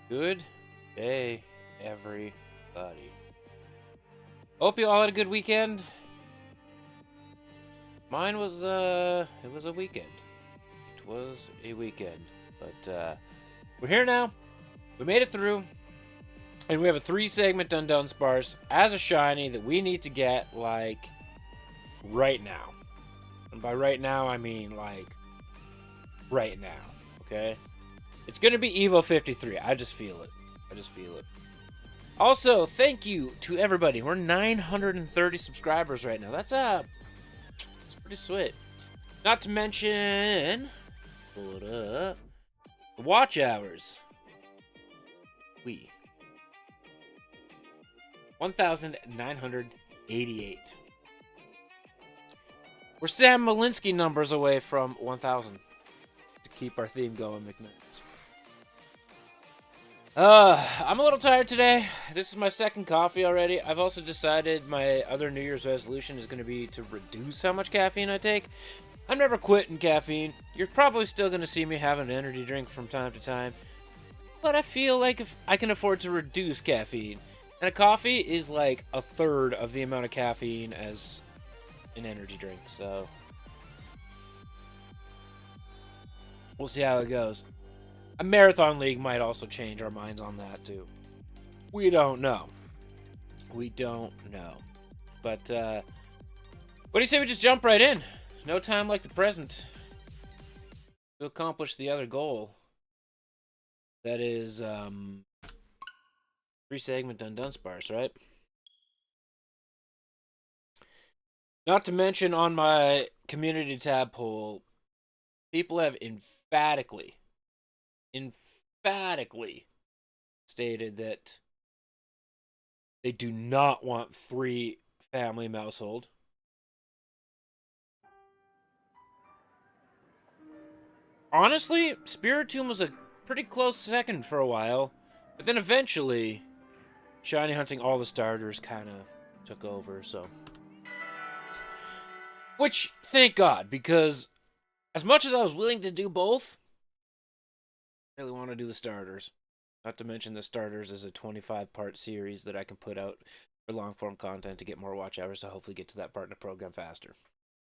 Good day, everybody. Hope you all had a good weekend. Mine was, it was a weekend. It was a weekend. But, we're here now. We made it through. And we have a 3-segment Dundunsparce as a shiny that we need to get, like, right now. And by right now, I mean, like, right now. Okay? It's going to be Evo 53. I just feel it. Also, thank you to everybody. We're 930 subscribers right now. That's pretty sweet. Not to mention, pull it up, the watch hours. 1,988. We're Sam Malinsky numbers away from 1,000 to keep our theme going, McNuggets. I'm a little tired today. This is my second coffee already. I've also decided my other New Year's resolution is going to be to reduce how much caffeine I take. I'm never quitting caffeine. You're probably still going to see me have an energy drink from time to time. But I feel like if I can afford to reduce caffeine. And a coffee is like a third of the amount of caffeine as an energy drink. So we'll see how it goes. A marathon league might also change our minds on that too. We don't know. But what do you say we just jump right in? No time like the present to accomplish the other goal. That is 3-segment Dundunsparce, right? Not to mention on my community tab poll, people have emphatically stated that they do not want 3-family household. Honestly, Spiritomb was a pretty close second for a while, but then eventually shiny hunting all the starters kind of took over, so. Which, thank God, because as much as I was willing to do both, I really want to do the starters. Not to mention the starters is a 25-part series that I can put out for long-form content to get more watch hours to hopefully get to that part in the program faster.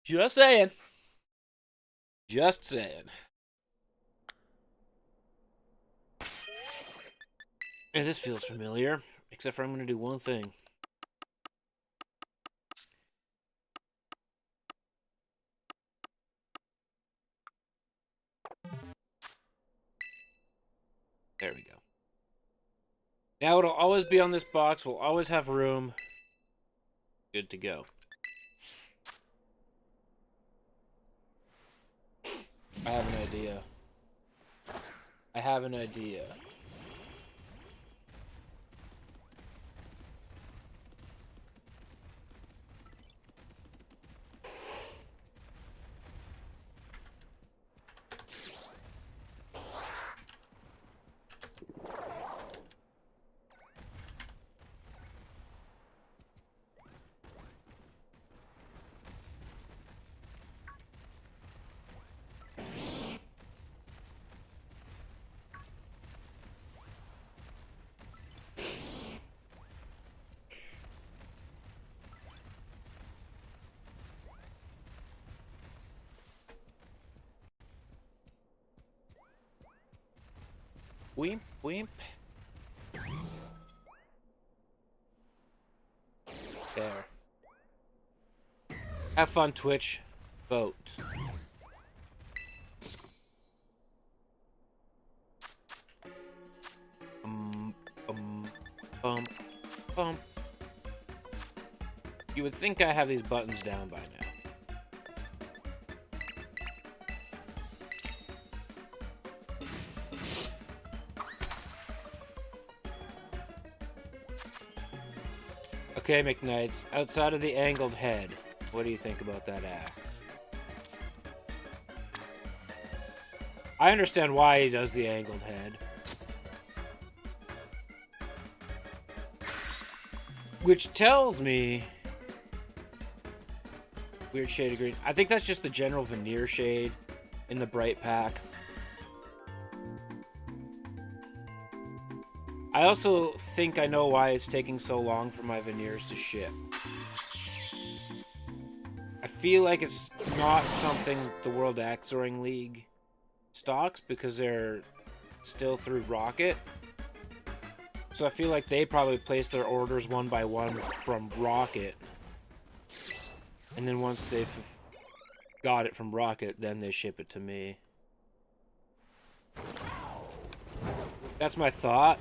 Just saying. And this feels familiar, except for I'm going to do one thing. There we go. Now it'll always be on this box. We'll always have room. Good to go. I have an idea. Weemp. There. Have fun, Twitch. Vote. Bump. You would think I have these buttons down by now. Okay, McKnights, outside of the angled head, what do you think about that axe? I understand why he does the angled head. Which tells me... Weird shade of green. I think that's just the general veneer shade in the bright pack. I also think I know why it's taking so long for my veneers to ship. I feel like it's not something the World Axoring League stocks because they're still through Rocket. So I feel like they probably place their orders one by one from Rocket. And then once they've got it from Rocket, then they ship it to me. That's my thought.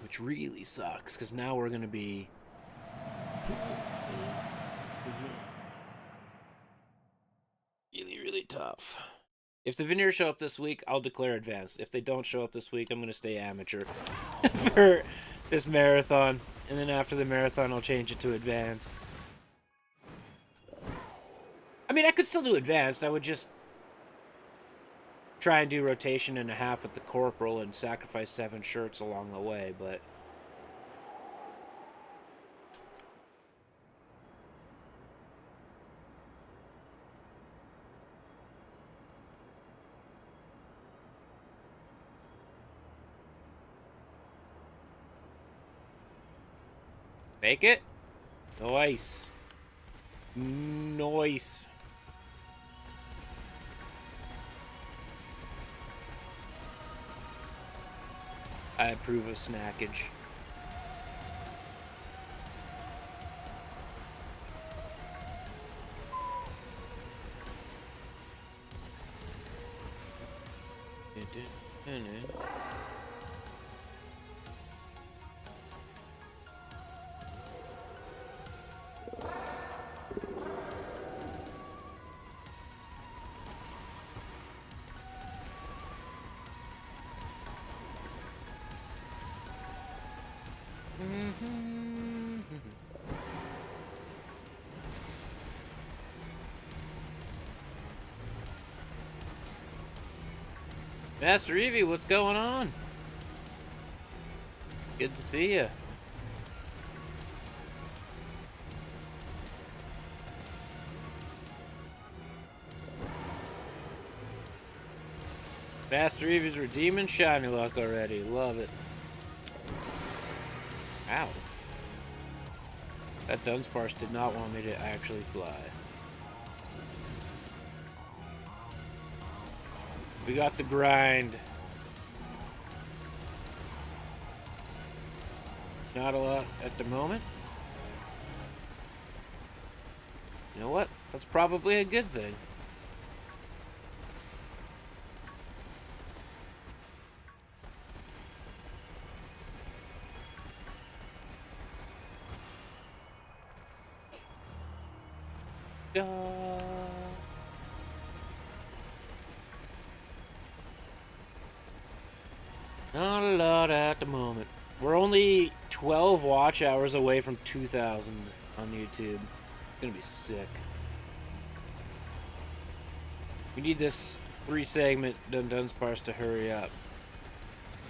Which really sucks, because now we're going to be... really, really tough. If the veneers show up this week, I'll declare advanced. If they don't show up this week, I'm going to stay amateur for this marathon. And then after the marathon, I'll change it to advanced. I mean, I could still do advanced. I would just try and do rotation and a half with the corporal and sacrifice 7 shirts along the way, but... Make it? Nice. Nice. I approve of snackage. Master Evie, what's going on? Good to see you. Master Evie's redeeming shiny luck already. Love it. Ow. That Dunsparce did not want me to actually fly. We got the grind. Not a lot at the moment. You know what? That's probably a good thing. Not a lot at the moment. We're only 12 watch hours away from 2,000 on YouTube. It's gonna be sick. We need this 3-segment Dundunsparce to hurry up.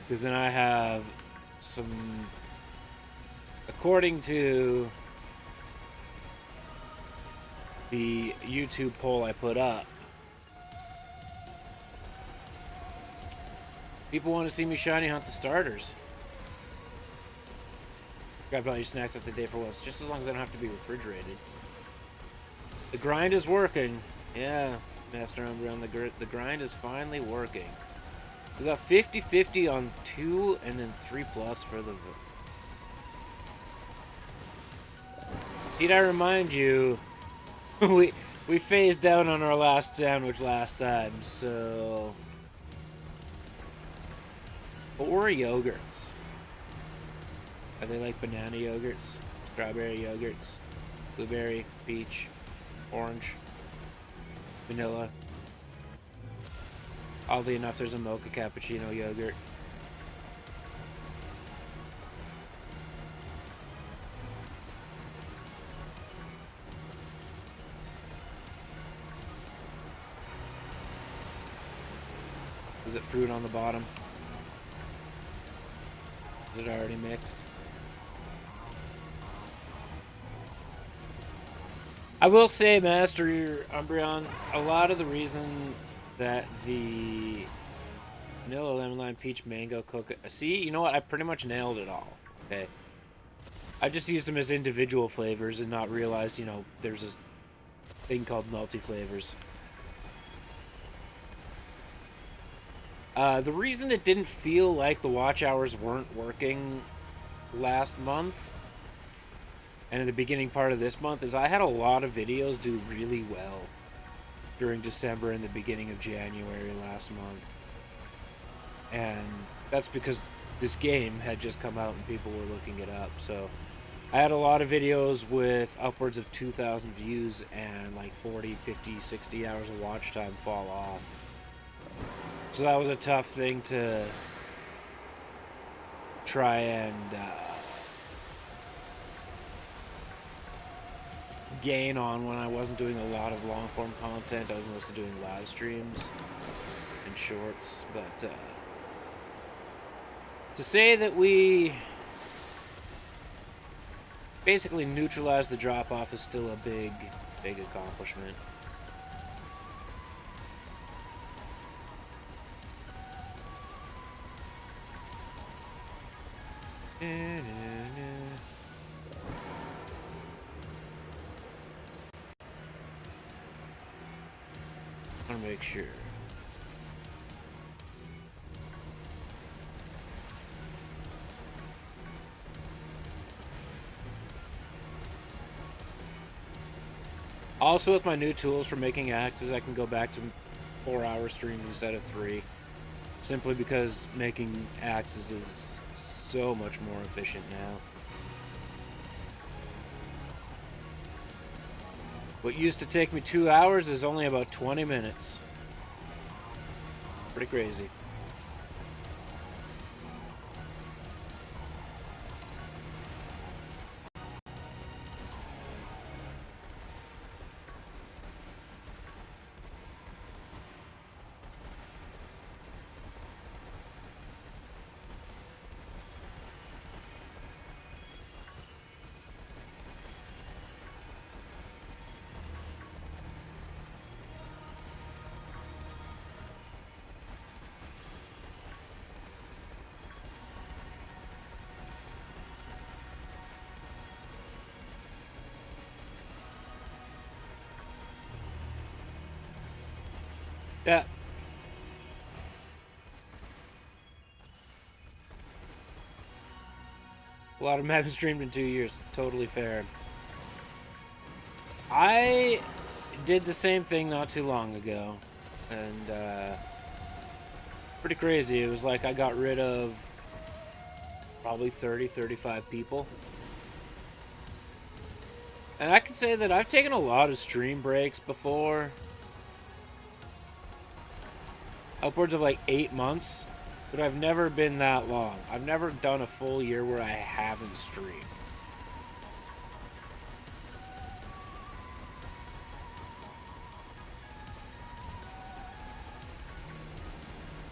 Because then I have some... According to the YouTube poll I put up, people want to see me shiny hunt the starters. Grab all your snacks at the day for once, just as long as I don't have to be refrigerated. The grind is working. Yeah, Master Umbreon, the grind is finally working. We got 50-50 on 2 and then 3+ for the... Need I remind you, we phased out on our last sandwich last time, so... 4 yogurts. Are they like banana yogurts, strawberry yogurts, blueberry, peach, orange, vanilla? Oddly enough, there's a mocha cappuccino yogurt. Is it fruit on the bottom? Is it already mixed? I will say, Master Umbreon, a lot of the reason that the Vanilla, lemon, lime, peach, mango, coconut. See, you know what? I pretty much nailed it all. Okay. I just used them as individual flavors and not realized, you know, there's this thing called multi-flavors. The reason it didn't feel like the watch hours weren't working last month and in the beginning part of this month is I had a lot of videos do really well during December and the beginning of January last month. And that's because this game had just come out and people were looking it up. So I had a lot of videos with upwards of 2,000 views and like 40, 50, 60 hours of watch time fall off. So that was a tough thing to try and gain on when I wasn't doing a lot of long-form content. I was mostly doing live streams and shorts, but to say that we basically neutralized the drop-off is still a big accomplishment. I want to make sure. Also, with my new tools for making axes, I can go back to 4-hour streams instead of 3. Simply because making axes is so much more efficient now. What used to take me 2 hours is only about 20 minutes. Pretty crazy. Yeah. A lot of them haven't streamed in 2 years. Totally fair. I did the same thing not too long ago. And, pretty crazy. It was like I got rid of probably 30, 35 people. And I can say that I've taken a lot of stream breaks before. Upwards of like 8 months, but I've never been that long. I've never done a full year where I haven't streamed.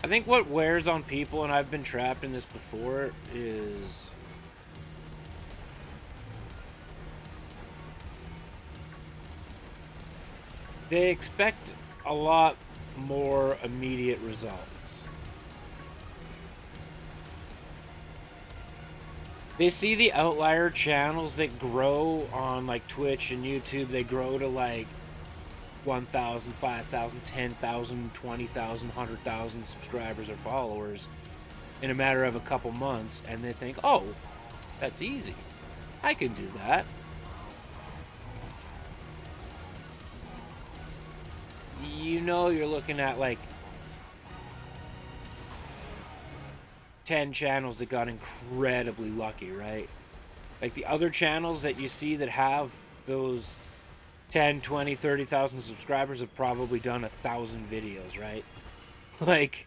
I think what wears on people, and I've been trapped in this before, is they expect a lot more immediate results. They see the outlier channels that grow on like Twitch and YouTube. They grow to like 1,000, 5,000, 10,000, 20,000, 100,000 subscribers or followers in a matter of a couple months, and they think, oh, that's easy. I can do that. You know, you're looking at like 10 channels that got incredibly lucky, right? Like the other channels that you see that have those 10, 20, 30,000 subscribers have probably done 1,000 videos, right? Like,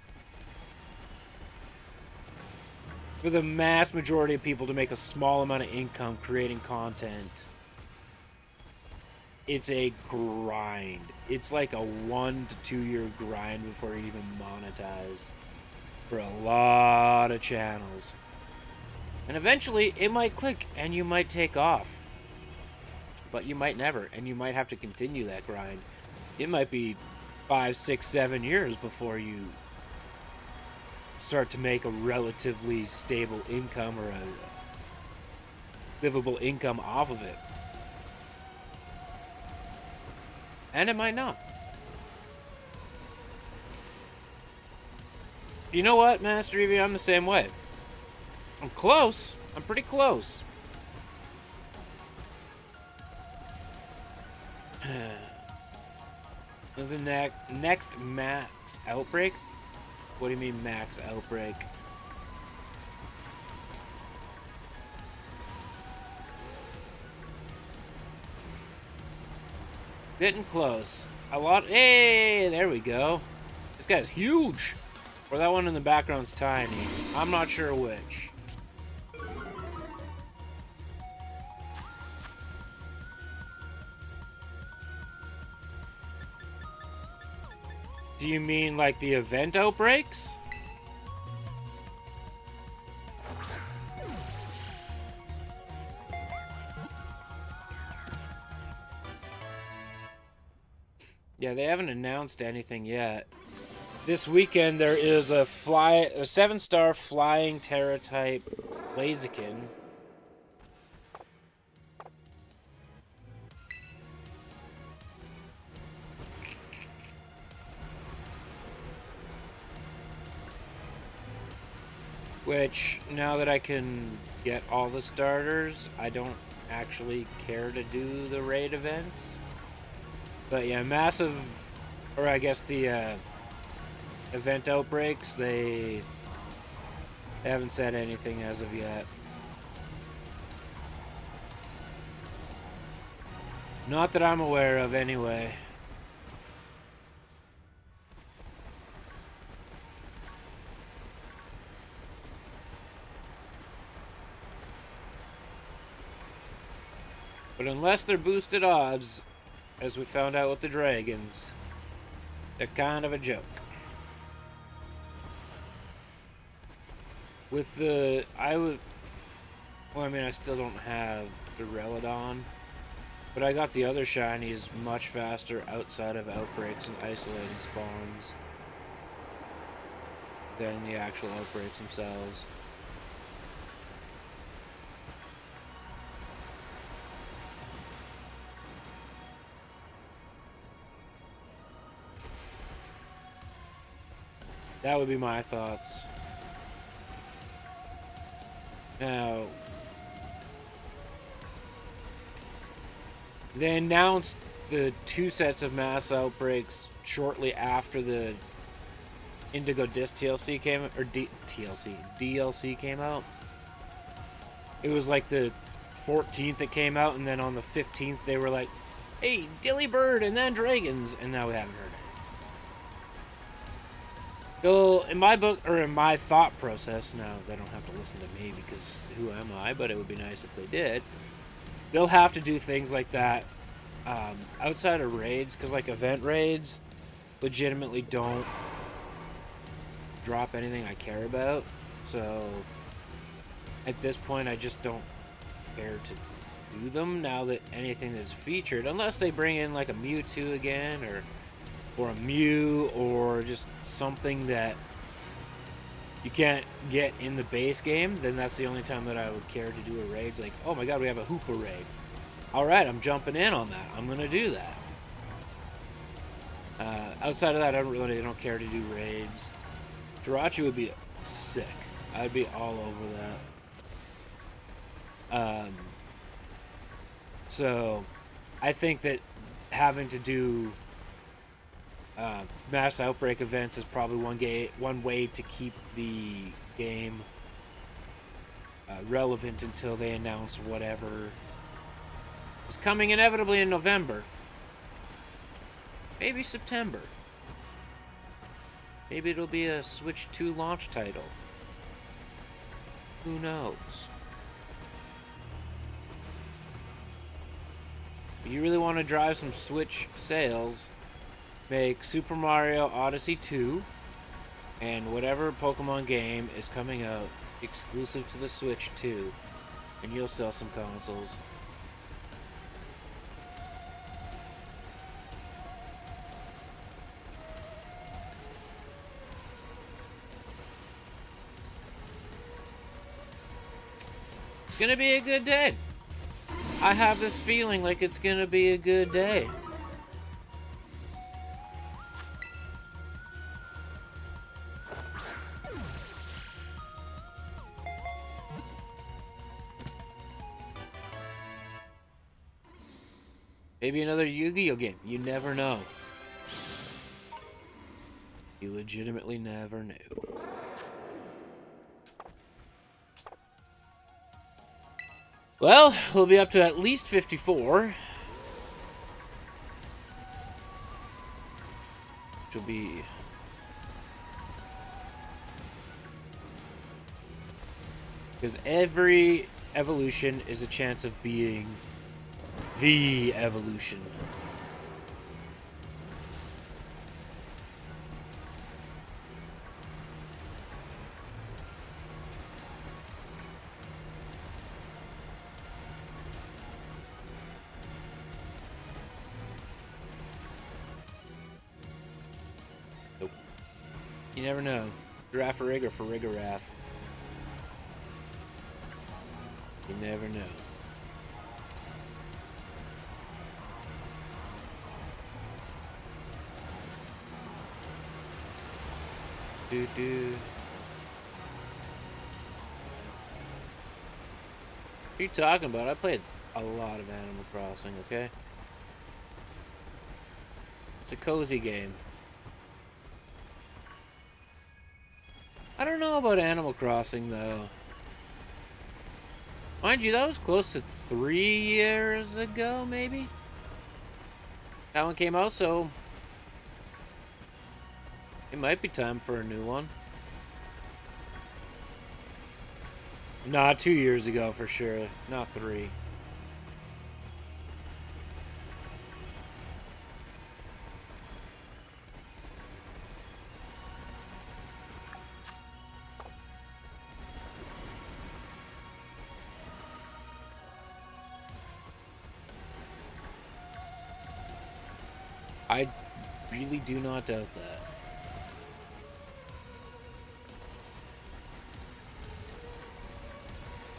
for the mass majority of people to make a small amount of income creating content, it's a grind. It's like a 1 to 2 year grind before you're even monetized for a lot of channels. And eventually it might click and you might take off. But you might never, and you might have to continue that grind. It might be 5, 6, 7 years before you start to make a relatively stable income or a livable income off of it. And it might not. You know what, Master Eevee? I'm the same way. I'm close. I'm pretty close. Is the next max outbreak? What do you mean max outbreak? Getting close. A lot. Hey, there we go. This guy's huge. Or that one in the background's tiny. I'm not sure which. Do you mean like the event outbreaks? Yeah, they haven't announced anything yet. This weekend there is a 7-star flying Terra type Blaziken. Which, now that I can get all the starters, I don't actually care to do the raid events. But yeah, massive, or I guess the event outbreaks, they haven't said anything as of yet. Not that I'm aware of anyway. But unless they're boosted odds, as we found out with the dragons, they're kind of a joke. With the, well, I mean, I still don't have the Relodon, but I got the other shinies much faster outside of outbreaks and isolating spawns than the actual outbreaks themselves. That would be my thoughts. Now, they announced the 2 sets of mass outbreaks shortly after the Indigo Disc TLC came, or DLC came out. It was like the 14th it came out, and then on the 15th they were like, hey, Dilly Bird and then Dragons, and now we haven't heard it. So, in my book, or in my thought process, now they don't have to listen to me because who am I, but it would be nice if they did. They'll have to do things like that outside of raids, because like event raids legitimately don't drop anything I care about. So, at this point, I just don't care to do them now that anything that's featured, unless they bring in like a Mewtwo again, or a Mew, or just something that you can't get in the base game, then that's the only time that I would care to do a raid. It's like, oh my god, we have a Hoopa raid. Alright, I'm jumping in on that. I'm going to do that. Outside of that, I don't care to do raids. Jirachi would be sick. I'd be all over that. So, I think that having to do mass outbreak events is probably one way to keep the game relevant until they announce whatever is coming inevitably in November. Maybe September. Maybe it'll be a Switch 2 launch title. Who knows? If you really want to drive some Switch sales, make Super Mario Odyssey 2 and whatever Pokemon game is coming out exclusive to the Switch 2, and you'll sell some consoles. It's gonna be a good day. I have this feeling like it's gonna be a good day. Maybe another Yu-Gi-Oh game. You never know. You legitimately never knew. Well, we'll be up to at least 54. Which will be... because every evolution is a chance of being the evolution. Nope. You never know. Giraffe-a-rig or Farigiraffe. You never know. What are you talking about? I played a lot of Animal Crossing, okay? It's a cozy game. I don't know about Animal Crossing, though. Mind you, that was close to 3 years ago, maybe? That one came out, so... it might be time for a new one. Nah, 2 years ago for sure. Not 3. I really do not doubt that.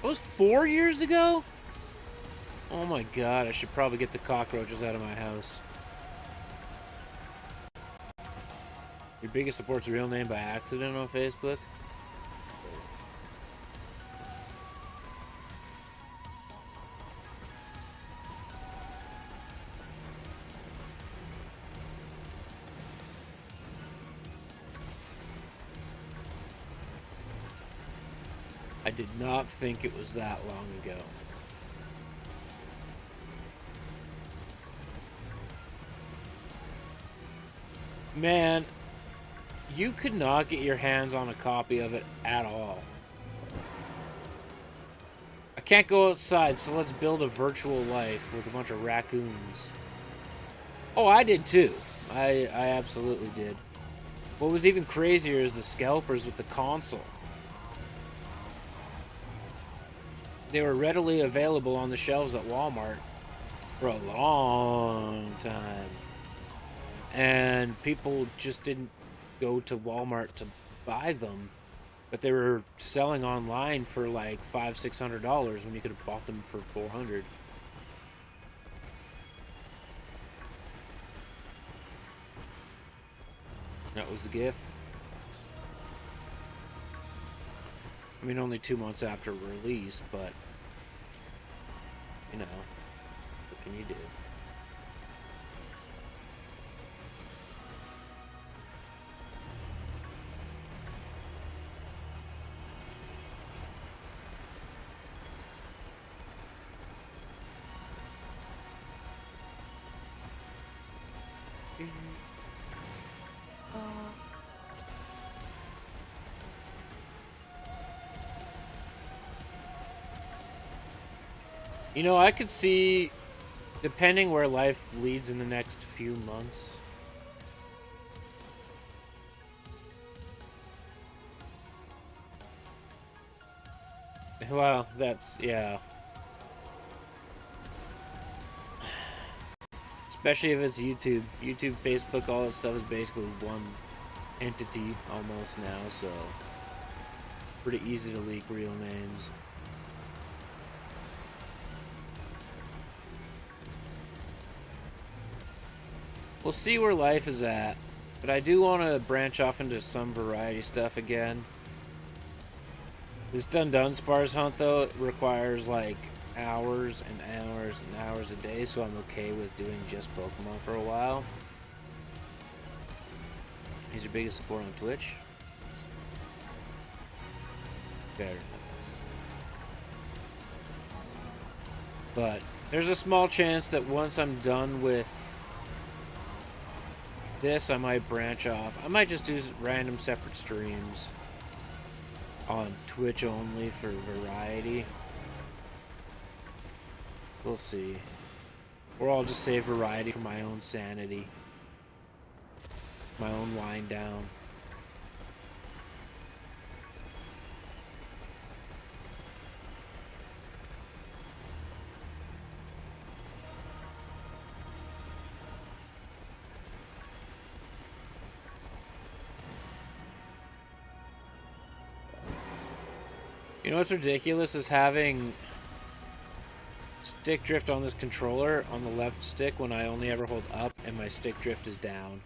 It was 4 years ago? Oh my god, I should probably get the cockroaches out of my house. Your biggest support's real name by accident on Facebook? I did not think it was that long ago. Man, you could not get your hands on a copy of it at all. I can't go outside, so let's build a virtual life with a bunch of raccoons. Oh, I did too. I absolutely did. What was even crazier is the scalpers with the console. They were readily available on the shelves at Walmart for a long time. And people just didn't go to Walmart to buy them. But they were selling online for like $500-600 when you could have bought them for $400. That was the gift. I mean, only 2 months after release, but, you know, what can you do? You know, I could see, depending where life leads in the next few months. Well, that's, yeah. Especially if it's YouTube. YouTube, Facebook, all that stuff is basically one entity almost now, so pretty easy to leak real names. we'll see where life is at. But I do want to branch off into some variety stuff again. This Dundunsparce hunt, though, requires like hours and hours and hours a day, so I'm okay with doing just Pokemon for a while. He's your biggest support on Twitch. Very nice. But there's a small chance that once I'm done with this, I might branch off. I might just do random separate streams on Twitch only for variety. We'll see. Or I'll just save variety for my own sanity. My own wind down. You know what's ridiculous is having stick drift on this controller on the left stick when I only ever hold up and my stick drift is down.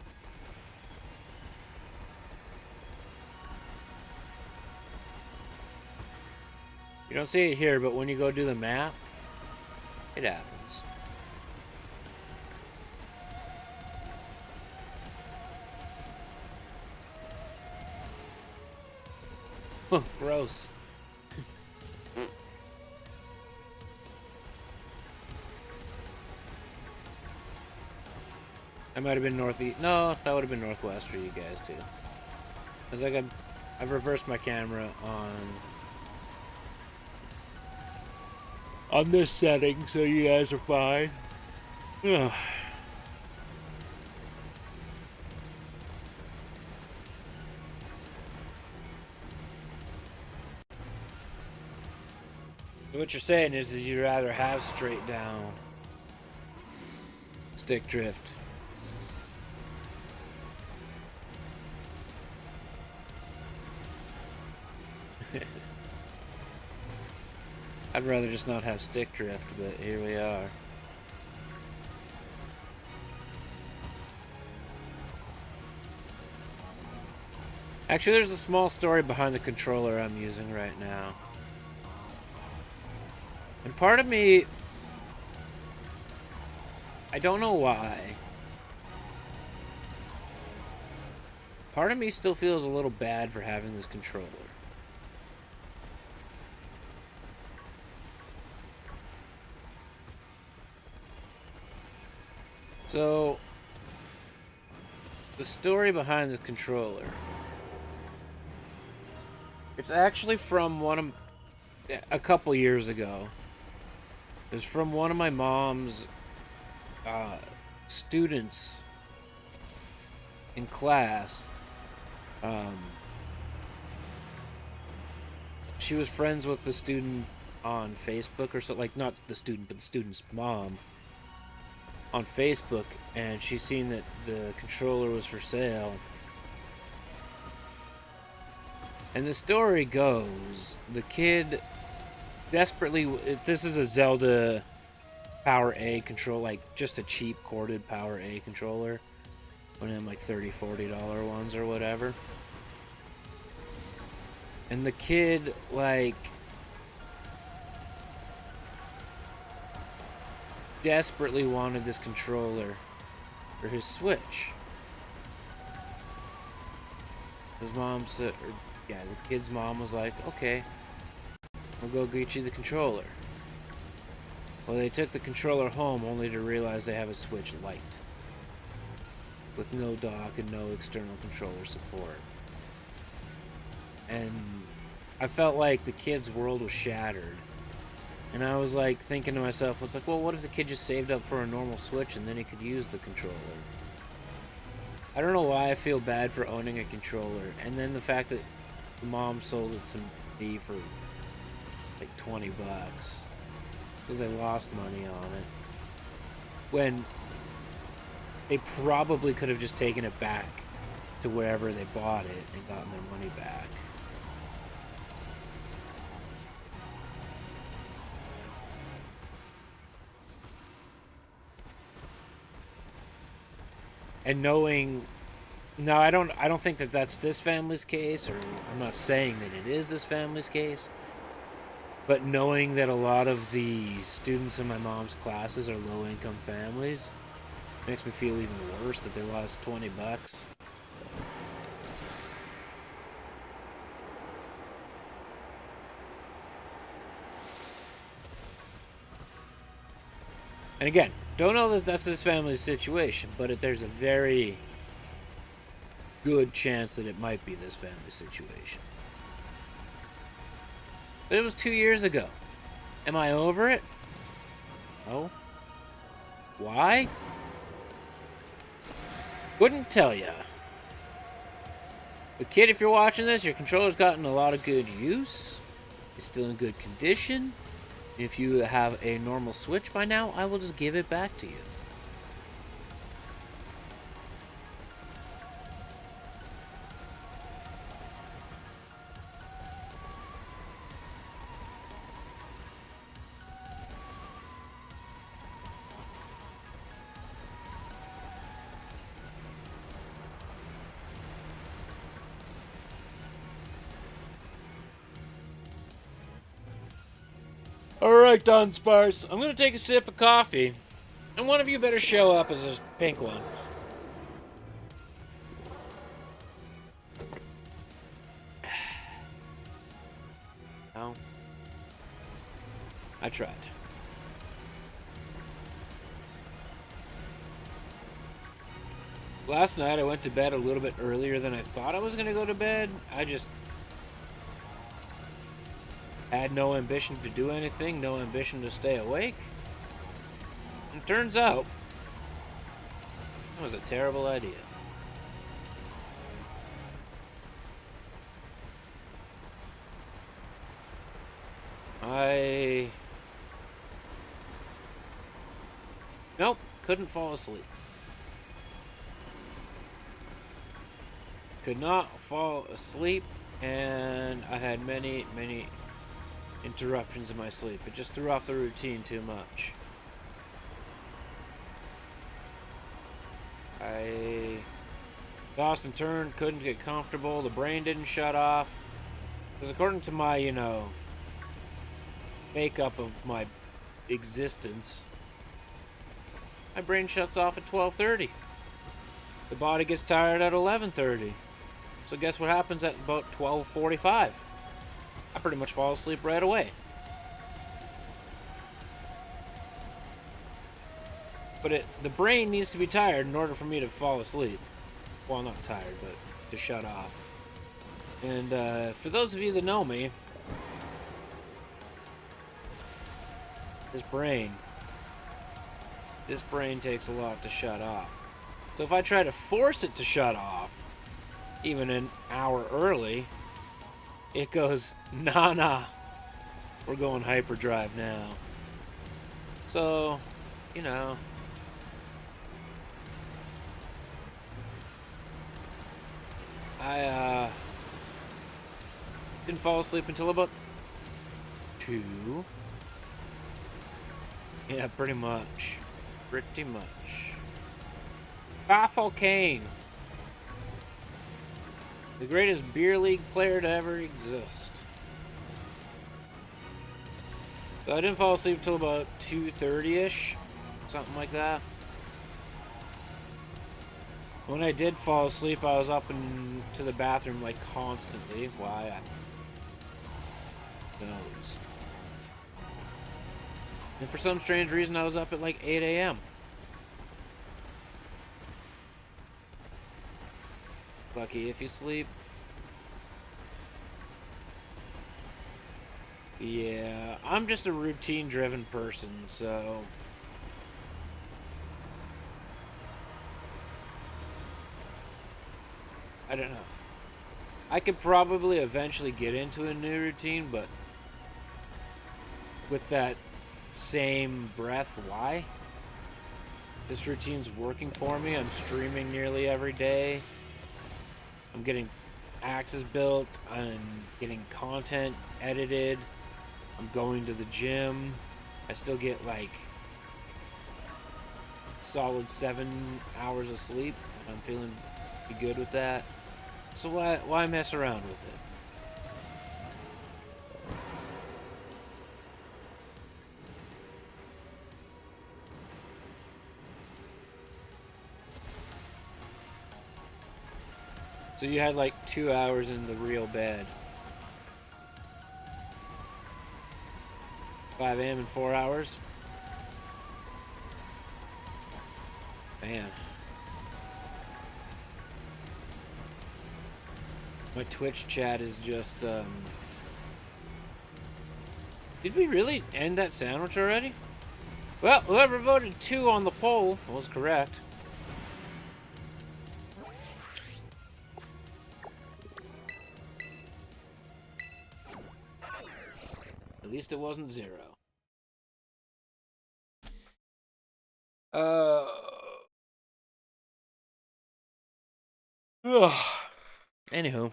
You don't see it here, but when you go do the map, it happens. Gross. I might have been northeast. No, that would have been northwest for you guys too. It's like I've reversed my camera on this setting, so you guys are fine. Ugh. What you're saying is you'd rather have straight down stick drift. I'd rather just not have stick drift, but here we are. Actually, there's a small story behind the controller I'm using right now. And part of me, I don't know why, part of me still feels a little bad for having this controller. So, the story behind this controller, it's actually from a couple years ago. It's from one of my mom's students in class. She was friends with the student on Facebook or something, like not the student, but the student's mom on Facebook, and she seen that the controller was for sale. And the story goes, the kid desperately, this is a Zelda Power A control, like just a cheap corded Power A controller, one of them like $30-$40 ones or whatever. And the kid like desperately wanted this controller for his Switch. His mom said, the kid's mom was like, okay, we'll go get you the controller. Well, they took the controller home only to realize they have a Switch Lite with no dock and no external controller support. And I felt like the kid's world was shattered. And I was like thinking to myself, it's like, well, what if the kid just saved up for a normal Switch and then he could use the controller? I don't know why I feel bad for owning a controller. And then the fact that the mom sold it to me for like $20. So they lost money on it. When they probably could have just taken it back to wherever they bought it and gotten their money back. And knowing, no, I don't think that that's this family's case, or I'm not saying that it is this family's case, but knowing that a lot of the students in my mom's classes are low-income families makes me feel even worse that they lost 20 bucks. And again, don't know that that's this family's situation, but there's a very good chance that it might be this family's situation. But it was 2 years ago. Am I over it? No. Why? Couldn't tell ya. But kid, if you're watching this, your controller's gotten a lot of good use. It's still in good condition. If you have a normal Switch by now, I will just give it back to you. Alright, Dunsparce, I'm gonna take a sip of coffee, and one of you better show up as this pink one. No. I tried. Last night I went to bed a little bit earlier than I thought I was gonna go to bed. I just had no ambition to do anything, no ambition to stay awake. And turns out, that was a terrible idea. Nope, couldn't fall asleep. Could not fall asleep, and I had many interruptions in my sleep. It just threw off the routine too much. I tossed and turned, couldn't get comfortable, the brain didn't shut off. Because according to my, makeup of my existence, my brain shuts off at 12:30. The body gets tired at 11:30. So guess what happens at about 12:45? I pretty much fall asleep right away. But the brain needs to be tired in order for me to fall asleep. Well, not tired, but to shut off. And for those of you that know me, this brain takes a lot to shut off. So if I try to force it to shut off, even an hour early, it goes, nah, we're going hyperdrive now. So, I didn't fall asleep until about 2. Yeah, pretty much. Baffle Kane, the greatest beer league player to ever exist. So I didn't fall asleep until about 2:30ish, something like that. When I did fall asleep, I was up into the bathroom like constantly. Why? Who knows? And for some strange reason, I was up at like 8 a.m. Lucky if you sleep. Yeah, I'm just a routine-driven person, so I don't know. I could probably eventually get into a new routine, but with that same breath, why? This routine's working for me. I'm streaming nearly every day. I'm getting axes built. I'm getting content edited. I'm going to the gym. I still get like solid 7 hours of sleep. I'm feeling pretty good with that. So why mess around with it? So you had like 2 hours in the real bed. 5 a.m. in 4 hours? Man. My Twitch chat is just, Did we really end that sandwich already? Well, whoever voted 2 on the poll was correct. At least it wasn't 0. Anywho,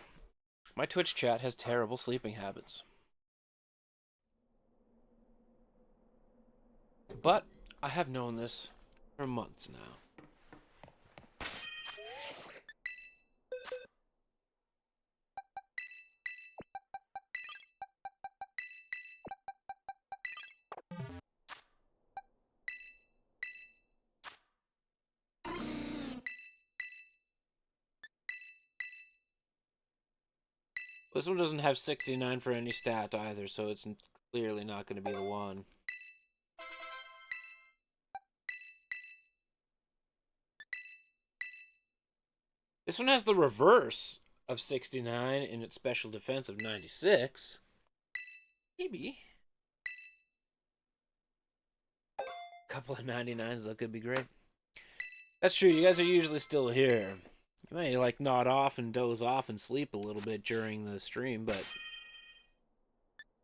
my Twitch chat has terrible sleeping habits. But I have known this for months now. This one doesn't have 69 for any stat either, so it's clearly not going to be the one. This one has the reverse of 69 in its special defense of 96. Maybe. A couple of 99s, that could be great. That's true, you guys are usually still here. You may like nod off and doze off and sleep a little bit during the stream, but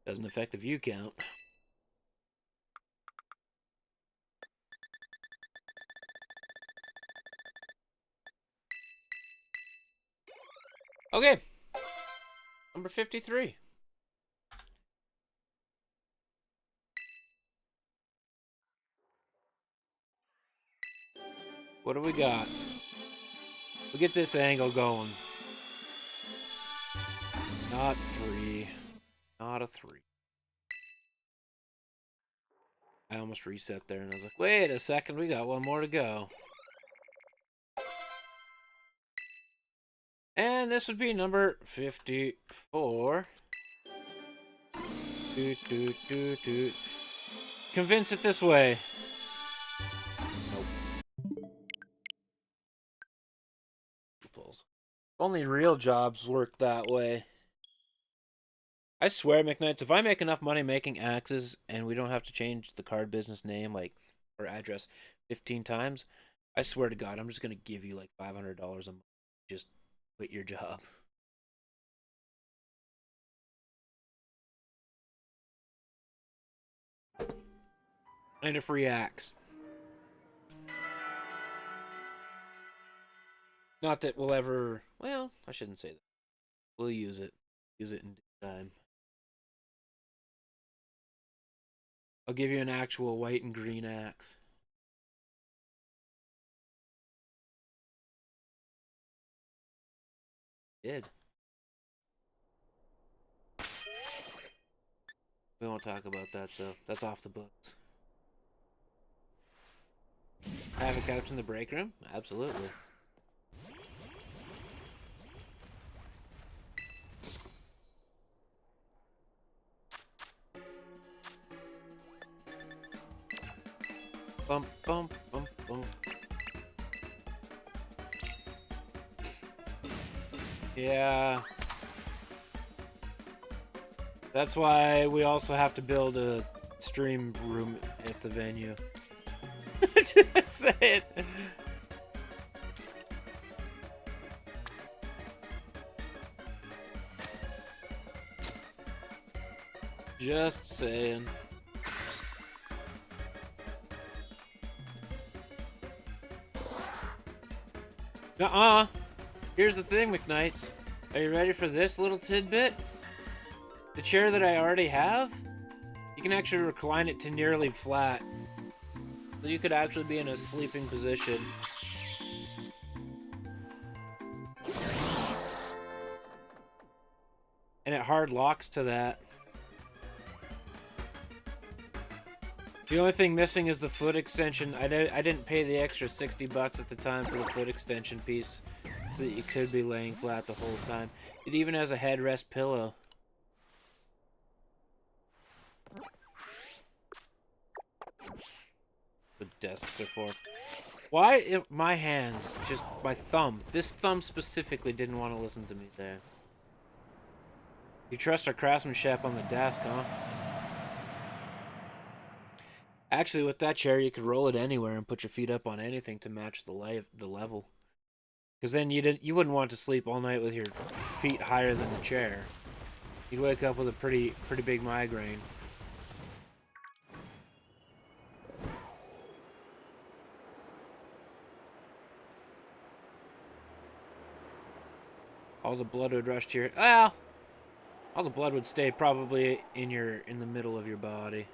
doesn't affect the view count. Okay. Number 53. What do we got? We'll get this angle going. Not 3. Not a 3. I almost reset there and I was like, wait a second, we got one more to go. And this would be number 54. Convince it this way. Only real jobs work that way. I swear, McKnights, if I make enough money making axes and we don't have to change the card business name, like, or address 15 times, I swear to God, I'm just going to give you like $500 a month. Just quit your job. And a free axe. Not that we'll ever... Well, I shouldn't say that. We'll use it. Use it in due time. I'll give you an actual white and green axe. Did. We won't talk about that, though. That's off the books. Have a couch in the break room? Absolutely. Bump, bump, bump, bump. Yeah. That's why we also have to build a stream room at the venue. Just say it. Just saying. Nuh-uh. Here's the thing, McKnights. Are you ready for this little tidbit? The chair that I already have, you can actually recline it to nearly flat. So you could actually be in a sleeping position. And it hard locks to that. The only thing missing is the foot extension. I didn't pay the extra 60 bucks at the time for the foot extension piece, so that you could be laying flat the whole time. It even has a headrest pillow. The desks are for. Why my hands, just my thumb, this thumb specifically didn't want to listen to me there. You trust our craftsmanship on the desk, huh? Actually, with that chair, you could roll it anywhere and put your feet up on anything to match the level. Because then you wouldn't want to sleep all night with your feet higher than the chair. You'd wake up with a pretty big migraine. All the blood would rush to your... Well, all the blood would stay probably in the middle of your body.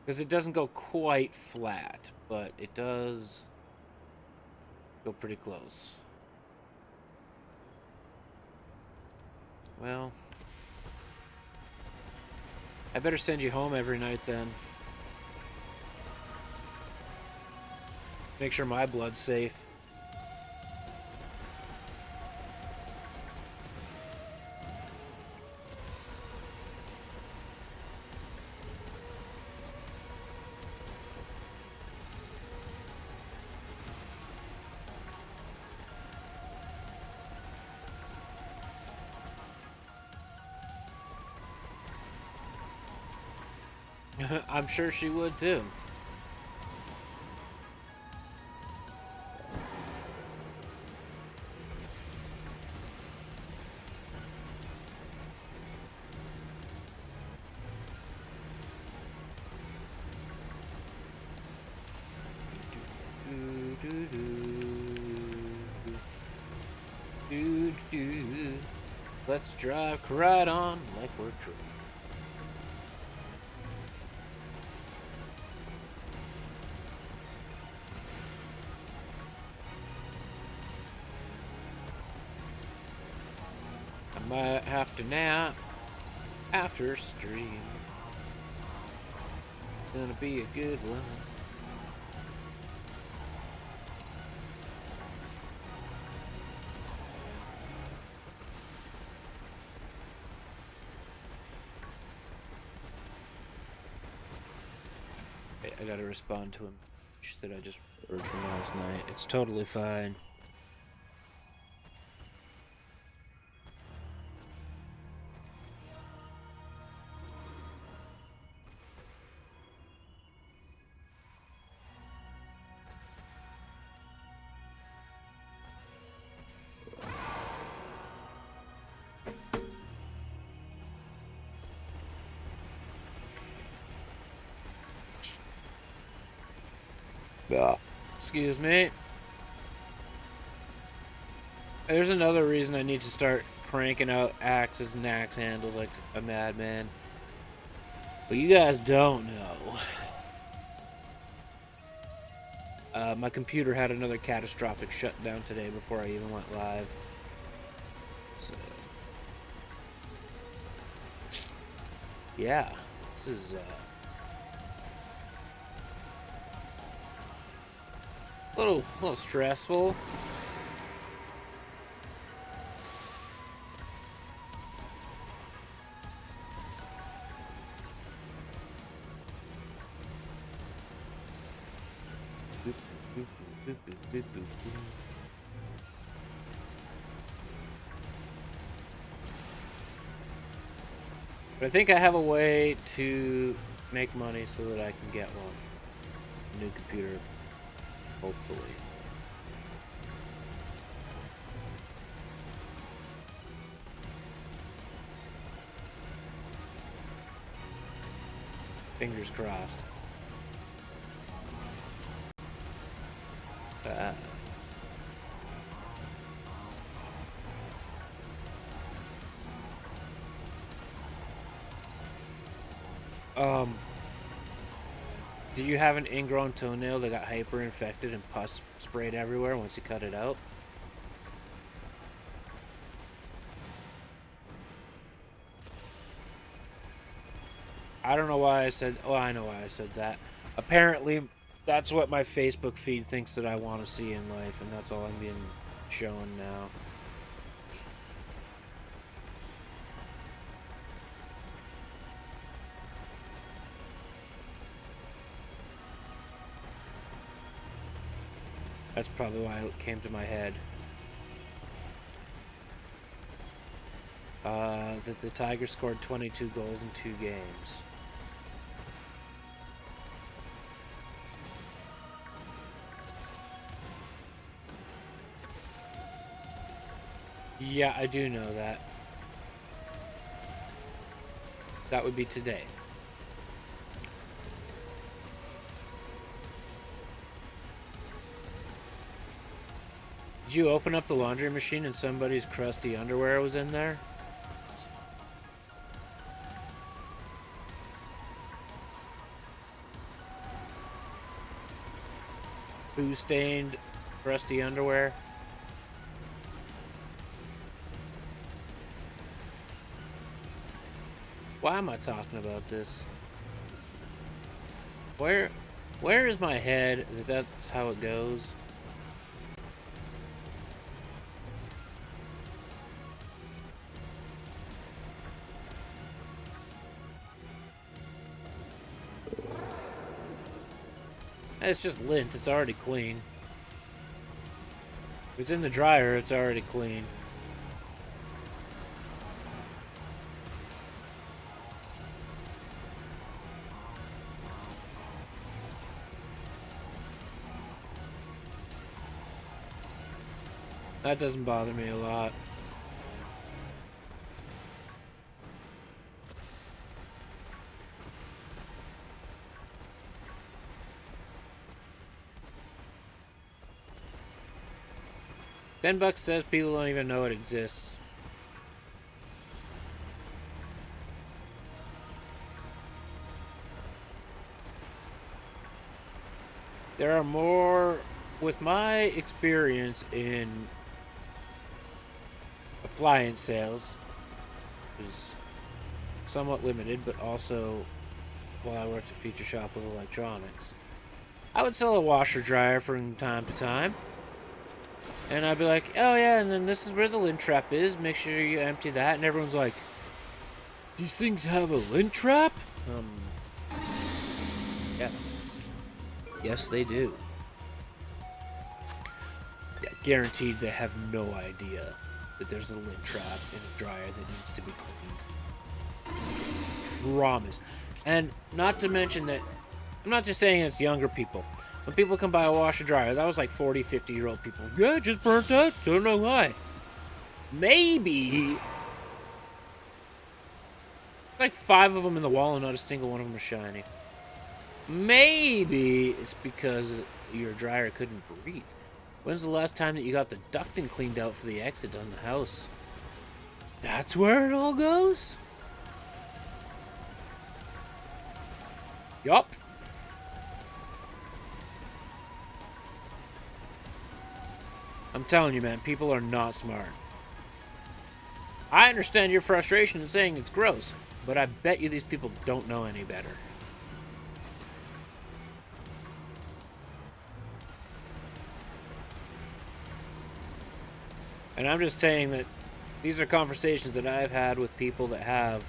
Because it doesn't go quite flat, but it does go pretty close. Well, I better send you home every night then. Make sure my blood's safe. I'm sure she would too. Let's drive right on like we're true. I might have to nap after stream. Gonna be a good one. I gotta respond to him that I just heard from last night. It's totally fine. Excuse me. There's another reason I need to start cranking out axes and axe handles like a madman. But you guys don't know. My computer had another catastrophic shutdown today before I even went live. So, yeah, this is a little stressful. But I think I have a way to make money so that I can get one. A new computer. Hopefully. Fingers crossed. Do you have an ingrown toenail that got hyper infected and pus sprayed everywhere once you cut it out? I don't know why I said... Well, I know why I said that. Apparently, that's what my Facebook feed thinks that I want to see in life, and that's all I'm being shown now. That's probably why it came to my head. That the Tigers scored 22 goals in 2 games. Yeah, I do know that. That would be today. Did you open up the laundry machine and somebody's crusty underwear was in there? Boo-stained, crusty underwear. Why am I talking about this? Where is my head that that's how it goes? It's just lint, it's already clean. If it's in the dryer, it's already clean. That doesn't bother me a lot. $10 says people don't even know it exists. There are more, with my experience in appliance sales, which is somewhat limited, but also while I worked at Feature Shop with electronics, I would sell a washer dryer from time to time. And I'd be like, oh yeah, and then this is where the lint trap is. Make sure you empty that. And everyone's like, these things have a lint trap? Yes. Yes, they do. Yeah, guaranteed they have no idea that there's a lint trap in a dryer that needs to be cleaned. Promise. And not to mention that, I'm not just saying it's younger people. When people come buy a washer dryer, that was like 40, 50-year-old people. Yeah, it just burnt out. Don't know why. Maybe like 5 of them in the wall and not a single one of them is shiny. Maybe it's because your dryer couldn't breathe. When's the last time that you got the ducting cleaned out for the exit on the house? That's where it all goes? Yup. I'm telling you, man, people are not smart. I understand your frustration in saying it's gross, but I bet you these people don't know any better. And I'm just saying that these are conversations that I've had with people that have,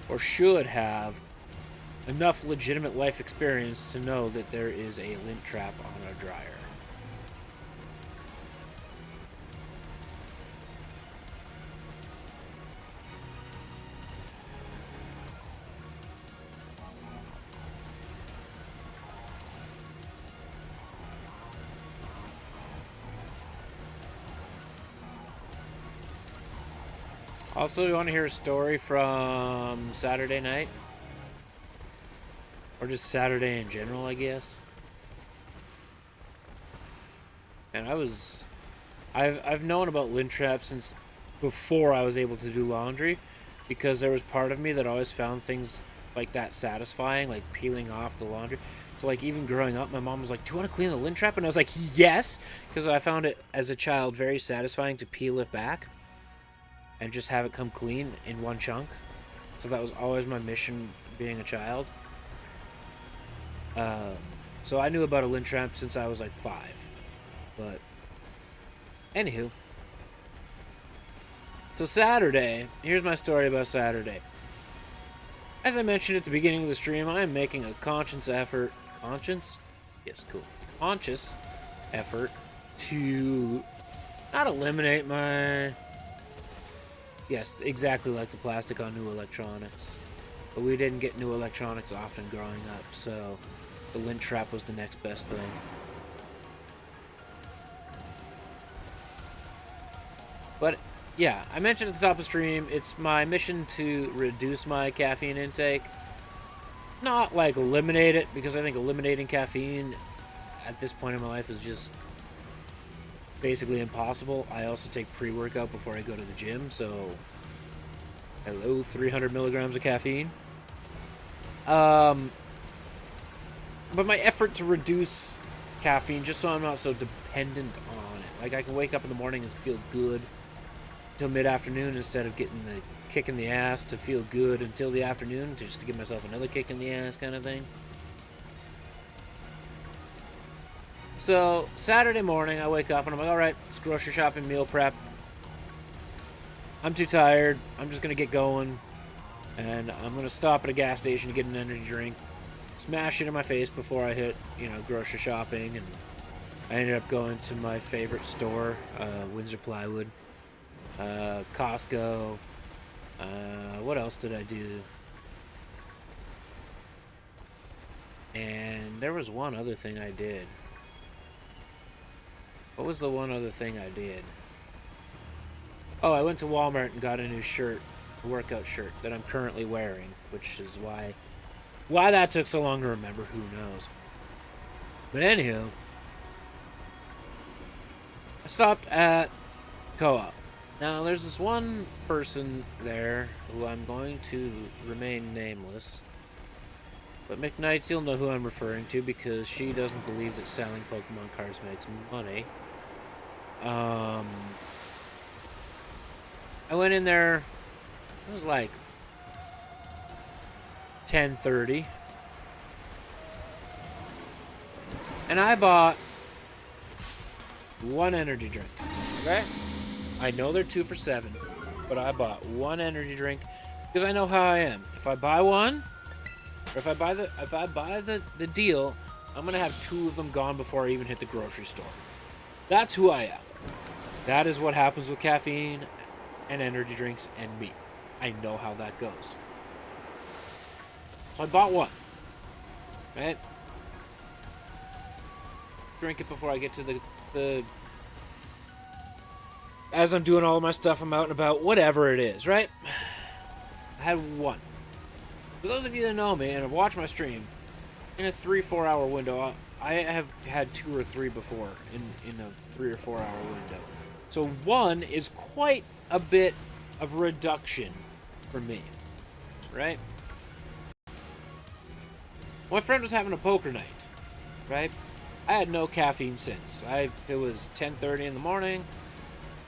or should have, enough legitimate life experience to know that there is a lint trap on a dryer. Also, you want to hear a story from Saturday night? Or just Saturday in general, I guess. And I've known about lint traps since before I was able to do laundry, because there was part of me that always found things like that satisfying, like peeling off the laundry. So, like, even growing up, my mom was like, do you want to clean the lint trap? And I was like, yes! Because I found it, as a child, very satisfying to peel it back and just have it come clean in one chunk. So that was always my mission being a child. So I knew about a lint trap since I was like 5. But, anywho. So Saturday, here's my story about Saturday. As I mentioned at the beginning of the stream, I am making a conscious effort. Conscious? Yes, cool. Conscious effort to not eliminate my... Yes, exactly like the plastic on new electronics. But we didn't get new electronics often growing up, so the lint trap was the next best thing. But, yeah, I mentioned at the top of the stream, it's my mission to reduce my caffeine intake. Not, like, eliminate it, because I think eliminating caffeine at this point in my life is just basically impossible. I also take pre-workout before I go to the gym, so hello, 300 milligrams of caffeine. But my effort to reduce caffeine, just so I'm not so dependent on it. Like, I can wake up in the morning and feel good till mid-afternoon instead of getting the kick in the ass to feel good until the afternoon, just to give myself another kick in the ass kind of thing. So, Saturday morning, I wake up and I'm like, alright, it's grocery shopping, meal prep. I'm too tired. I'm just going to get going. And I'm going to stop at a gas station to get an energy drink. Smash it in my face before I hit, grocery shopping. And I ended up going to my favorite store, Windsor Plywood, Costco. What else did I do? And there was one other thing I did. What was the one other thing I did? Oh, I went to Walmart and got a new shirt, a workout shirt that I'm currently wearing, which is why that took so long to remember, who knows. But anywho, I stopped at Co-op. Now, there's this one person there who I'm going to remain nameless. But McKnights, you'll know who I'm referring to because she doesn't believe that selling Pokemon cards makes money. I went in there, it was like 10:30. And I bought one energy drink, okay? I know they're 2 for $7, but I bought one energy drink because I know how I am. If I buy one, or if I buy the deal, I'm gonna have 2 of them gone before I even hit the grocery store. That's who I am. That is what happens with caffeine and energy drinks and me. I know how that goes. So I bought one. Right? Drink it before I get to the as I'm doing all of my stuff, I'm out and about, whatever it is, right? I had one. For those of you that know me and have watched my stream, in a 3-4 hour window, I have had 2 or 3 before in a 3 or 4 hour window. So one is quite a bit of reduction for me, right? My friend was having a poker night, right? I had no caffeine since. It was 10:30 in the morning,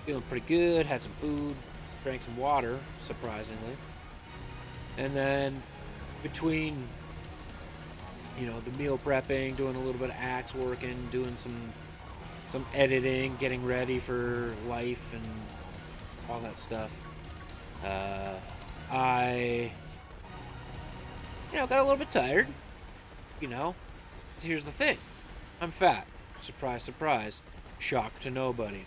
feeling pretty good, had some food, drank some water, surprisingly. And then between, the meal prepping, doing a little bit of axe working, doing some editing, getting ready for life and all that stuff, I, got a little bit tired, So here's the thing. I'm fat. Surprise, surprise. Shock to nobody.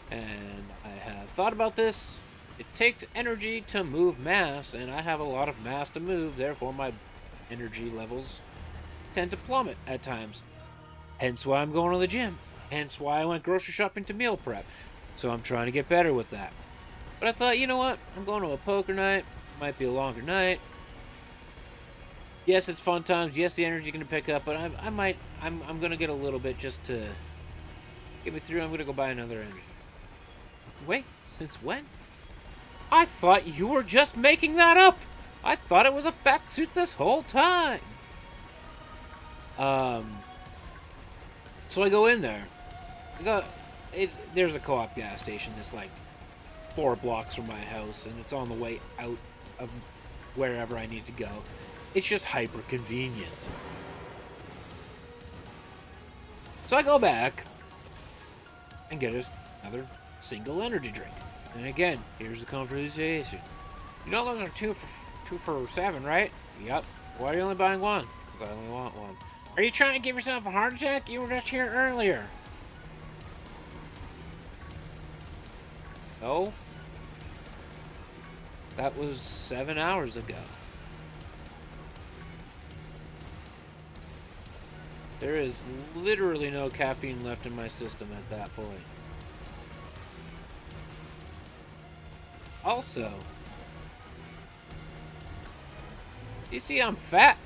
And I have thought about this. It takes energy to move mass, and I have a lot of mass to move, therefore my energy levels tend to plummet at times. Hence why I'm going to the gym. Hence why I went grocery shopping to meal prep. So I'm trying to get better with that. But I thought, you know what? I'm going to a poker night. Might be a longer night. Yes, it's fun times. Yes, the energy's going to pick up, but I'm going to get a little bit just to get me through. I'm going to go buy another energy. Wait, since when? I thought you were just making that up. I thought it was a fat suit this whole time. So I go in there. There's a co-op gas station that's like 4 blocks from my house, and it's on the way out of wherever I need to go. It's just hyper convenient. So I go back and get another single energy drink. And again, here's the conversation. You know those are two for $7, right? Yep. Why are you only buying one? Because I only want one. Are you trying to give yourself a heart attack? You were just here earlier. No. That was 7 hours ago. There is literally no caffeine left in my system at that point. Also, you see I'm fat.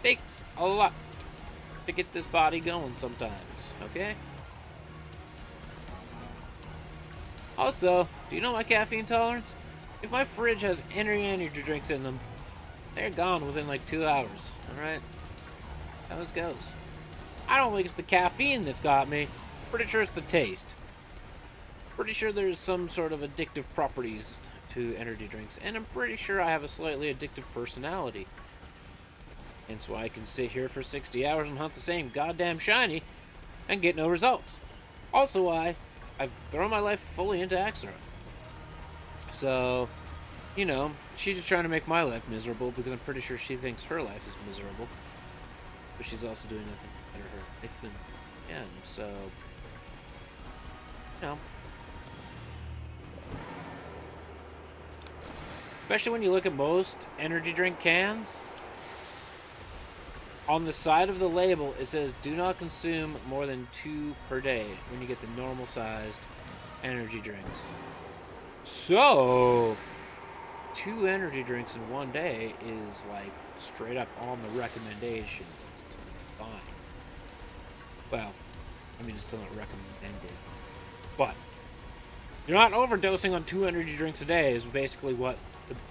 Takes a lot to get this body going sometimes, okay? Also, do you know my caffeine tolerance? If my fridge has any energy drinks in them, they're gone within like 2 hours, alright? How it goes. I don't think it's the caffeine that's got me. Pretty sure it's the taste. Pretty sure there's some sort of addictive properties to energy drinks, and I'm pretty sure I have a slightly addictive personality. Hence why I can sit here for 60 hours and hunt the same goddamn shiny and get no results. Also why I've thrown my life fully into Axera. So, you know, she's just trying to make my life miserable because I'm pretty sure she thinks her life is miserable. But she's also doing nothing to better her life and yeah, so, you know. Especially when you look at most energy drink cans. On the side of the label, it says, do not consume more than 2 per day when you get the normal sized energy drinks. So, 2 energy drinks in 1 day is like straight up on the recommendation list. It's fine. Well, I mean, it's still not recommended. But, you're not overdosing on 2 energy drinks a day is basically what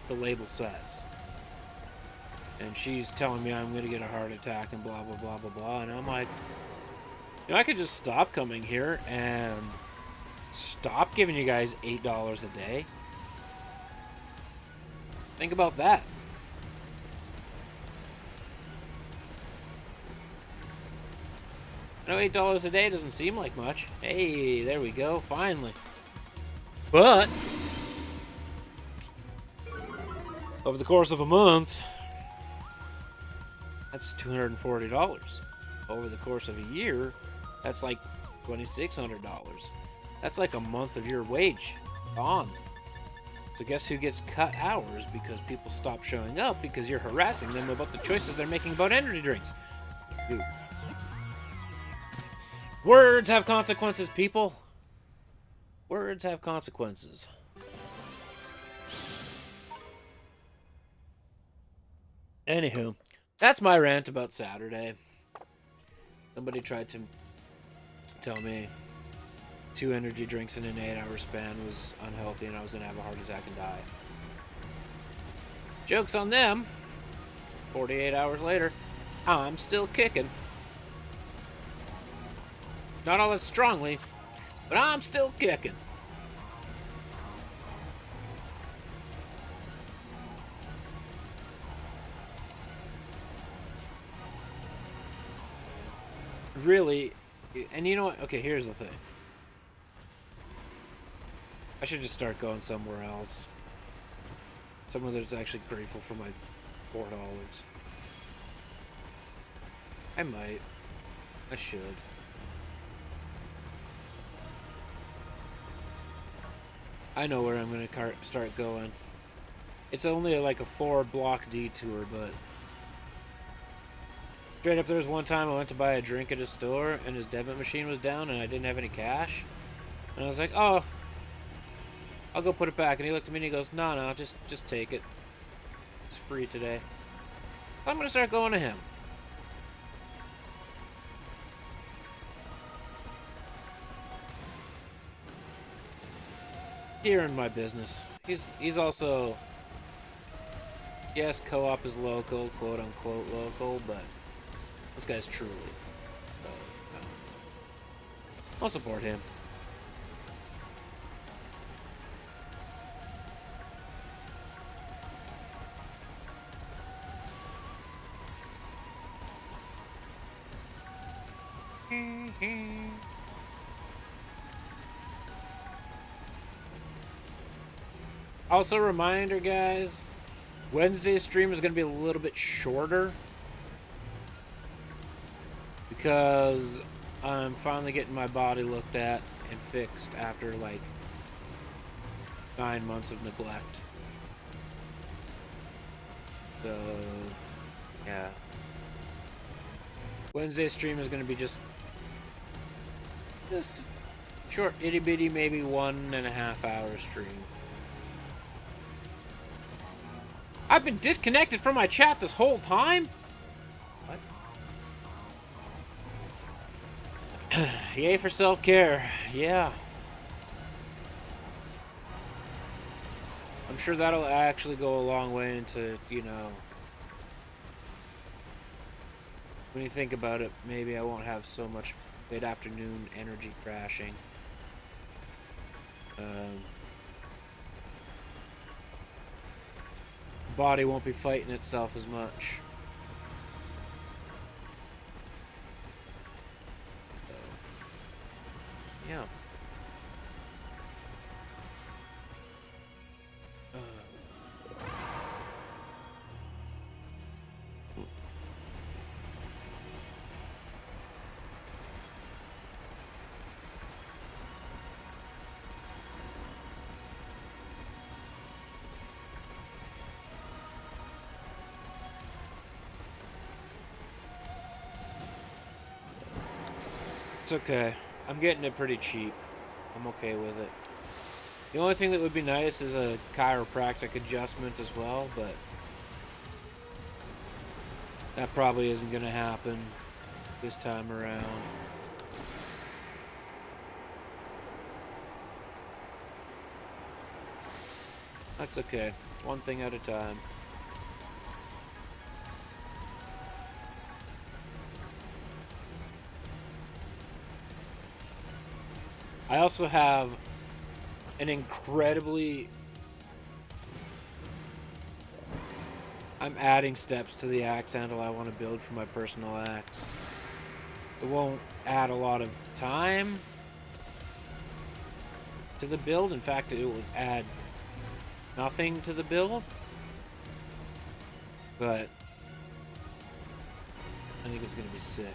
the label says. And she's telling me I'm going to get a heart attack and blah, blah, blah, blah, blah. And I'm like, you know, I could just stop coming here and stop giving you guys $8 a day. Think about that. I know $8 a day doesn't seem like much. Hey, there we go, finally. But over the course of a month, that's $240. Over the course of a year, that's like $2,600. That's like a month of your wage gone. So guess who gets cut hours because people stop showing up because you're harassing them about the choices they're making about energy drinks? Dude. Words have consequences, people. Words have consequences. Anywho, that's my rant about Saturday. Somebody tried to tell me 2 energy drinks in an 8-hour span was unhealthy and I was going to have a heart attack and die. Joke's on them. 48 hours later, I'm still kicking. Not all that strongly, but I'm still kicking. Really, and you know what? Okay, here's the thing. I should just start going somewhere else. Somewhere that's actually grateful for my $4. I might. I should. I know where I'm going to start going. It's only like a 4-block detour, but straight up, there was one time I went to buy a drink at a store and his debit machine was down and I didn't have any cash. And I was like, oh, I'll go put it back. And he looked at me and he goes, no, just take it. It's free today. I'm going to start going to him. Here in my business. He's also Yes, co-op is local, quote-unquote local, but this guy's truly. So, I'll support him. Also, reminder, guys, Wednesday's stream is going to be a little bit shorter because I'm finally getting my body looked at and fixed after like 9 months of neglect. So, yeah. Wednesday's stream is going to be just short, itty bitty, maybe 1.5 hour stream. I've been disconnected from my chat this whole time? What? Yay for self-care. Yeah. I'm sure that'll actually go a long way into, you know... When you think about it, maybe I won't have so much late afternoon energy crashing. Body won't be fighting itself as much. So, yeah. It's okay. I'm getting it pretty cheap. I'm okay with it. The only thing that would be nice is a chiropractic adjustment as well, but that probably isn't going to happen this time around. That's okay. One thing at a time. I also have an incredibly... I'm adding steps to the axe handle I want to build for my personal axe. It won't add a lot of time to the build. In fact, it would add nothing to the build. But I think it's going to be sick.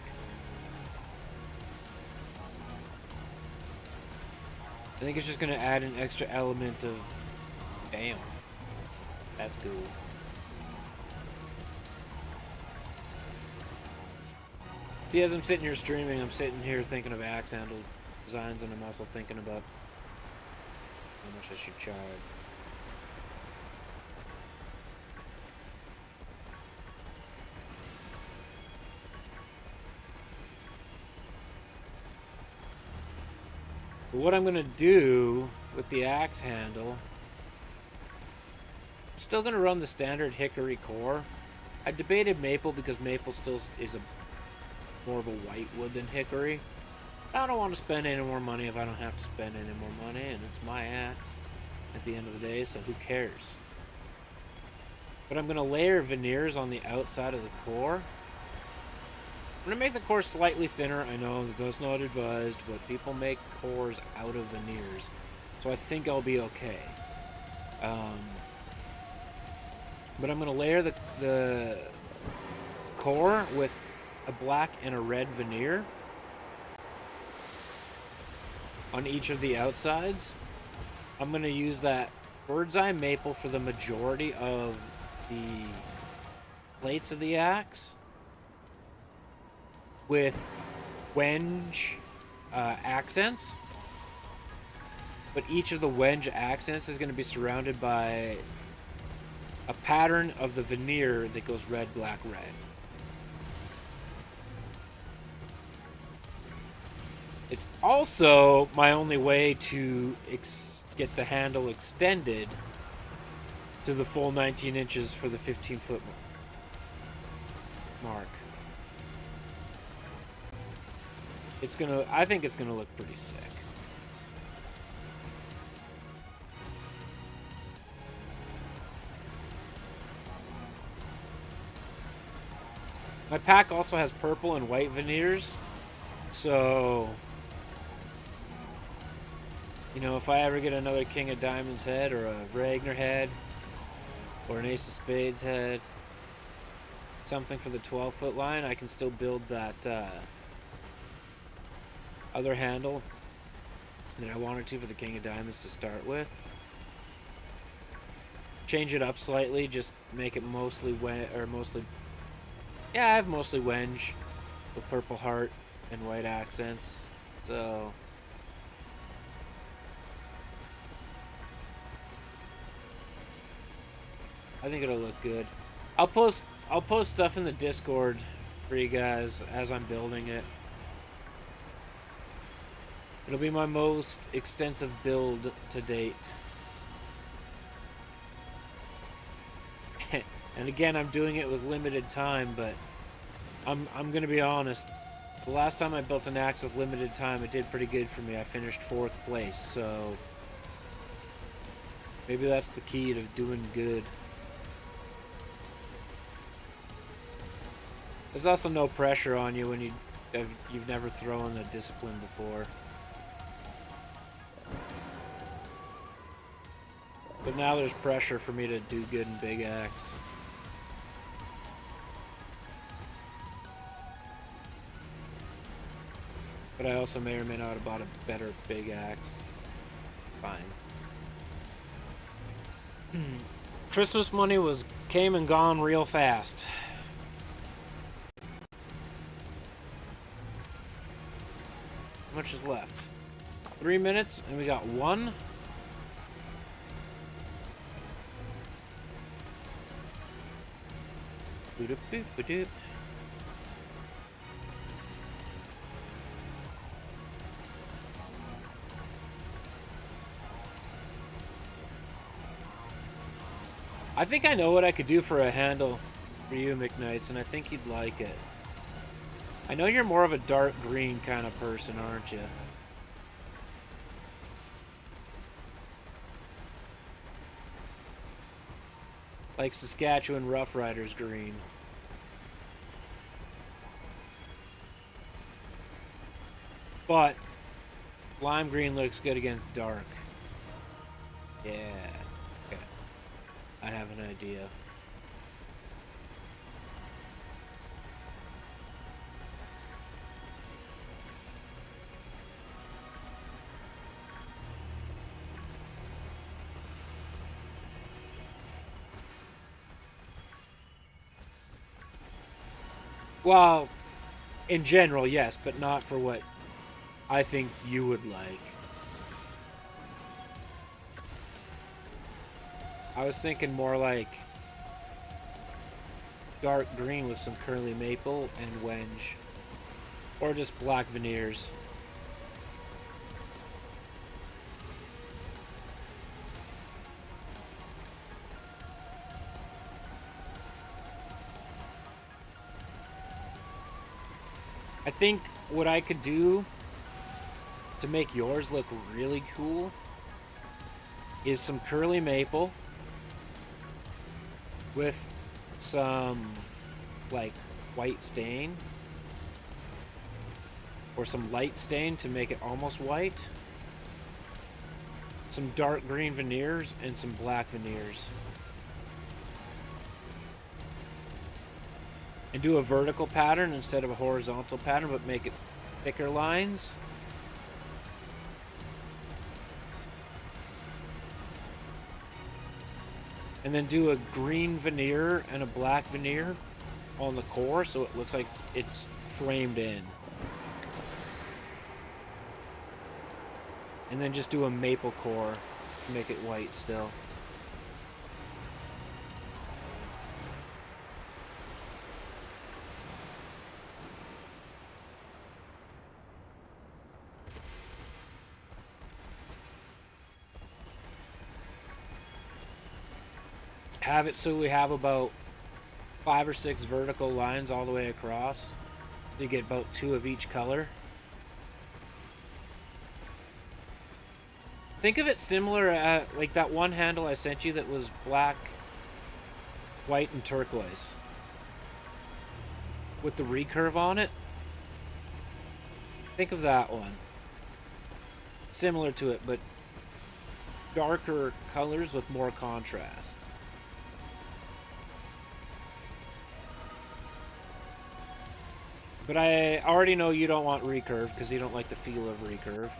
I think it's just going to add an extra element of... Damn. That's cool. See, as I'm sitting here streaming, I'm sitting here thinking of axe handle designs, and I'm also thinking about how much I should charge. But what I'm going to do with the axe handle, I'm still going to run the standard hickory core. I debated maple because maple still is a more of a white wood than hickory. I don't want to spend any more money if I don't have to spend any more money, and it's my axe at the end of the day, so who cares? But I'm going to layer veneers on the outside of the core. I'm going to make the core slightly thinner. I know that that's not advised, but people make cores out of veneers, so I think I'll be okay. But I'm going to layer the core with a black and a red veneer on each of the outsides. I'm going to use that bird's eye maple for the majority of the plates of the axe, with wenge accents, but each of the wenge accents is going to be surrounded by a pattern of the veneer that goes red, black, red. It's also my only way to get the handle extended to the full 19 inches for the 15-foot mark. I think it's gonna look pretty sick. My pack also has purple and white veneers, so, you know, if I ever get another King of Diamonds head, or a Ragnar head, or an Ace of Spades head, something for the 12-foot line, I can still build that other handle that I wanted to for the King of Diamonds to start with. Change it up slightly, just make it mostly yeah, I have mostly wenge with purple heart and white accents, so I think it'll look good. I'll post stuff in the Discord for you guys as I'm building it. It'll be my most extensive build to date. And again, I'm doing it with limited time, but I'm gonna be honest. The last time I built an axe with limited time, it did pretty good for me. I finished 4th place, so maybe that's the key to doing good. There's also no pressure on you when you've never thrown a discipline before. But now there's pressure for me to do good in big axe. But I also may or may not have bought a better big axe. Fine. Christmas money came and gone real fast. How much is left? 3 minutes, and we got 1. Boop-a-boop-a-doop. I think I know what I could do for a handle for you, McKnights, and I think you'd like it. I know you're more of a dark green kind of person, aren't you? Like Saskatchewan Rough Riders green. But lime green looks good against dark. Yeah. Okay. I have an idea. Well, in general, yes, but not for what I think you would like. I was thinking more like dark green with some curly maple and wenge. Or just black veneers. I think what I could do to make yours look really cool is some curly maple with some like white stain or some light stain to make it almost white, some dark green veneers and some black veneers, and do a vertical pattern instead of a horizontal pattern, but make it thicker lines. And then do a green veneer and a black veneer on the core so it looks like it's framed in. And then just do a maple core to make it white still. have it so we have about 5 or 6 vertical lines all the way across. You get about 2 of each color. Think of it similar like that one handle I sent you that was black, white, and turquoise with the recurve on it. Think of that one. Similar to it, but darker colors with more contrast. But I already know you don't want recurve because you don't like the feel of recurve.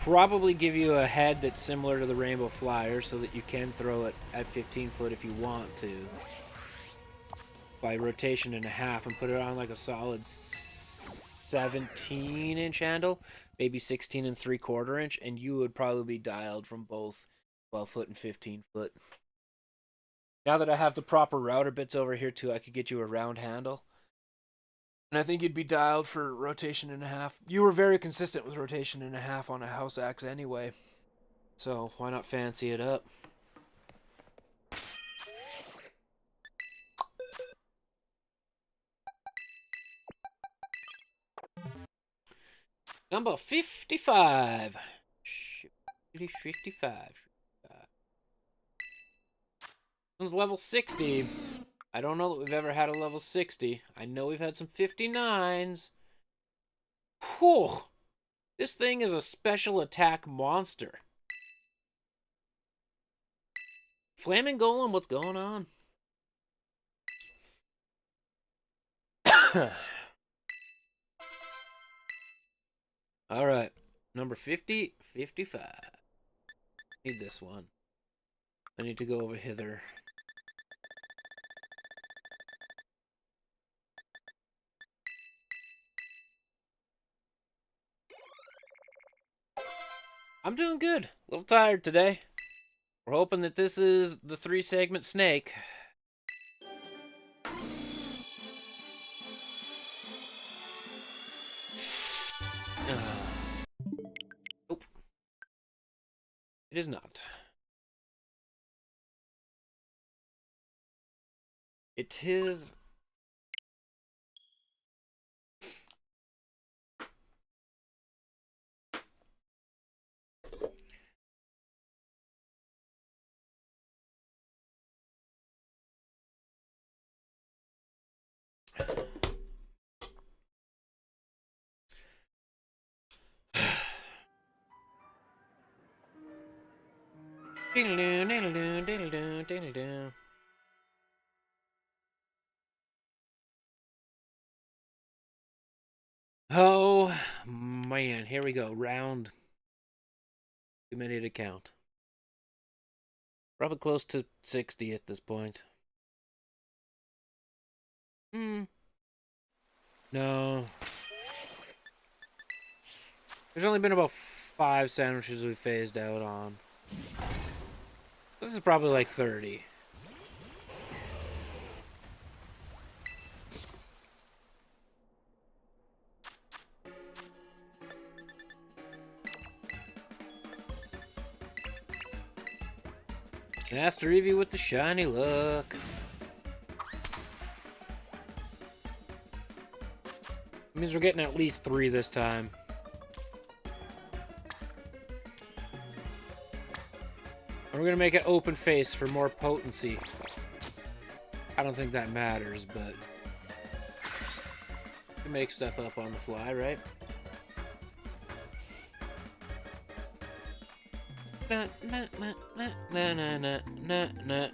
Probably give you a head that's similar to the Rainbow Flyer so that you can throw it at 15 foot if you want to. By rotation and a half and put it on like a solid 17-inch handle, maybe 16 and 3/4 inch, and you would probably be dialed from both 12 foot and 15 foot. Now that I have the proper router bits over here too, I could get you a round handle. And I think you'd be dialed for rotation and a half. You were very consistent with rotation and a half on a house axe anyway. So why not fancy it up? Number 55. 55. This one's level 60. I don't know that we've ever had a level 60. I know we've had some 59s. Whew. This thing is a special attack monster. Flaming Golem, what's going on? Alright. Number 50, 55. Need this one. I need to go over hither. I'm doing good. A little tired today. We're hoping that this is the 3-segment snake. Nope. It is not. It is... Oh, man. Here we go. Round. Too many to count. Probably close to 60 at this point. No. There's only been about 5 sandwiches we phased out on. This is probably like 30. Master Eevee with the shiny look. It means we're getting at least 3 this time. And we're gonna make it open face for more potency. I don't think that matters, but you can make stuff up on the fly, right? Na na na na na na na na na.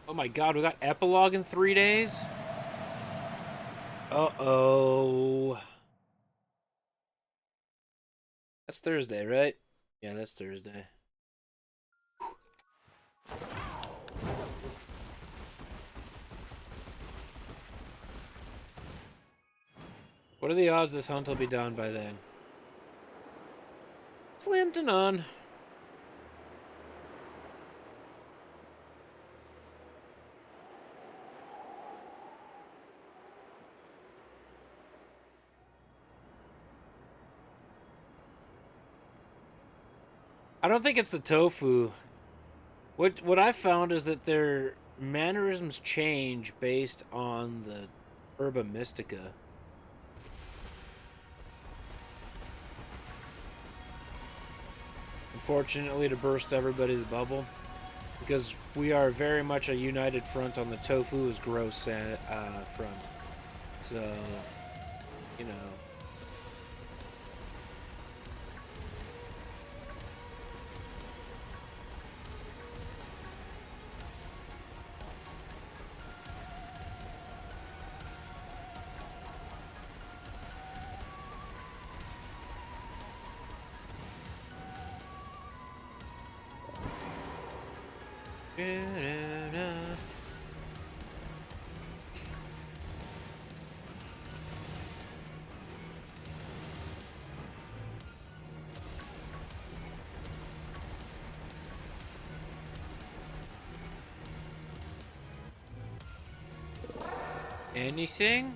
Oh my god, we got epilogue in 3 days? Uh-oh. That's Thursday, right? Yeah, that's Thursday. What are the odds this hunt will be done by then? Slim to none. I don't think it's the tofu. What I found is that their mannerisms change based on the herba mystica. Unfortunately, to burst everybody's bubble, because we are very much a united front on the tofu is gross front. So, you know. Anything?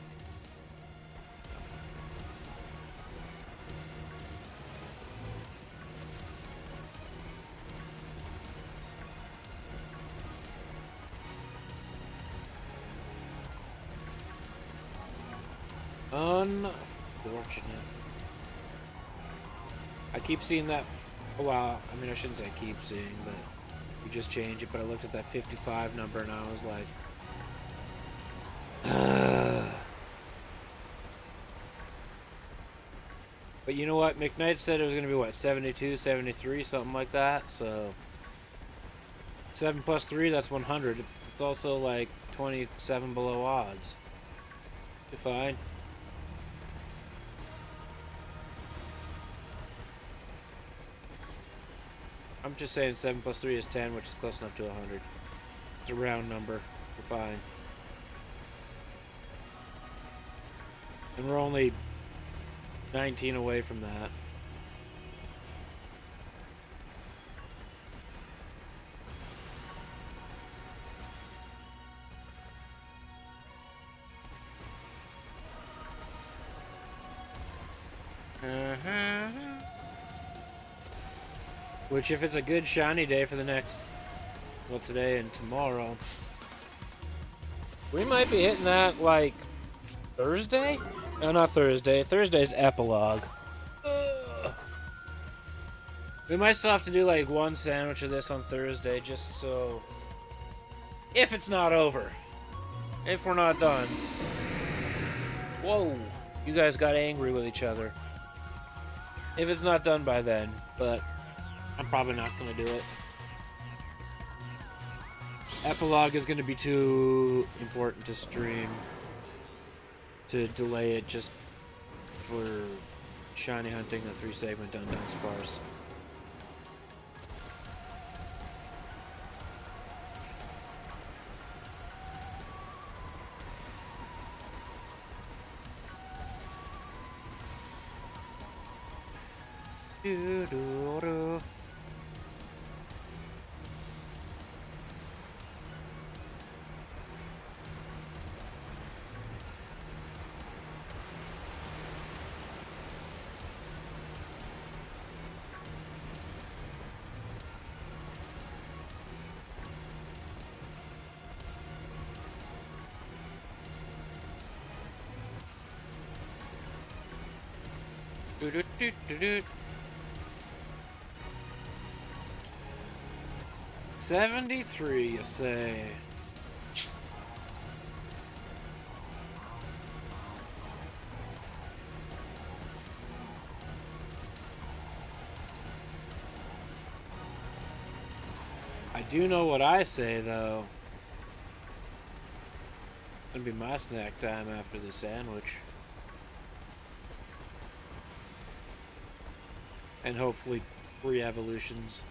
Unfortunate. I keep seeing that. Well, I mean, I shouldn't say keep seeing, but you just change it. But I looked at that 55 number and I was like, but you know what? McKnight said it was going to be, what, 72, 73, something like that. So 7 plus 3, that's 100. It's also like 27 below odds. You're fine. I'm just saying 7 plus 3 is 10, which is close enough to 100. It's a round number. We're fine. And we're only 19 away from that. Which, if it's a good shiny day for the next, well, today and tomorrow, we might be hitting that, like, Thursday? No, not Thursday. Thursday's epilogue. We might still have to do, like, one sandwich of this on Thursday, just so, if it's not over. If we're not done. Whoa. You guys got angry with each other. If it's not done by then, but I'm probably not going to do it. Epilogue is going to be too important to stream to delay it just for shiny hunting a 3-segment Dundunsparce. Do-do-do. Do-do-do-do-do. 73, you say? I do know what I say, though. It's gonna be my snack time after the sandwich. And hopefully 3 evolutions.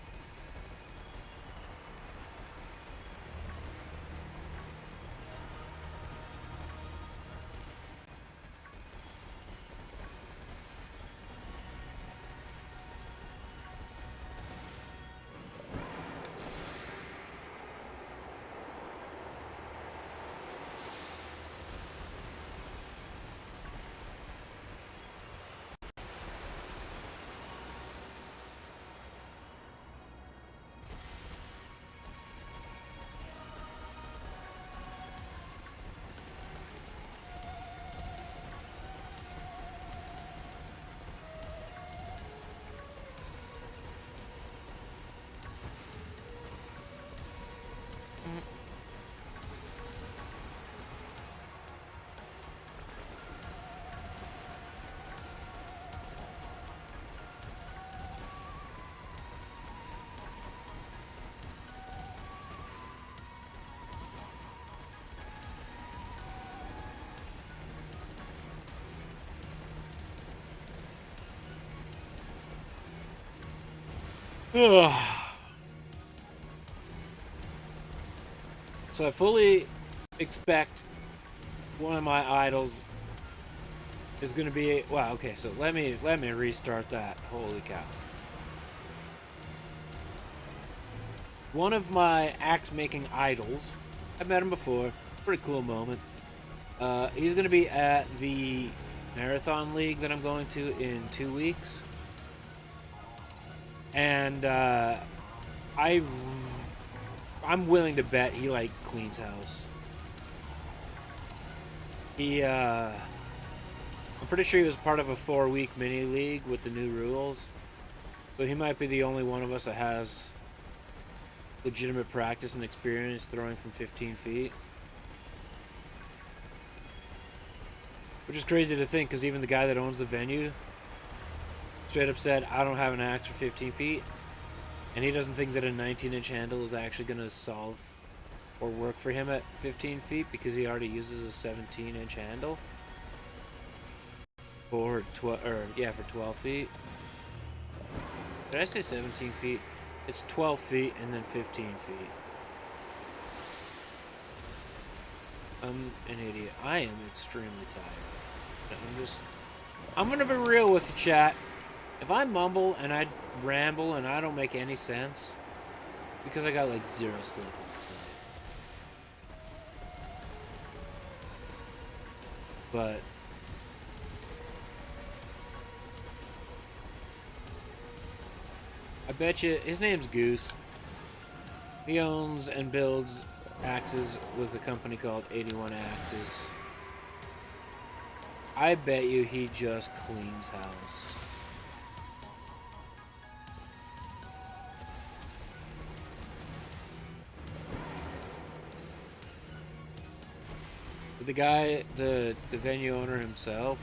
So I fully expect one of my idols is going to be... Wow, okay, so let me restart that. Holy cow. One of my axe-making idols, I've met him before, pretty cool moment. He's going to be at the Marathon League that I'm going to in 2 weeks. And I'm willing to bet he, like, cleans house. I'm pretty sure he was part of a 4-week mini league with the new rules. So he might be the only one of us that has legitimate practice and experience throwing from 15 feet. Which is crazy to think, because even the guy that owns the venue straight up said, I don't have an axe for 15 feet. And he doesn't think that a 19-inch handle is actually going to solve or work for him at 15 feet, because he already uses a 17-inch handle. For 12 feet. Did I say 17 feet? It's 12 feet and then 15 feet. I'm an idiot. I am extremely tired. I'm gonna be real with you, chat. If I mumble and I ramble and I don't make any sense, because I got like 0 sleep last night. But I bet you his name's Goose. He owns and builds axes with a company called 81 Axes. I bet you he just cleans house. But the guy, the venue owner himself,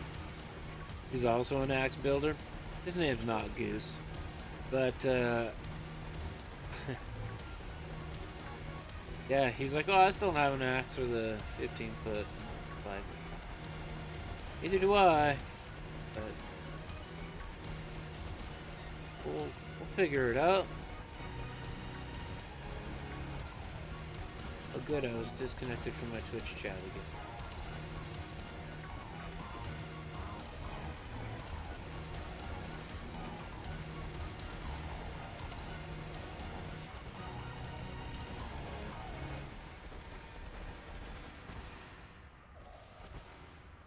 he's also an axe builder. His name's not Goose. But, yeah, he's like, oh, I still don't have an axe for the 15-foot. Like, neither do I. But we'll figure it out. Oh, good, I was disconnected from my Twitch chat again.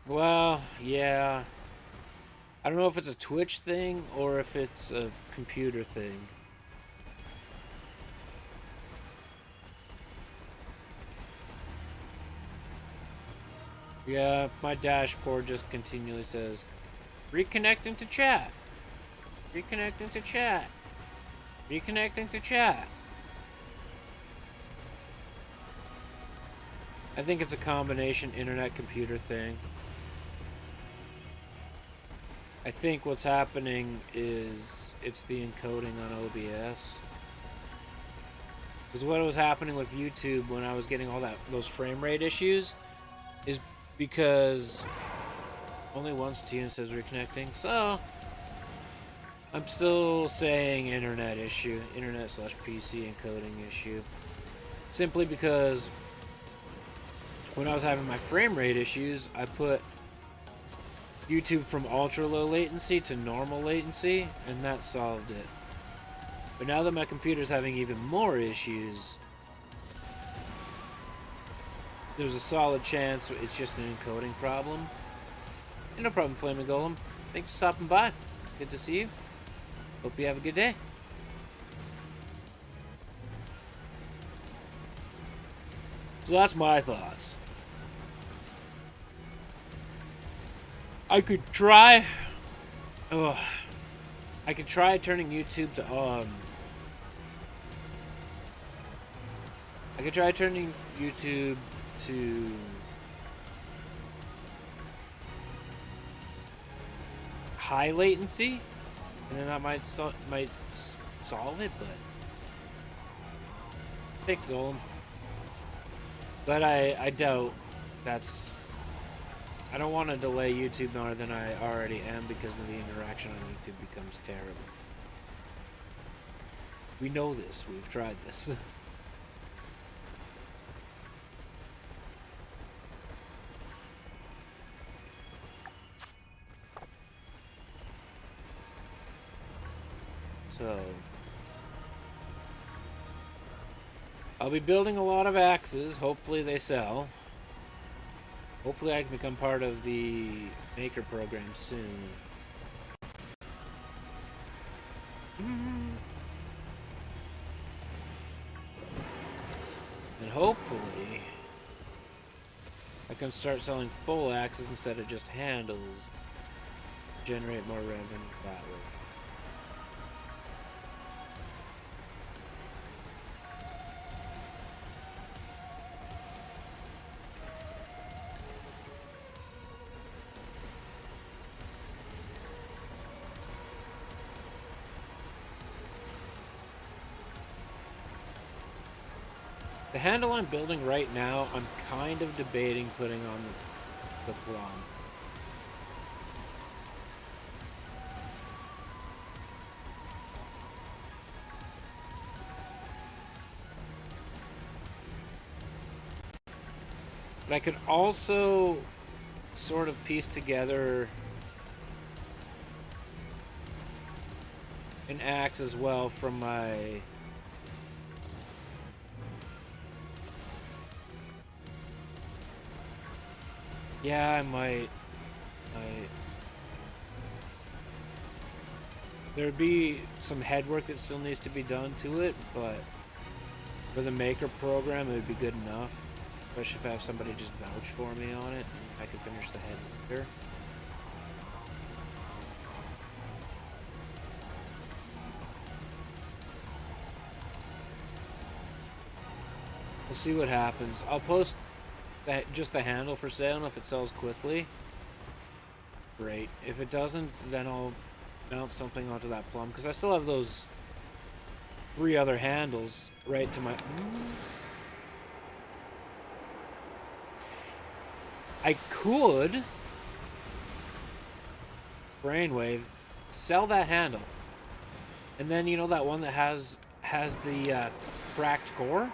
Well, yeah. I don't know if it's a Twitch thing or if it's a computer thing. Yeah, my dashboard just continually says, reconnecting to chat. Reconnecting to chat. Reconnecting to chat. I think it's a combination internet-computer thing. I think what's happening is it's the encoding on OBS. Because what was happening with YouTube when I was getting all those frame rate issues is because only once TN says reconnecting. So I'm still saying internet issue, internet/PC encoding issue. Simply because when I was having my frame rate issues, I put YouTube from ultra low latency to normal latency, and that solved it. But now that my computer's having even more issues, there's a solid chance it's just an encoding problem. And no problem, Flaming Golem. Thanks for stopping by. Good to see you. Hope you have a good day. So that's my thoughts. I could try... I could try turning YouTube to, I could try turning YouTube to... high latency, and then that might solve it, but... Thanks, Golem. But I doubt that's... I don't want to delay YouTube more than I already am, because then the interaction on YouTube becomes terrible. We know this. We've tried this. So, I'll be building a lot of axes. Hopefully they sell. Hopefully I can become part of the maker program soon. And hopefully I can start selling full axes instead of just handles. Generate more revenue that way. The handle I'm building right now, I'm kind of debating putting on the plum. But I could also sort of piece together an axe as well from my... Yeah, I might. There'd be some head work that still needs to be done to it, but for the maker program, it would be good enough. Especially if I have somebody just vouch for me on it, I could finish the head later. We'll see what happens. I'll post just the handle for sale, and if it sells quickly, great. If it doesn't, then I'll mount something onto that plum, because I still have those 3 other handles right to my... I could brainwave, sell that handle, and then you know that one that has the cracked core?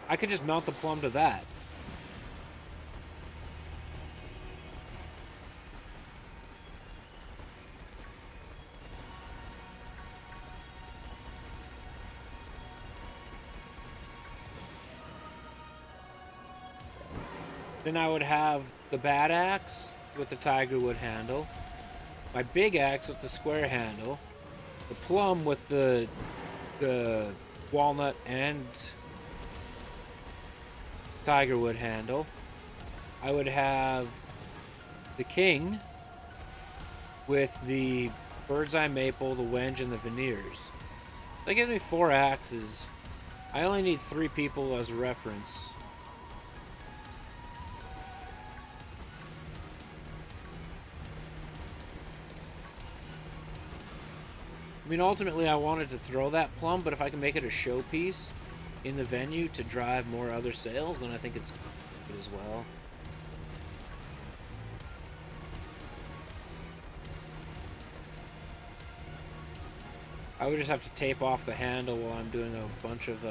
I could just mount the plum to that. Then I would have the bad axe with the tiger wood handle, my big axe with the square handle, the plum with the walnut and tiger wood handle. I would have the king with the bird's eye maple, the wenge, and the veneers. That gives me 4 axes. I only need 3 people as a reference. I mean, ultimately I wanted to throw that plum, but if I can make it a showpiece in the venue to drive more other sales, then I think it's good as well. I would just have to tape off the handle while I'm doing a bunch of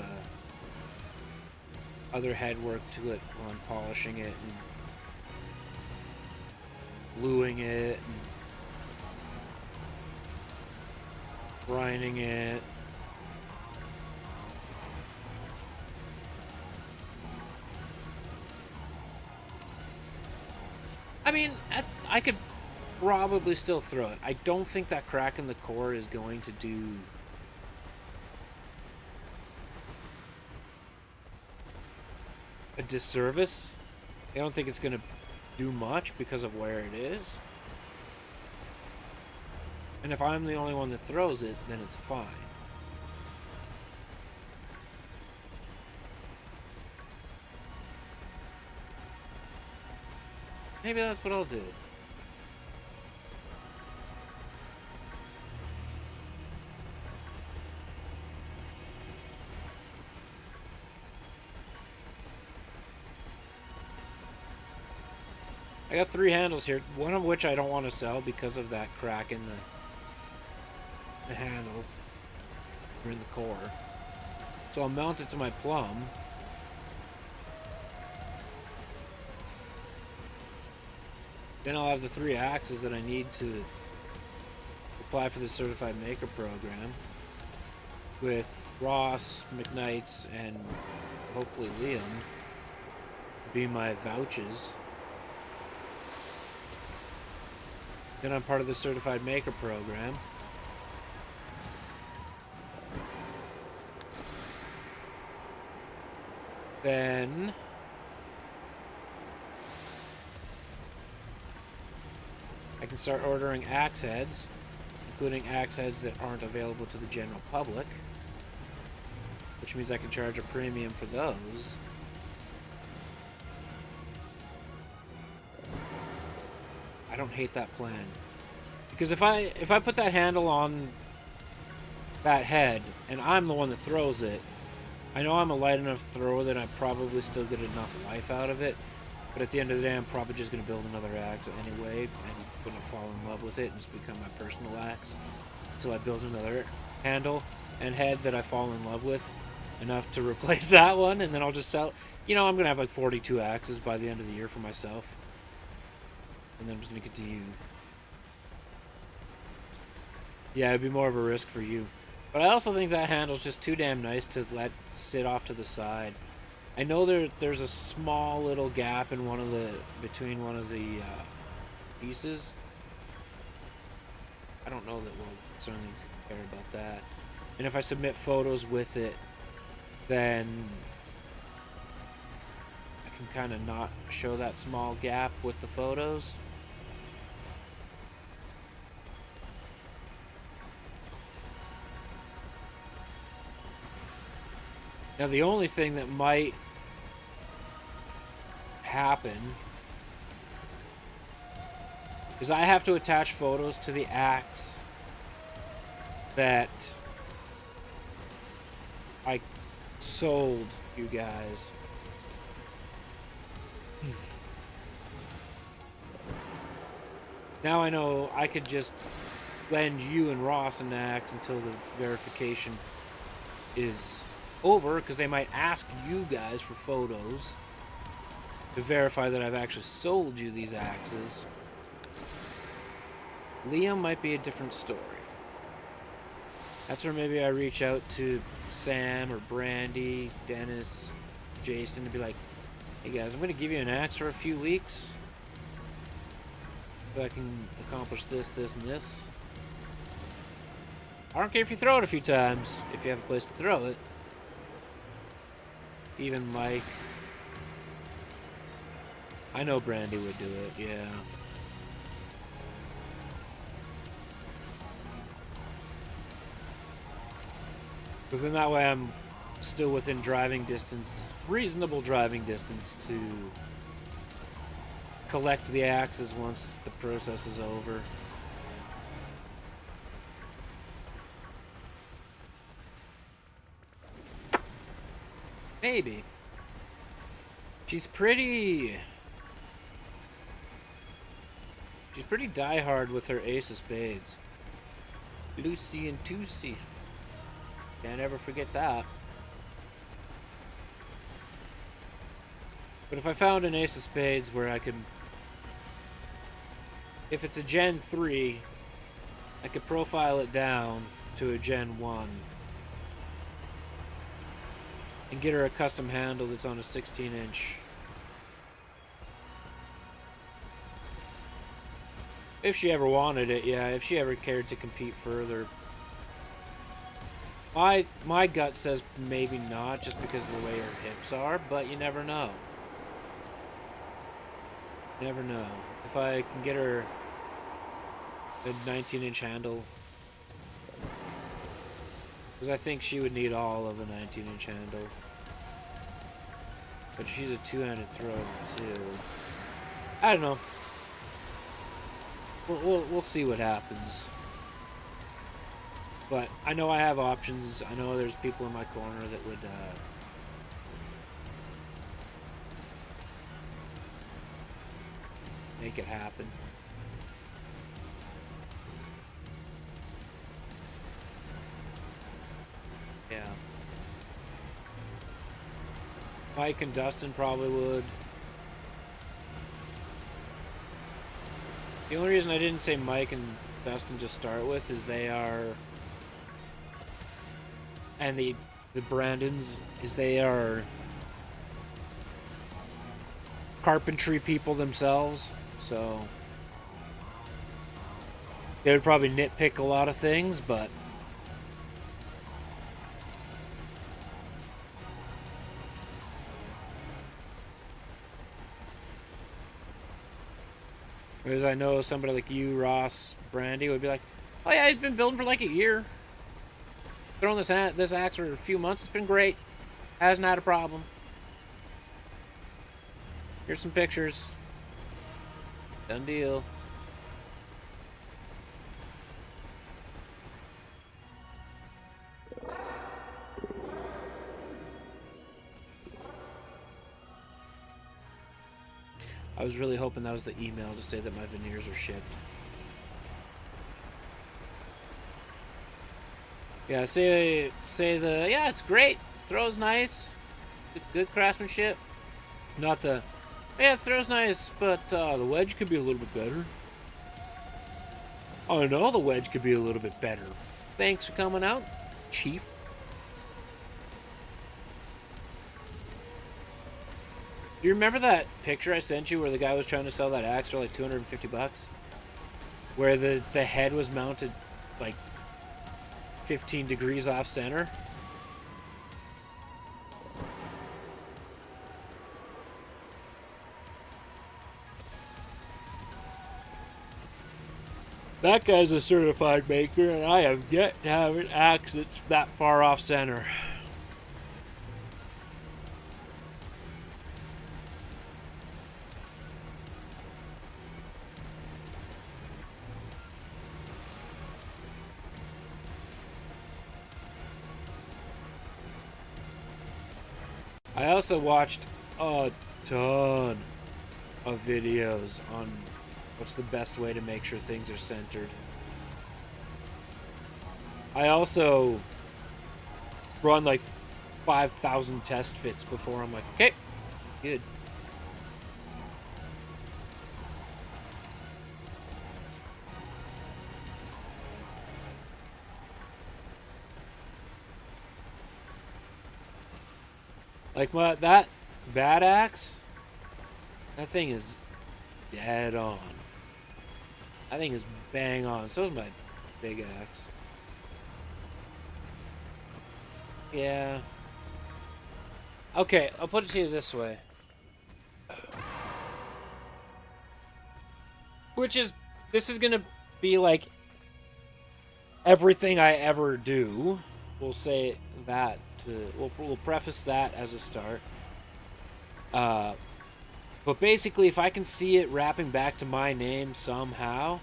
other head work to it while I'm polishing it and gluing it and grinding it. I mean, I could probably still throw it. I don't think that crack in the core is going to do a disservice. I don't think it's going to do much because of where it is. And if I'm the only one that throws it, then it's fine. Maybe that's what I'll do. I got 3 handles here, one of which I don't want to sell because of that crack in the a handle or in the core. So I'll mount it to my plum. Then I'll have the 3 axes that I need to apply for the Certified Maker program with Ross, McKnight's, and hopefully Liam be my vouchers. Then I'm part of the Certified Maker program. Then I can start ordering axe heads, including axe heads that aren't available to the general public, which means I can charge a premium for those. I don't hate that plan, because if I put that handle on that head and I'm the one that throws it, I know I'm a light enough thrower that I probably still get enough life out of it, but at the end of the day I'm probably just going to build another axe anyway and going to fall in love with it and just become my personal axe until I build another handle and head that I fall in love with enough to replace that one, and then I'll just sell. You know, I'm going to have like 42 axes by the end of the year for myself, and then I'm just going to continue. Yeah, it'd be more of a risk for you. But I also think that handle's just too damn nice to let sit off to the side. I know there's a small little gap in between one of the pieces. I don't know that we'll certainly care about that. And if I submit photos with it, then I can kind of not show that small gap with the photos. Now, the only thing that might happen is I have to attach photos to the axe that I sold you guys. Now I know I could just lend you and Ross an axe until the verification is over, because they might ask you guys for photos to verify that I've actually sold you these axes. Liam might be a different story. That's where maybe I reach out to Sam or Brandy, Dennis, Jason to be like, hey guys, I'm going to give you an axe for a few weeks so I can accomplish this, this, and this. I don't care if you throw it a few times, if you have a place to throw it. Even Mike. I know Brandy would do it, yeah. Because then that way I'm still within driving distance, reasonable driving distance, to collect the axes once the process is over. Maybe. She's pretty diehard with her ace of spades. Lucy and Tusey. Can't ever forget that. But if I found an ace of spades where I could... If it's a Gen 3, I could profile it down to a Gen 1. And get her a custom handle that's on a 16-inch. If she ever wanted it, yeah. If she ever cared to compete further. My gut says maybe not, just because of the way her hips are, but you never know. Never know. If I can get her a 19-inch handle, because I think she would need all of a 19-inch handle. But she's a two-handed thrower too. I don't know. We'll see what happens. But I know I have options. I know there's people in my corner that would make it happen. Mike and Dustin probably would. The only reason I didn't say Mike and Dustin to start with is they are, and the Brandons is they are carpentry people themselves, so they would probably nitpick a lot of things, but whereas I know somebody like you, Ross, Brandy, would be like, oh yeah, I've been building for like a year. Throwing this axe for a few months. It's been great. Hasn't had a problem. Here's some pictures. Done deal. I was really hoping that was the email to say that my veneers are shipped. Yeah, say yeah, it's great. Throw's nice. Good craftsmanship. Not the, yeah, throw's nice, but the wedge could be a little bit better. Oh no, the wedge could be a little bit better. Thanks for coming out, Chief. Do you remember that picture I sent you where the guy was trying to sell that axe for like 250 bucks? Where the head was mounted like 15 degrees off center? That guy's a certified maker, and I have yet to have an axe that's that far off center. I also watched a ton of videos on what's the best way to make sure things are centered. I also run like 5,000 test fits before I'm like, okay, good. Like that bad axe, that thing is dead on. That thing is bang on. So is my big axe. Yeah. Okay, I'll put it to you this way. This is gonna be like everything I ever do. We'll say that. We'll preface that as a start. But basically, if I can see it wrapping back to my name somehow,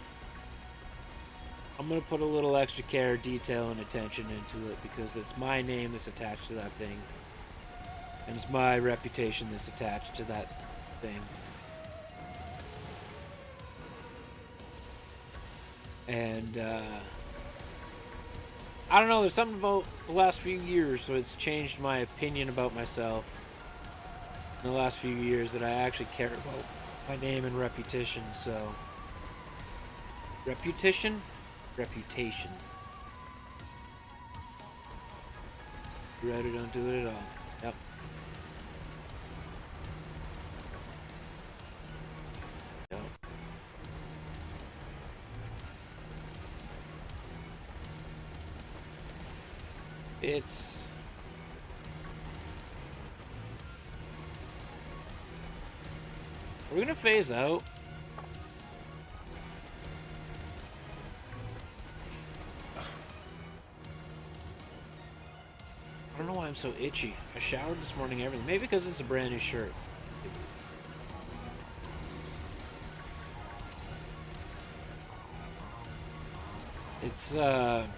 I'm going to put a little extra care, detail, and attention into it because it's my name that's attached to that thing. And it's my reputation that's attached to that thing. And, I don't know, there's something about the last few years so it's changed my opinion about myself in the last few years that I actually care about my name and reputation, so... Reputation? Reputation. You right or don't do it at all. Yep. Yep. It's... We're gonna phase out. I don't know why I'm so itchy. I showered this morning, everything. Maybe because it's a brand new shirt. It's, and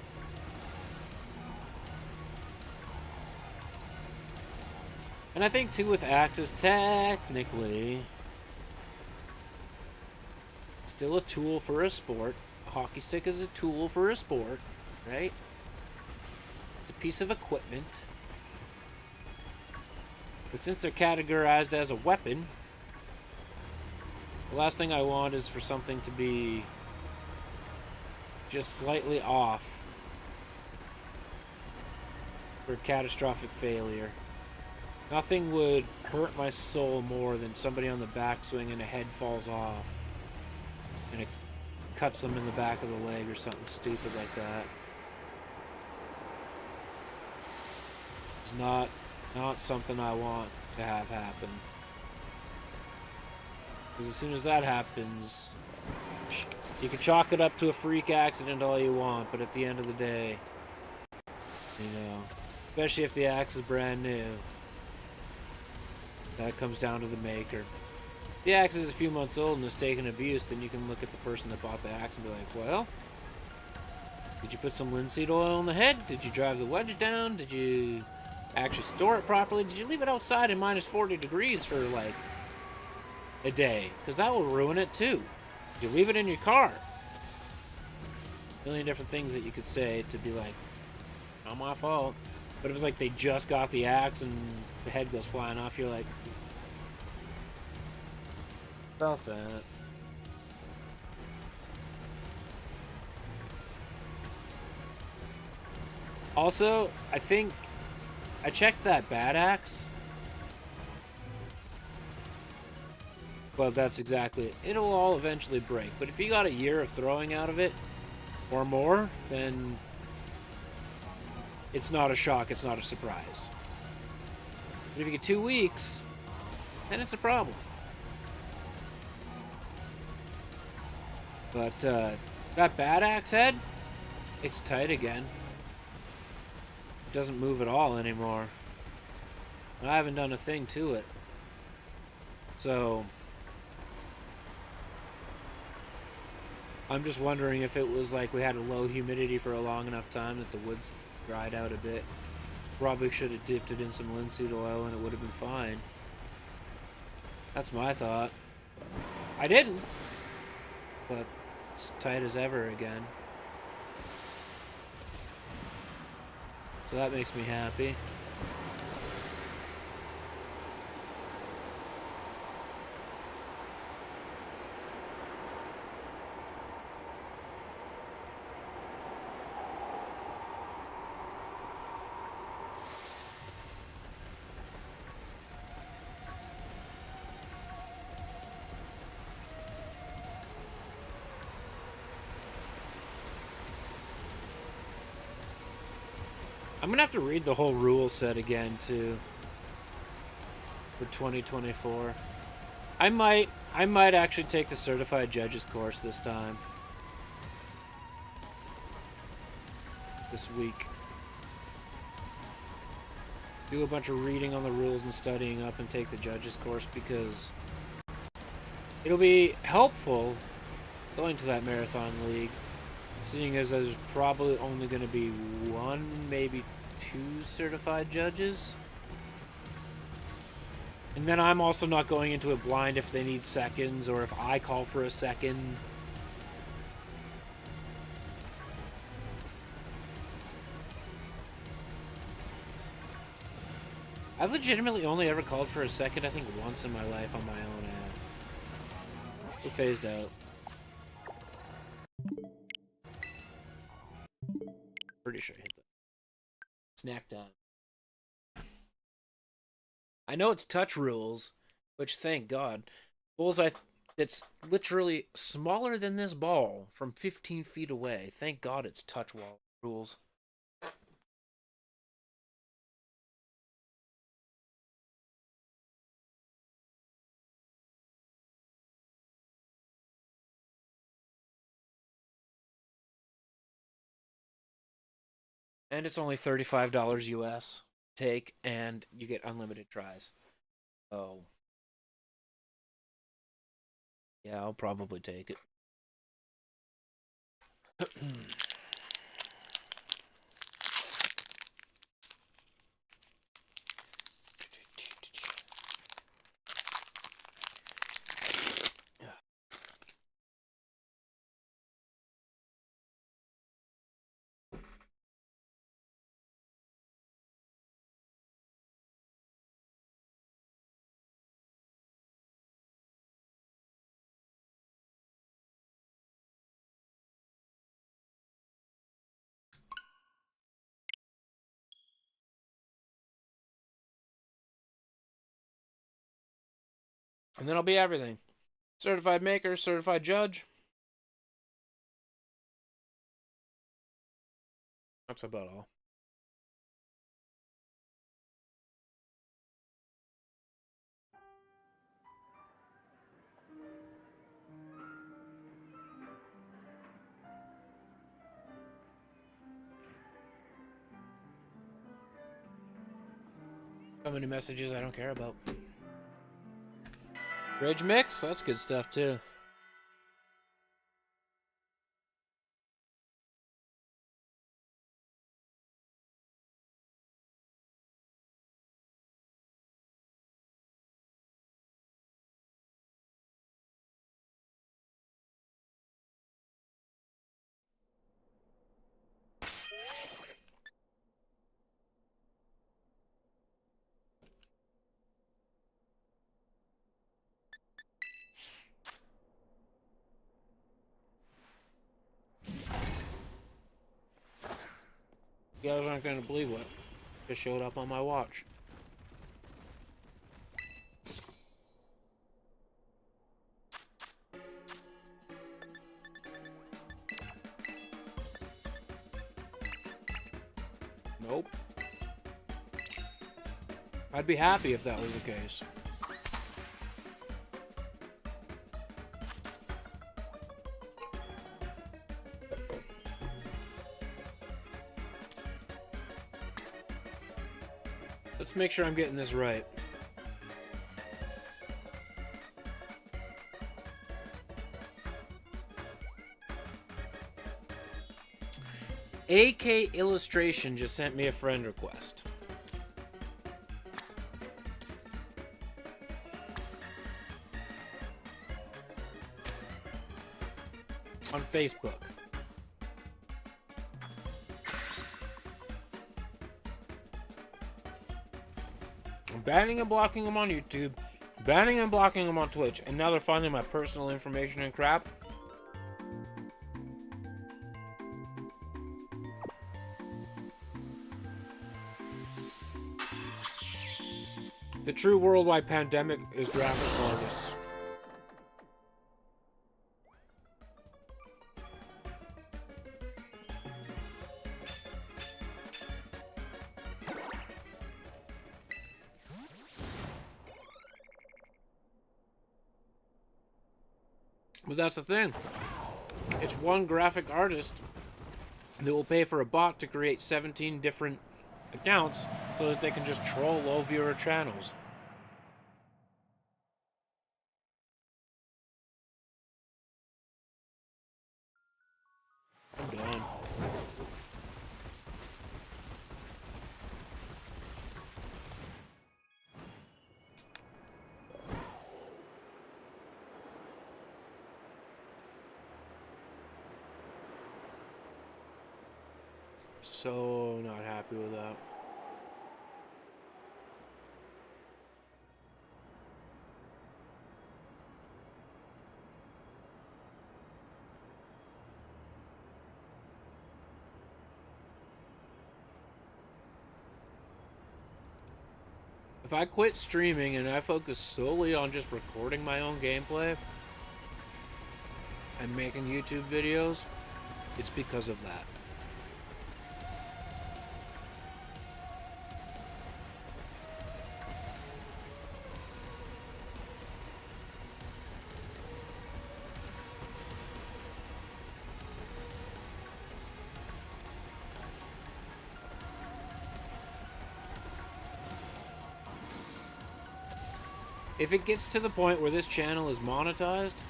I think, too, with axes, technically, still a tool for a sport. A hockey stick is a tool for a sport, right? It's a piece of equipment. But since they're categorized as a weapon, the last thing I want is for something to be just slightly off for catastrophic failure. Nothing would hurt my soul more than somebody on the backswing and a head falls off and it cuts them in the back of the leg or something stupid like that. It's not something I want to have happen. Because as soon as that happens, you can chalk it up to a freak accident all you want, but at the end of the day, you know, especially if the axe is brand new, that comes down to the maker. If the axe is a few months old and is taking abuse, then you can look at the person that bought the axe and be like, well, did you put some linseed oil on the head? Did you drive the wedge down? Did you actually store it properly? Did you leave it outside in minus 40 degrees for like a day? Because that will ruin it too. Did you leave it in your car? A million different things that you could say to be like, not my fault. But if it's like they just got the axe and the head goes flying off, you're like, about that. Also, I think I checked that bad axe. Well, that's exactly it. It'll all eventually break. But if you got a year of throwing out of it or more, then it's not a shock, it's not a surprise. But if you get 2 weeks, then it's a problem. But that bad axe head, it's tight again. It doesn't move at all anymore. And I haven't done a thing to it. So I'm just wondering if it was like we had a low humidity for a long enough time that the wood's dried out a bit. Probably should have dipped it in some linseed oil and it would have been fine. That's my thought. I didn't. But it's tight as ever again. So that makes me happy. I'm gonna have to read the whole rule set again too for 2024. I might actually take the certified judges course this time. This week. Do a bunch of reading on the rules and studying up and take the judges course because it'll be helpful going to that marathon league. Seeing as there's probably only going to be 1, maybe 2 certified judges. And then I'm also not going into it blind if they need seconds or if I call for a second. I've legitimately only ever called for a second, I think once in my life on my own ad. It phased out. Pretty sure I hit that. Snack time. I know it's touch rules, which thank God. Bullseye it's literally smaller than this ball from 15 feet away. Thank God it's touch wall rules. And it's only $35 US take, and you get unlimited tries. So, yeah, I'll probably take it. And then I'll be everything. Certified maker, certified judge. That's about all. So many messages I don't care about. Bridge mix? That's good stuff too. You guys aren't going to believe what just showed up on my watch. Nope. I'd be happy if that was the case. Let's make sure I'm getting this right. AK Illustration just sent me a friend request. On Facebook. I'm banning and blocking them on YouTube, banning and blocking them on Twitch, and now they're finding my personal information and crap. The true worldwide pandemic is graphic fungus. But that's the thing. It's one graphic artist that will pay for a bot to create 17 different accounts so that they can just troll low viewer channels. I'm done. So not happy with that. If I quit streaming and I focus solely on just recording my own gameplay and making YouTube videos, it's because of that. If it gets to the point where this channel is monetized,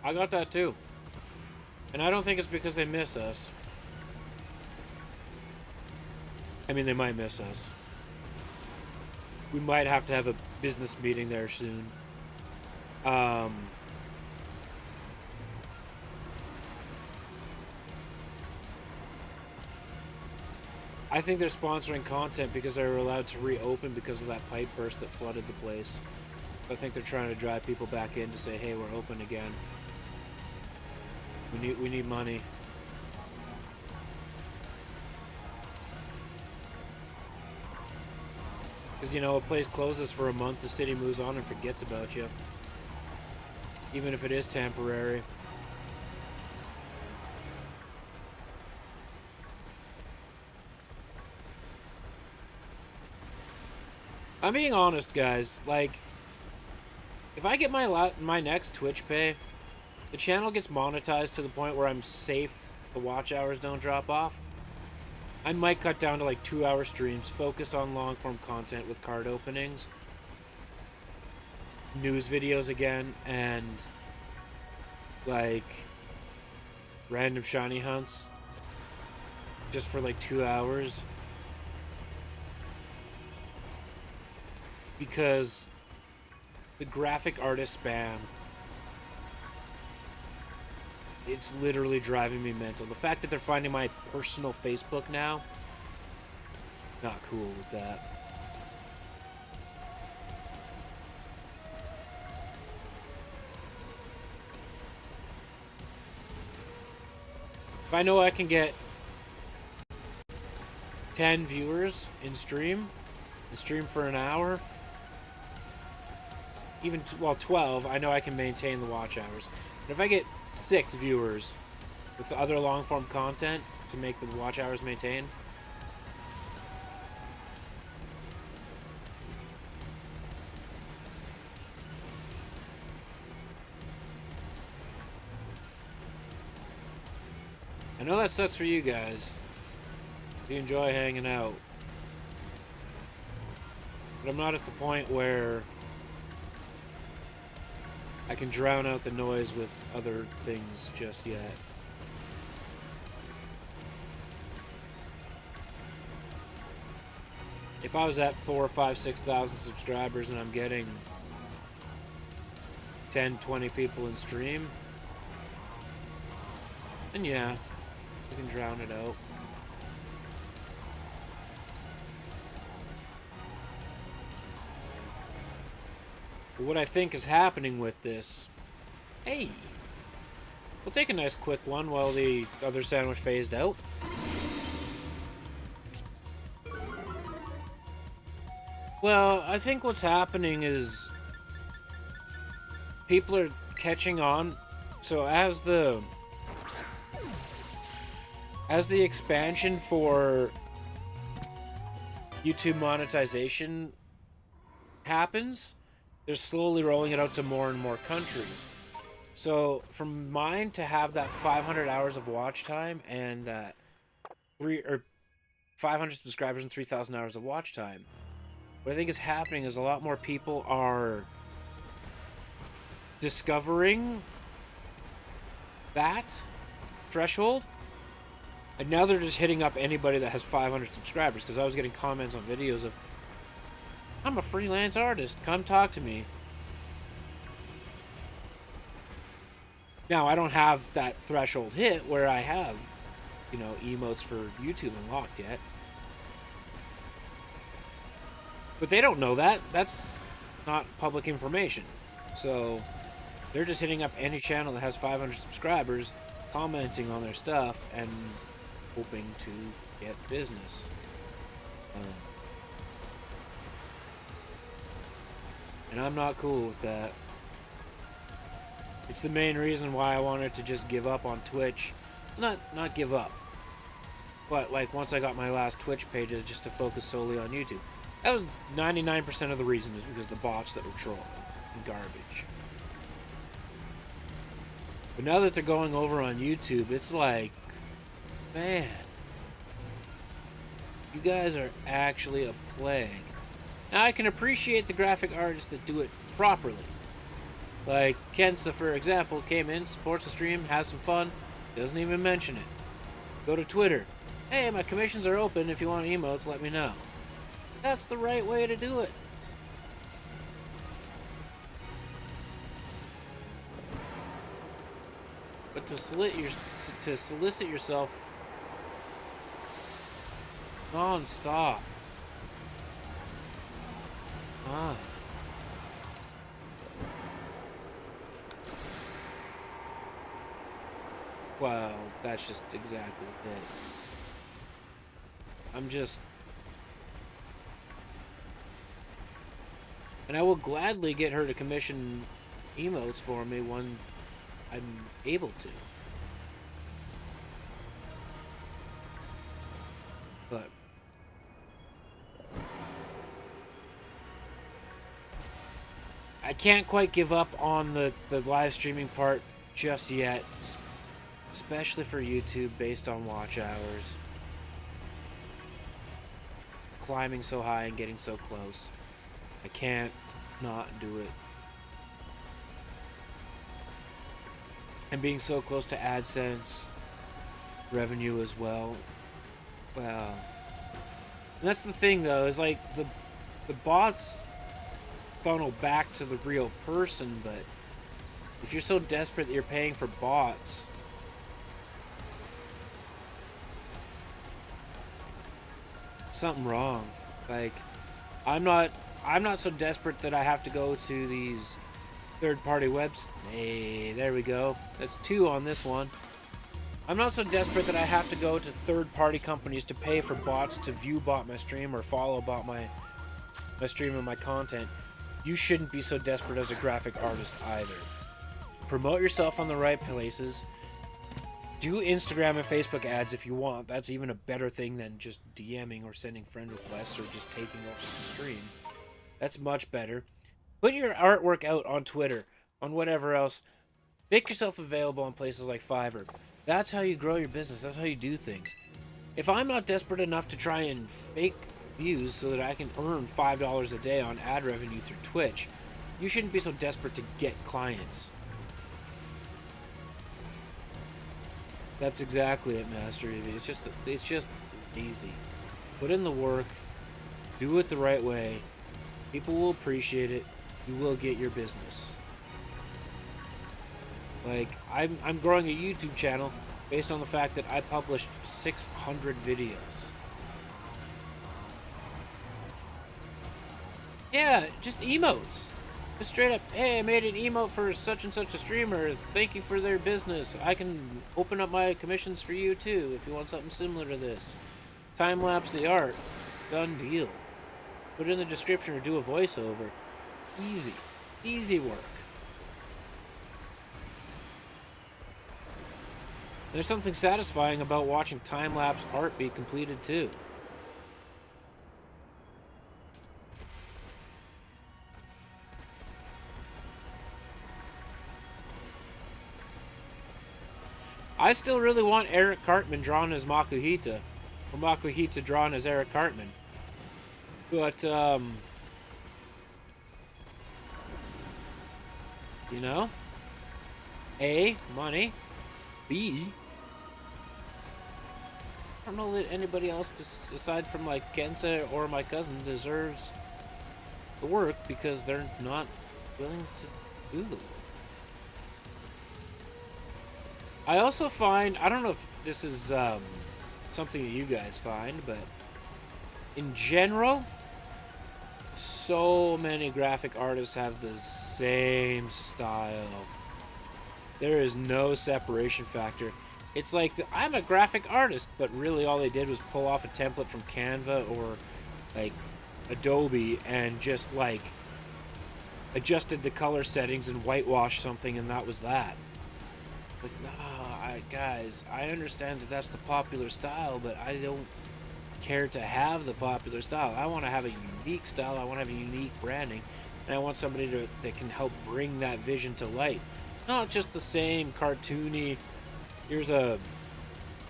I got that too. And I don't think it's because they miss us. I mean, they might miss us. We might have to have a business meeting there soon. I think they're sponsoring content because they were allowed to reopen because of that pipe burst that flooded the place. I think they're trying to drive people back in to say, hey, we're open again. We need money. Because, you know, a place closes for a month, the city moves on and forgets about you. Even if it is temporary. I'm being honest, guys. Like, if I get my next Twitch pay, the channel gets monetized to the point where I'm safe, the watch hours don't drop off, I might cut down to like 2-hour streams, focus on long-form content with card openings, news videos again, and like random shiny hunts just for like 2 hours. Because the graphic artist spam, it's literally driving me mental. The fact that they're finding my personal Facebook now, not cool with that. If I know I can get 10 viewers in stream, and stream for an hour, even, well, 12, I know I can maintain the watch hours. But if I get 6 viewers with other long-form content to make the watch hours maintain, I know that sucks for you guys. You enjoy hanging out. But I'm not at the point where I can drown out the noise with other things just yet. If I was at 4, 5, 6,000 subscribers and I'm getting 10, 20 people in stream, then yeah, I can drown it out. What I think is happening with this... Hey! We'll take a nice quick one while the other sandwich phased out. Well, I think what's happening is people are catching on. So as the expansion for YouTube monetization happens, they're slowly rolling it out to more and more countries. So, from mine to have that 500 hours of watch time and that 500 subscribers and 3,000 hours of watch time, what I think is happening is a lot more people are discovering that threshold, and now they're just hitting up anybody that has 500 subscribers, because I was getting comments on videos of, I'm a freelance artist, come talk to me. Now, I don't have that threshold hit where I have, you know, emotes for YouTube unlocked yet. But they don't know that. That's not public information. So, they're just hitting up any channel that has 500 subscribers, commenting on their stuff, and hoping to get business. And I'm not cool with that. It's the main reason why I wanted to just give up on Twitch. Not give up. But, like, once I got my last Twitch page, just to focus solely on YouTube. That was 99% of the reason, is because the bots that were trolling and garbage. But now that they're going over on YouTube, it's like, man, you guys are actually a plague. Now, I can appreciate the graphic artists that do it properly. Like, Kensa, for example, came in, supports the stream, has some fun, doesn't even mention it. Go to Twitter. Hey, my commissions are open. If you want emotes, let me know. That's the right way to do it. But to solicit yourself non-stop. Well, that's just exactly it. And I will gladly get her to commission emotes for me when I'm able to. But I can't quite give up on the live streaming part just yet, especially for YouTube based on watch hours. Climbing so high and getting so close. I can't not do it. And being so close to AdSense revenue as well. Wow. And that's the thing though, is like the bots funnel back to the real person, but if you're so desperate that you're paying for bots, something wrong. Like, I'm not so desperate that I have to go to these third-party webs. Hey, there we go. That's 2 on this one. I'm not so desperate that I have to go to third-party companies to pay for bots to view bot my stream or follow bot my stream and my content. You shouldn't be so desperate as a graphic artist either. Promote yourself on the right places. Do Instagram and Facebook ads if you want. That's even a better thing than just DMing or sending friend requests or just taking off the stream. That's much better. Put your artwork out on Twitter, on whatever else. Make yourself available on places like Fiverr. That's how you grow your business. That's how you do things. If I'm not desperate enough to try and fake views so that I can earn $5 a day on ad revenue through Twitch, you shouldn't be so desperate to get clients. That's exactly it, Master Eevee. It's just easy. Put in the work. Do it the right way. People will appreciate it. You will get your business. Like, I'm growing a YouTube channel based on the fact that I published 600 videos. Yeah, just emotes. Just straight up, hey, I made an emote for such and such a streamer. Thank you for their business. I can open up my commissions for you too if you want something similar to this. Time-lapse the art. Done deal. Put it in the description or do a voiceover. Easy. Easy work. There's something satisfying about watching time-lapse art be completed too. I still really want Eric Cartman drawn as Makuhita, or Makuhita drawn as Eric Cartman. But, you know, A, money, B, I don't know that anybody else, aside from like Kensa or my cousin, deserves the work because they're not willing to do the work. I also find, I don't know if this is something that you guys find, but in general, so many graphic artists have the same style. There is no separation factor. It's like, I'm a graphic artist, but really all they did was pull off a template from Canva or like Adobe and just like adjusted the color settings and whitewashed something, and that was that. Like, nah, guys, I understand that that's the popular style, but I don't care to have the popular style. I want to have a unique style. I want to have a unique branding, and I want somebody that can help bring that vision to light. Not just the same cartoony, here's a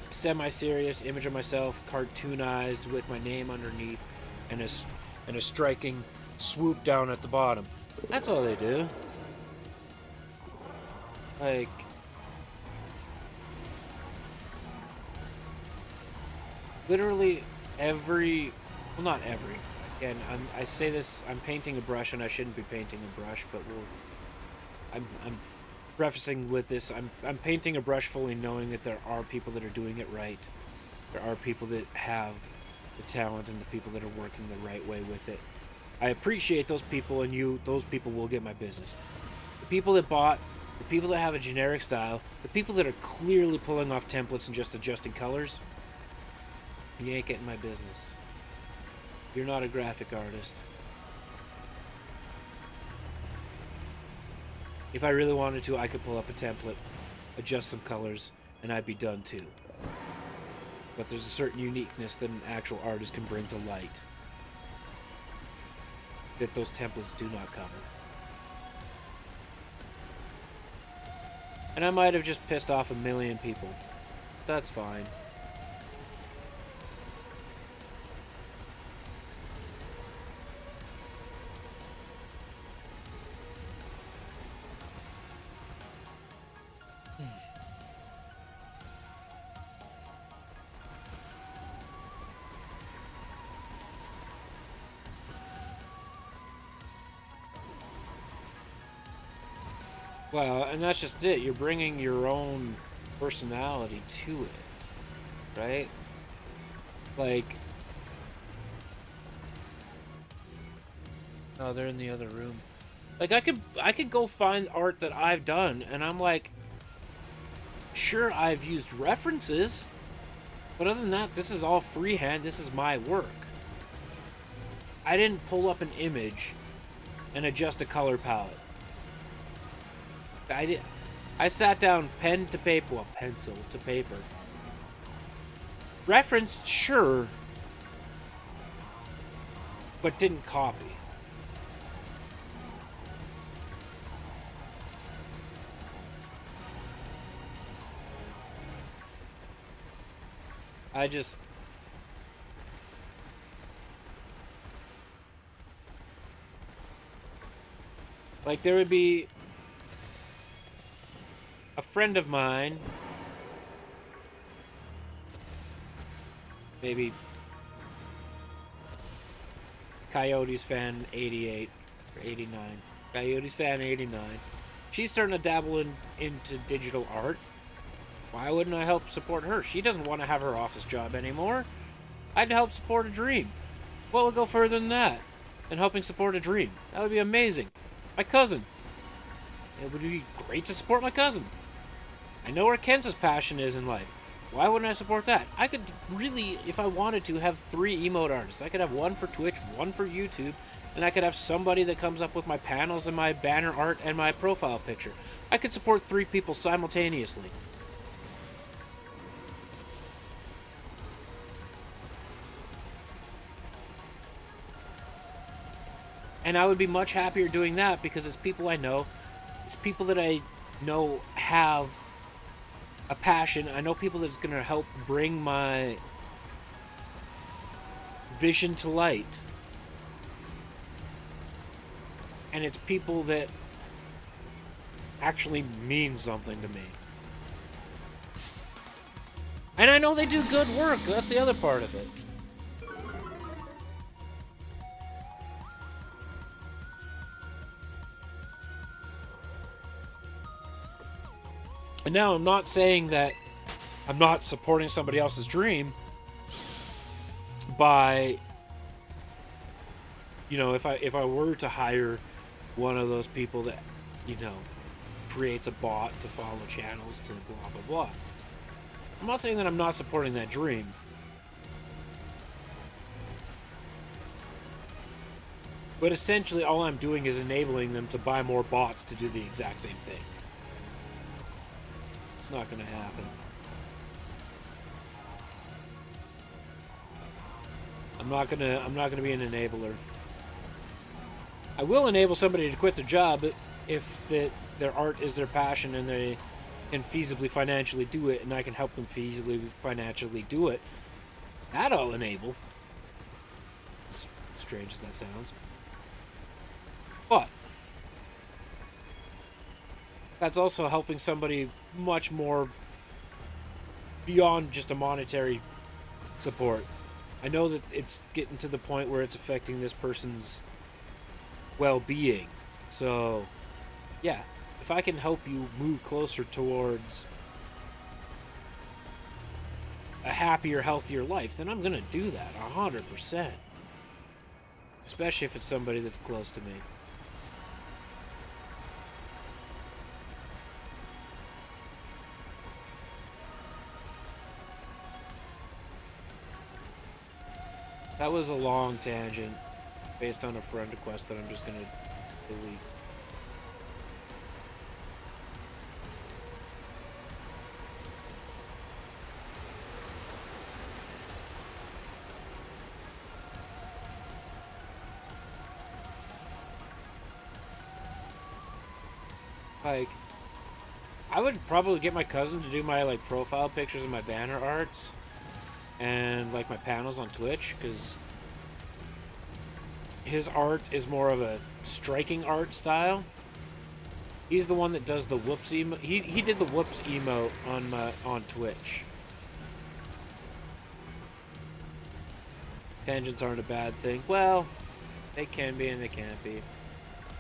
semi-serious image of myself cartoonized with my name underneath and a striking swoop down at the bottom. That's all they do. Like, literally every, well, not every, again, I say this, I'm painting a brush and I shouldn't be painting a brush, but I'm prefacing with this, I'm painting a brush fully knowing that there are people that are doing it right. There are people that have the talent and the people that are working the right way with it. I appreciate those people, and those people will get my business. The people that bought, the people that have a generic style, the people that are clearly pulling off templates and just adjusting colors, you ain't getting my business. You're not a graphic artist. If I really wanted to, I could pull up a template, adjust some colors, and I'd be done too. But there's a certain uniqueness that an actual artist can bring to light that those templates do not cover. And I might have just pissed off a million people. That's fine. Well, and that's just it. You're bringing your own personality to it, right? Like, oh, they're in the other room. Like, I could go find art that I've done, and I'm like, sure, I've used references, but other than that, this is all freehand. This is my work. I didn't pull up an image and adjust a color palette. I sat down pen to paper, well, pencil to paper. Referenced, sure, but didn't copy. I just... like, there would be a friend of mine, maybe Coyotes fan 88 or 89. Coyotes fan 89. She's starting to dabble into digital art. Why wouldn't I help support her? She doesn't want to have her office job anymore. I'd help support a dream. What would go further than that? Than helping support a dream? That would be amazing. My cousin. It would be great to support my cousin. I know where Ken's passion is in life. Why wouldn't I support that? I could really, if I wanted to, have 3 emote artists. I could have one for Twitch, one for YouTube, and I could have somebody that comes up with my panels and my banner art and my profile picture. I could support 3 people simultaneously. And I would be much happier doing that because it's people I know. It's people that I know have a passion. I know people that's going to help bring my vision to light. And it's people that actually mean something to me. And I know they do good work. That's the other part of it. And now I'm not saying that I'm not supporting somebody else's dream by, you know, if I were to hire one of those people that, you know, creates a bot to follow channels to blah, blah, blah. I'm not saying that I'm not supporting that dream. But essentially all I'm doing is enabling them to buy more bots to do the exact same thing. It's not going to happen. I'm not gonna be an enabler. I will enable somebody to quit their job if their art is their passion and they can feasibly financially do it, and I can help them feasibly financially do it. That I'll enable. As strange as that sounds. But that's also helping somebody much more beyond just a monetary support. I know that it's getting to the point where it's affecting this person's well-being. So, yeah, if I can help you move closer towards a happier, healthier life, then I'm going to do that 100%. Especially if it's somebody that's close to me. That was a long tangent based on a friend request that I'm just going to delete. Like, I would probably get my cousin to do my, like, profile pictures and my banner arts and, like, my panels on Twitch, because his art is more of a striking art style. He's the one that does the whoops emo. He did the whoops emote on Twitch. Tangents aren't a bad thing. Well, they can be and they can't be.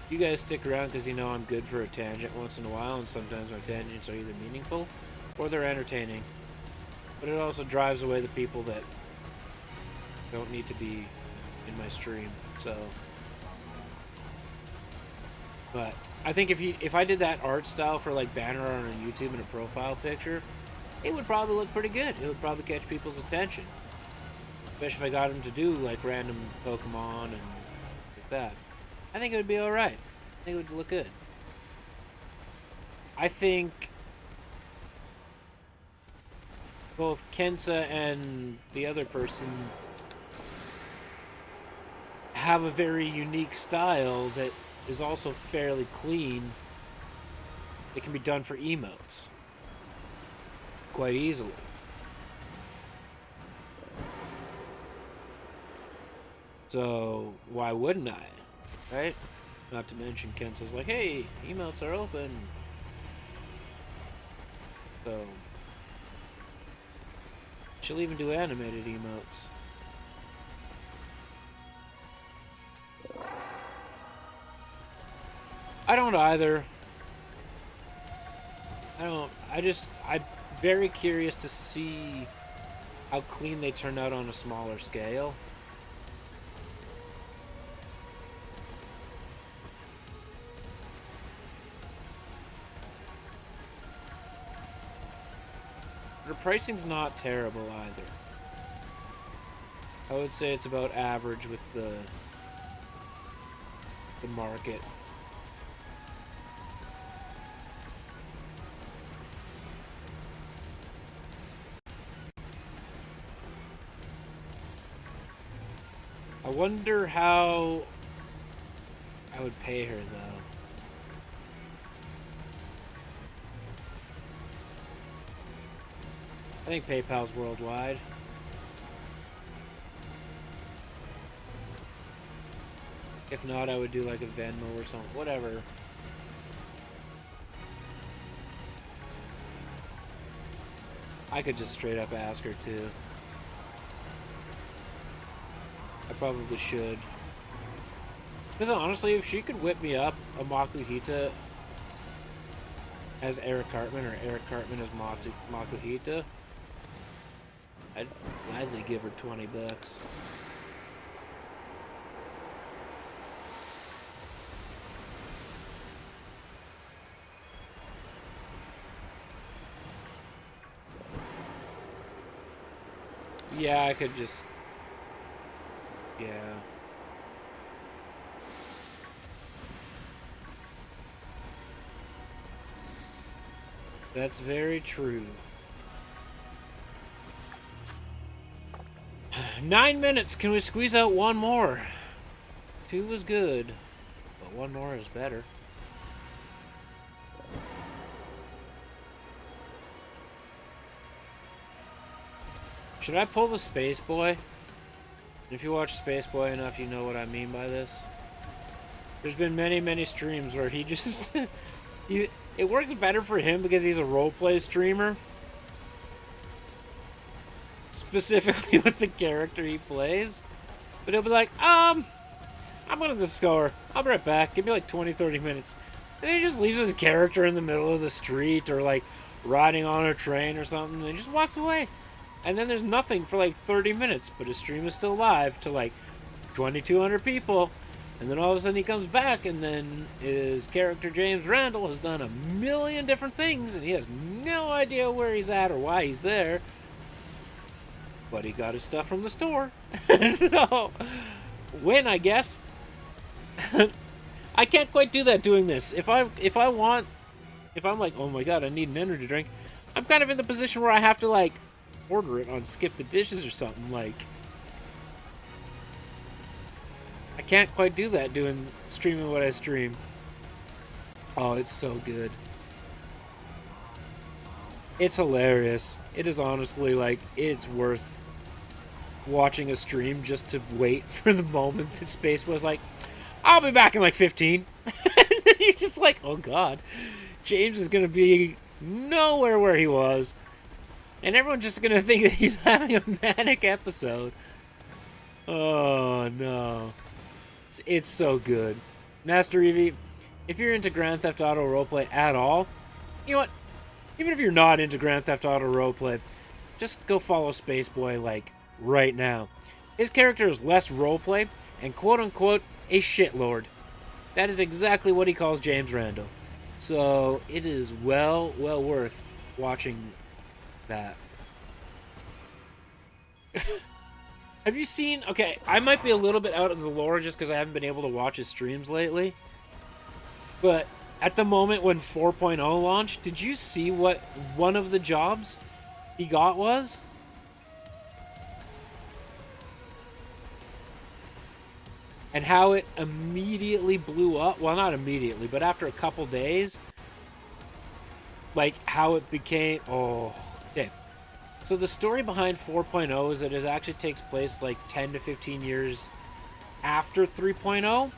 You guys stick around because you know I'm good for a tangent once in a while, and sometimes my tangents are either meaningful or they're entertaining. But it also drives away the people that don't need to be in my stream. So, but I think if I did that art style for like banner art on YouTube and a profile picture, it would probably look pretty good. It would probably catch people's attention, especially if I got them to do like random Pokemon and like that. I think it would be alright. I think it would look good. I think both Kensa and the other person have a very unique style that is also fairly clean. It can be done for emotes quite easily. So why wouldn't I? Right? Not to mention Kensa's like, hey, emotes are open. So she'll even do animated emotes. I don't either. I'm very curious to see how clean they turn out on a smaller scale. The pricing's not terrible either. I would say it's about average with the market. I wonder how I would pay her, though. I think PayPal's worldwide. If not, I would do like a Venmo or something. Whatever. I could just straight up ask her too. I probably should. Because honestly, if she could whip me up a Makuhita as Eric Cartman or Eric Cartman as Makuhita, I'd gladly give her $20. Yeah, I could just... Yeah. That's very true. 9 minutes. Can we squeeze out one more? 2 was good, but one more is better. Should I pull the Space Boy? If you watch Space Boy enough, you know what I mean by this. There's been many, many streams where he just... it works better for him because he's a roleplay streamer. Specifically with the character he plays. But he'll be like, I'm gonna discover. I'll be right back. Give me like 20, 30 minutes. And he just leaves his character in the middle of the street or like riding on a train or something and he just walks away. And then there's nothing for like 30 minutes, but his stream is still live to like 2,200 people. And then all of a sudden he comes back and then his character James Randall has done a million different things and he has no idea where he's at or why he's there. But he got his stuff from the store. So, win, I guess. I can't quite do that doing this. If I'm like, oh my god, I need an energy drink, I'm kind of in the position where I have to like order it on Skip the Dishes or something. Like, I can't quite do that doing streaming what I stream. Oh, it's so good. It's hilarious. It is honestly, like, it's worth watching a stream just to wait for the moment that Space was like, I'll be back in like 15. And then you're just like, oh god. James is going to be nowhere where he was. And everyone's just going to think that he's having a manic episode. Oh, no. It's so good. Master Eevee, if you're into Grand Theft Auto roleplay at all, you know what? Even if you're not into Grand Theft Auto roleplay, just go follow Spaceboy, like, right now. His character is less roleplay and quote-unquote a shitlord. That is exactly what he calls James Randall. So it is well worth watching that. Have you seen... Okay, I might be a little bit out of the lore just because I haven't been able to watch his streams lately. But at the moment when 4.0 launched, did you see what one of the jobs he got was? And how it immediately blew up. Well, not immediately, but after a couple days. Like, how it became... Oh, okay. So the story behind 4.0 is that it actually takes place like 10 to 15 years after 3.0.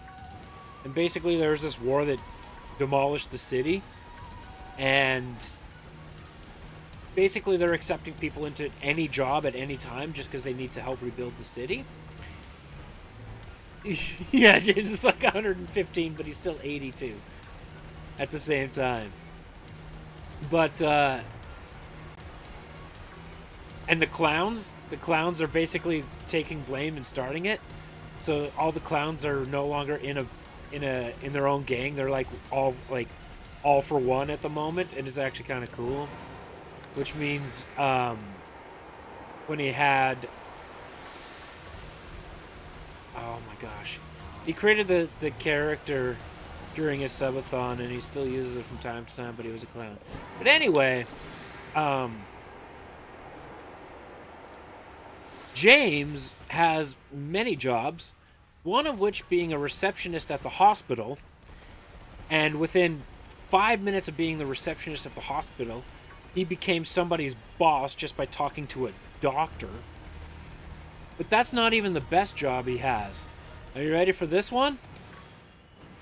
And basically there was this war that demolished the city. And basically they're accepting people into any job at any time just because they need to help rebuild the city. Yeah, James is like 115, but he's still 82 at the same time. But, and the clowns are basically taking blame and starting it. So all the clowns are no longer in their own gang. They're like all for one at the moment, and it's actually kind of cool. Which means, when he had... Oh my gosh. He created the character during his subathon, and he still uses it from time to time, but he was a clown. But anyway, James has many jobs, one of which being a receptionist at the hospital, and within 5 minutes of being the receptionist at the hospital, he became somebody's boss just by talking to a doctor. But that's not even the best job he has. Are you ready for this one?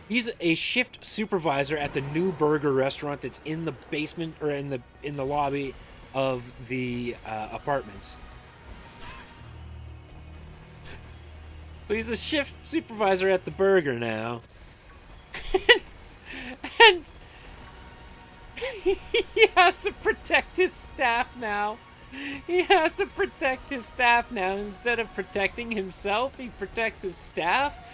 He's a shift supervisor at the new burger restaurant that's in the basement or in the lobby of the apartments. So he's a shift supervisor at the burger now. and he has to protect his staff now. He has to protect his staff now. Instead of protecting himself, he protects his staff.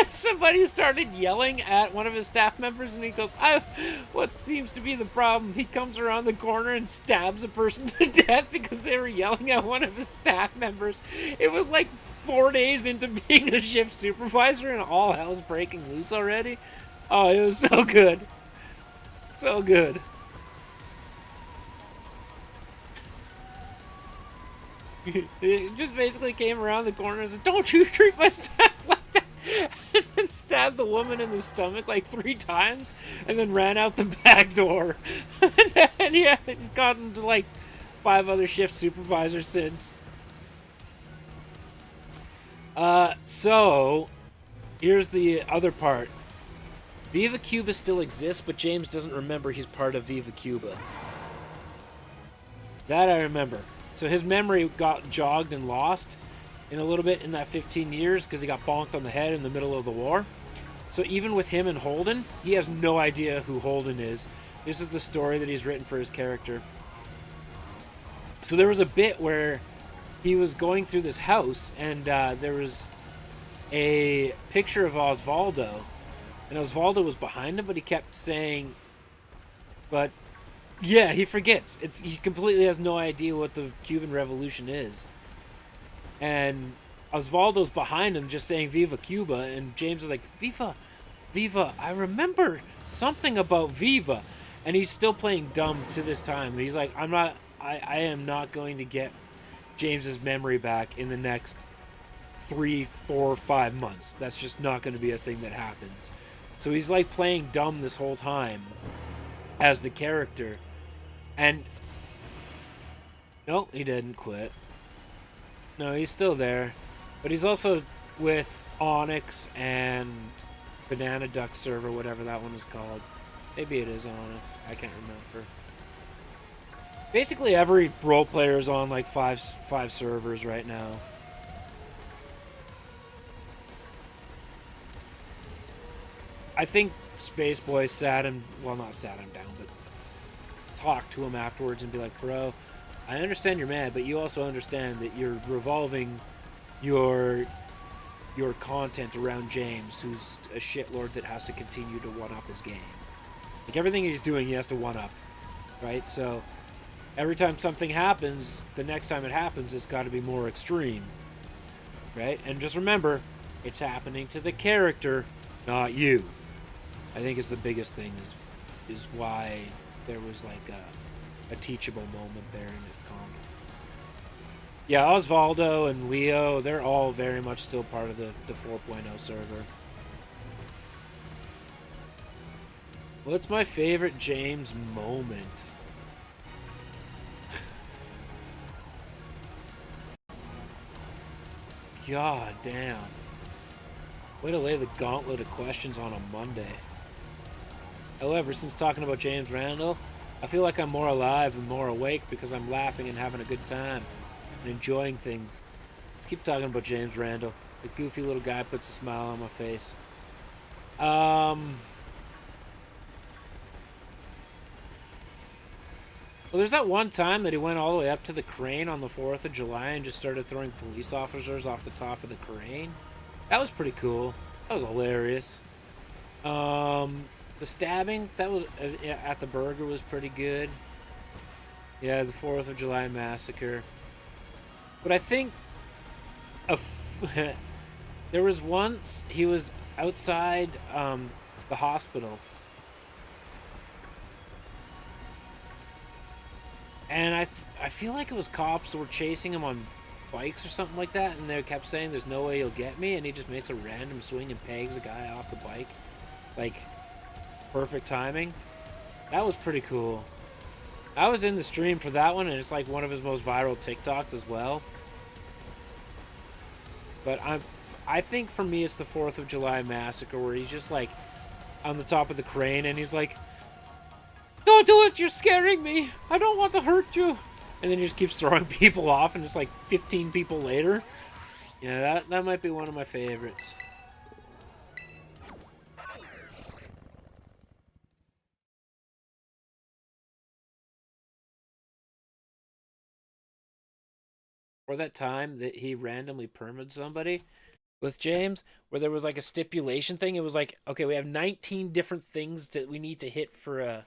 Somebody started yelling at one of his staff members, and he goes, what seems to be the problem? He comes around the corner and stabs a person to death because they were yelling at one of his staff members. It was like 4 days into being a shift supervisor, and all hell's breaking loose already. Oh, it was so good. So good. It just basically came around the corner and said, don't you treat my staff like that. And then stabbed the woman in the stomach like 3 times and then ran out the back door. And yeah, he's gotten to like 5 other shift supervisors since. So here's the other part. Viva Cuba still exists, but James doesn't remember he's part of Viva Cuba. That I remember. So his memory got jogged and lost in a little bit in that 15 years because he got bonked on the head in the middle of the war. So even with him and Holden, he has no idea who Holden is. This is the story that he's written for his character. So there was a bit where he was going through this house, and there was a picture of Osvaldo. And Osvaldo was behind him, but he kept saying... But... yeah, he forgets. He completely has no idea what the Cuban Revolution is. And Osvaldo's behind him just saying Viva Cuba, and James is like, Viva, I remember something about Viva. And he's still playing dumb to this time. And he's like, I am not going to get James's memory back in the next 3, 4, 5 months. That's just not going to be a thing that happens. So he's like playing dumb this whole time as the character. And no, he didn't quit. No, he's still there. But he's also with Onyx and Banana Duck server, whatever that one is called. Maybe it is Onyx. I can't remember. Basically, every role player is on like five servers right now. I think Space Boy sat him, well, not sat him down, but talked to him afterwards and be like, bro, I understand you're mad, but you also understand that you're revolving your content around James, who's a shitlord that has to continue to one-up his game. Like, everything he's doing, he has to one-up, right? So, every time something happens, the next time it happens, it's got to be more extreme, right? And just remember, it's happening to the character, not you. I think it's the biggest thing is why there was like a teachable moment there in the comment. Yeah, Osvaldo and Leo, they're all very much still part of the 4.0 server. What's my favorite James moment? God damn. Way to lay the gauntlet of questions on a Monday. However, since talking about James Randall, I feel like I'm more alive and more awake because I'm laughing and having a good time and enjoying things. Let's keep talking about James Randall. The goofy little guy puts a smile on my face. Well, there's that one time that he went all the way up to the crane on the 4th of July and just started throwing police officers off the top of the crane. That was pretty cool. That was hilarious. The stabbing that was at the burger was pretty good. Yeah, the 4th of July massacre. But I think there was once he was outside the hospital. And I feel like it was cops that were chasing him on bikes or something like that, and they kept saying there's no way you'll get me, and he just makes a random swing and pegs a guy off the bike. Like, perfect timing. That was pretty cool. I was in the stream for that one, and it's like one of his most viral TikToks as well. But I think for me it's the 4th of July massacre where he's just like on the top of the crane and he's like, "Don't do it, you're scaring me. I don't want to hurt you." And then he just keeps throwing people off, and it's like 15 people later. Yeah, that might be one of my favorites. Or that time that he randomly permed somebody with James, where there was like a stipulation thing. It was like, okay, we have 19 different things that we need to hit for a...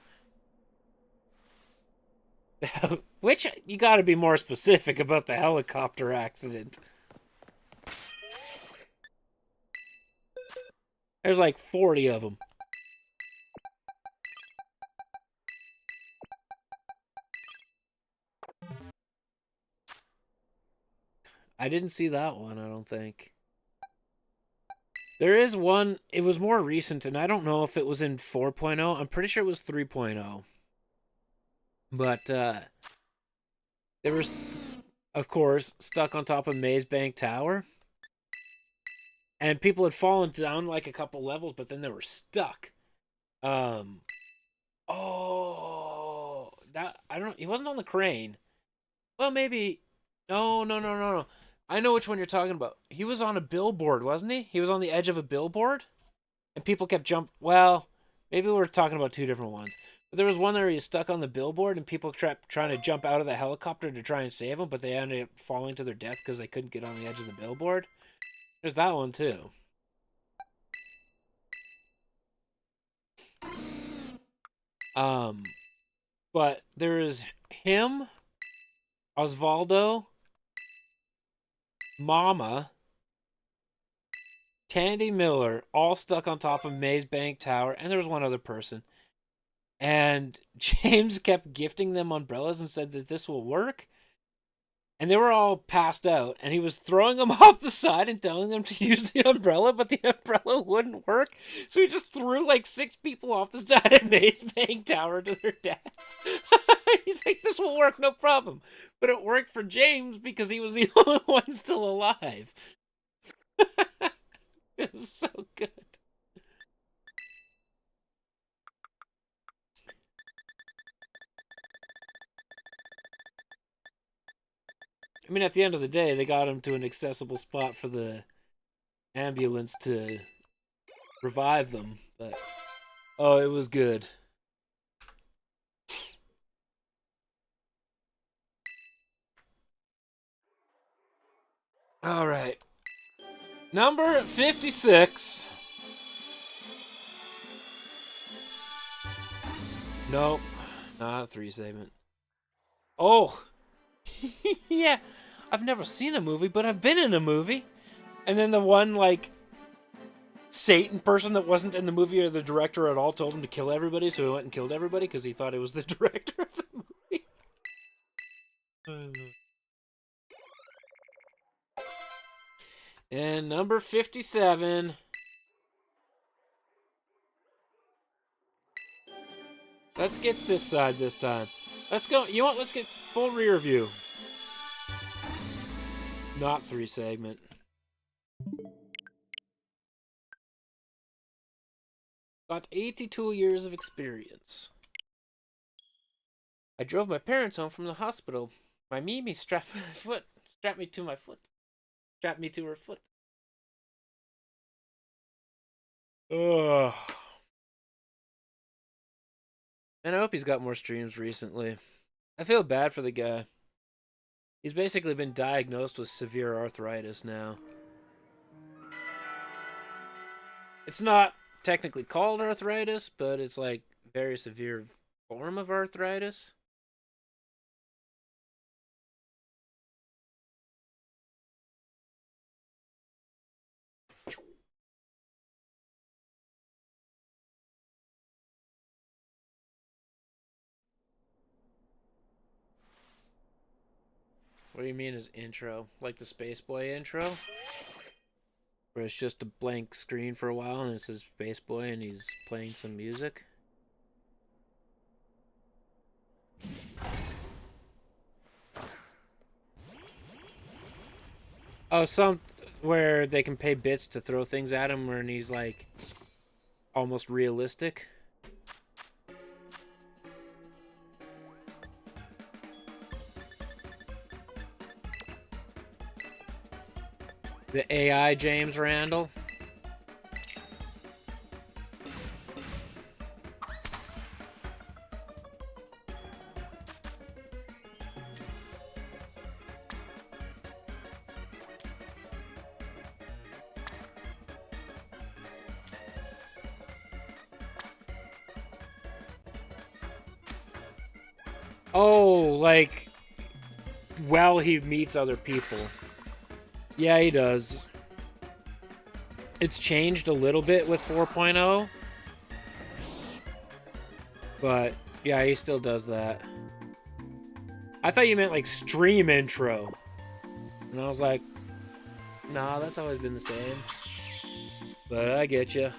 Which, you gotta be more specific about the helicopter accident. There's like 40 of them. I didn't see that one, I don't think. There is one, it was more recent, and I don't know if it was in 4.0. I'm pretty sure it was 3.0. But, they were, of course, stuck on top of Maze Bank Tower. And people had fallen down like a couple levels, but then they were stuck. Oh, that, I don't know, he wasn't on the crane. Well, maybe, no. I know which one you're talking about. He was on a billboard, wasn't he? He was on the edge of a billboard, and people kept well, maybe we're talking about two different ones. But there was one where he was stuck on the billboard, and people kept trying to jump out of the helicopter to try and save him, but they ended up falling to their death because they couldn't get on the edge of the billboard. There's that one, too. But there is him, Osvaldo, Mama, Tandy Miller, all stuck on top of Maze Bank Tower, and there was one other person. And James kept gifting them umbrellas and said that this will work. and they were all passed out, and he was throwing them off the side and telling them to use the umbrella, but the umbrella wouldn't work, so he just threw like 6 people off the side of Maze Bank Tower to their death. He's like, this will work, no problem. But it worked for James because he was the only one still alive. It was so good. I mean, at the end of the day, they got him to an accessible spot for the ambulance to revive them, but oh, it was good. All right. Number 56. Nope. Not a 3 segment. Oh. Yeah. I've never seen a movie, but I've been in a movie. And then the one, like, Satan person that wasn't in the movie or the director at all told him to kill everybody, so he went and killed everybody because he thought it was the director of the movie. And number 57. Let's get this side this time. Let's go. You know what? Let's get full rear view. Not 3 segment. Got 82 years of experience. I drove my parents home from the hospital. My Mimi strapped me to my foot. Strapped me to her foot. Ugh. And I hope he's got more streams recently. I feel bad for the guy. He's basically been diagnosed with severe arthritis now. It's not technically called arthritis, but it's like very severe form of arthritis. What do you mean his intro? Like the Space Boy intro? Where it's just a blank screen for a while and it says Space Boy and he's playing some music? Oh, some where they can pay bits to throw things at him and he's like almost realistic. The AI James Randall. Oh, like, well, he meets other people. Yeah, he does. It's changed a little bit with 4.0. But, yeah, he still does that. I thought you meant, like, stream intro. And I was like, nah, that's always been the same. But I get you.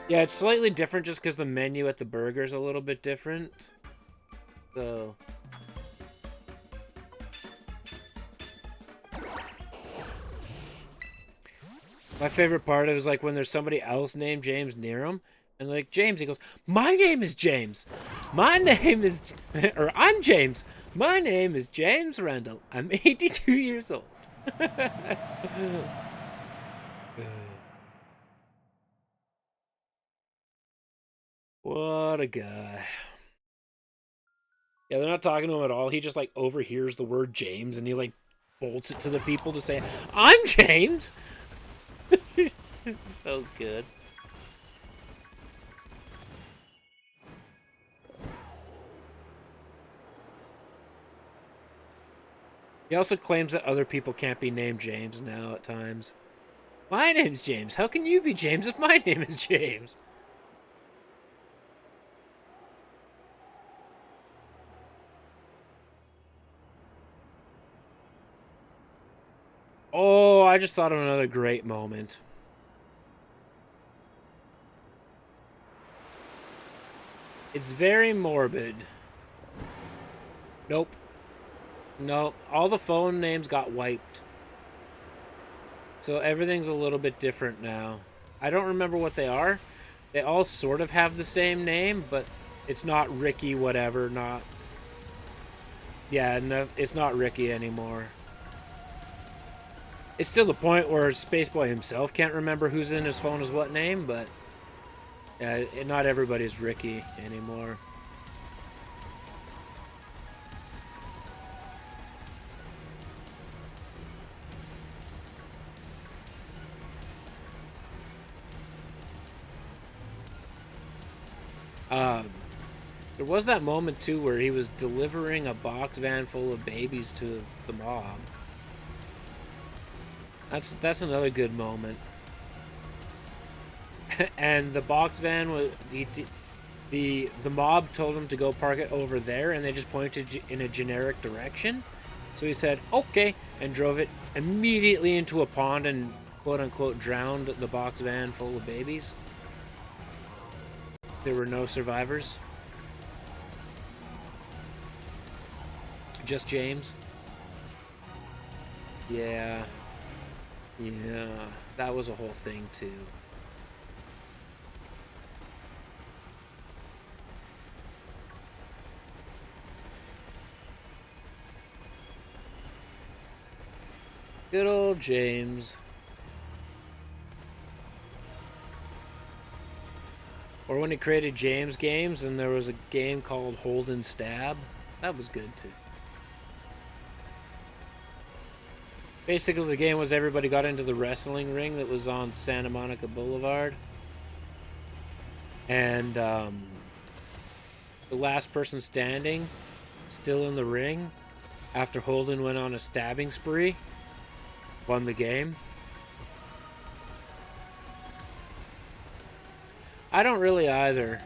Yeah, it's slightly different just because the menu at the burger's a little bit different. So... my favorite part is like when there's somebody else named James near him, and like, James, he goes, my name is James. My name is, or I'm James. My name is James Randall. I'm 82 years old. What a guy. Yeah, they're not talking to him at all. He just like overhears the word James and he like bolts it to the people to say, I'm James. So good. He also claims that other people can't be named James now at times. My name's James. How can you be James if my name is James? Oh, I just thought of another great moment. It's very morbid. Nope. No, all the phone names got wiped. So everything's a little bit different now. I don't remember what they are. They all sort of have the same name, but it's not Ricky whatever, not... Yeah, no, it's not Ricky anymore. It's still the point where Spaceboy himself can't remember who's in his phone as what name, but... Yeah, not everybody's Ricky anymore. There was that moment too where he was delivering a box van full of babies to the mob. That's another good moment. And the box van was the mob told him to go park it over there, and they just pointed in a generic direction. So he said okay and drove it immediately into a pond and quote unquote drowned the box van full of babies. There were no survivors. Just James. Yeah. Yeah. That was a whole thing too. Good old James. Or when he created James games and there was a game called Hold and Stab. That was good too. Basically, the game was everybody got into the wrestling ring that was on Santa Monica Boulevard. And the last person standing, still in the ring, after Holden went on a stabbing spree, won the game. I don't really either.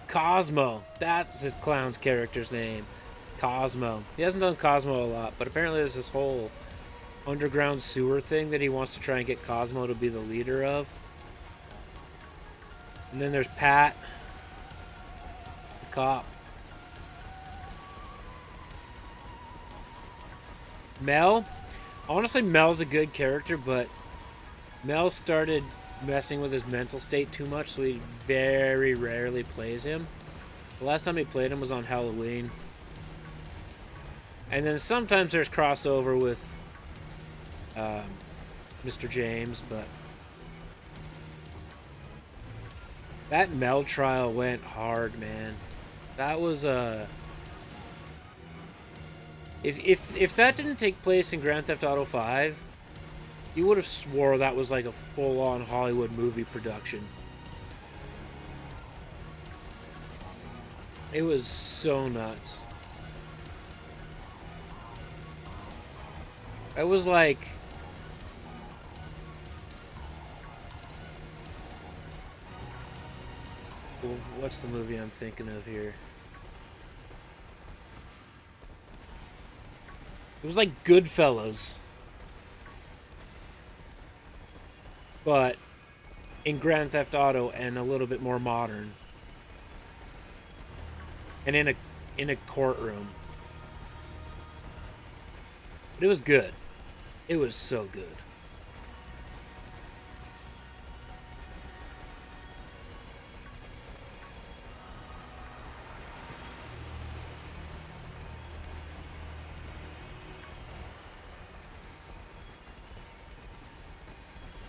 Cosmo. That's his clown's character's name. Cosmo. He hasn't done Cosmo a lot, but apparently there's this whole underground sewer thing that he wants to try and get Cosmo to be the leader of. And then there's Pat, the cop. Mel. Honestly, Mel's a good character, but Mel started messing with his mental state too much, so he very rarely plays him. The last time he played him was on Halloween. And then sometimes there's crossover with Mr. James, but that Mel trial went hard, man. That was if that didn't take place in Grand Theft Auto 5, you would have swore that was like a full-on Hollywood movie production. It was so nuts. It was like... What's the movie I'm thinking of here? It was like Goodfellas. But in Grand Theft Auto and a little bit more modern. And in a courtroom. But it was good. It was so good.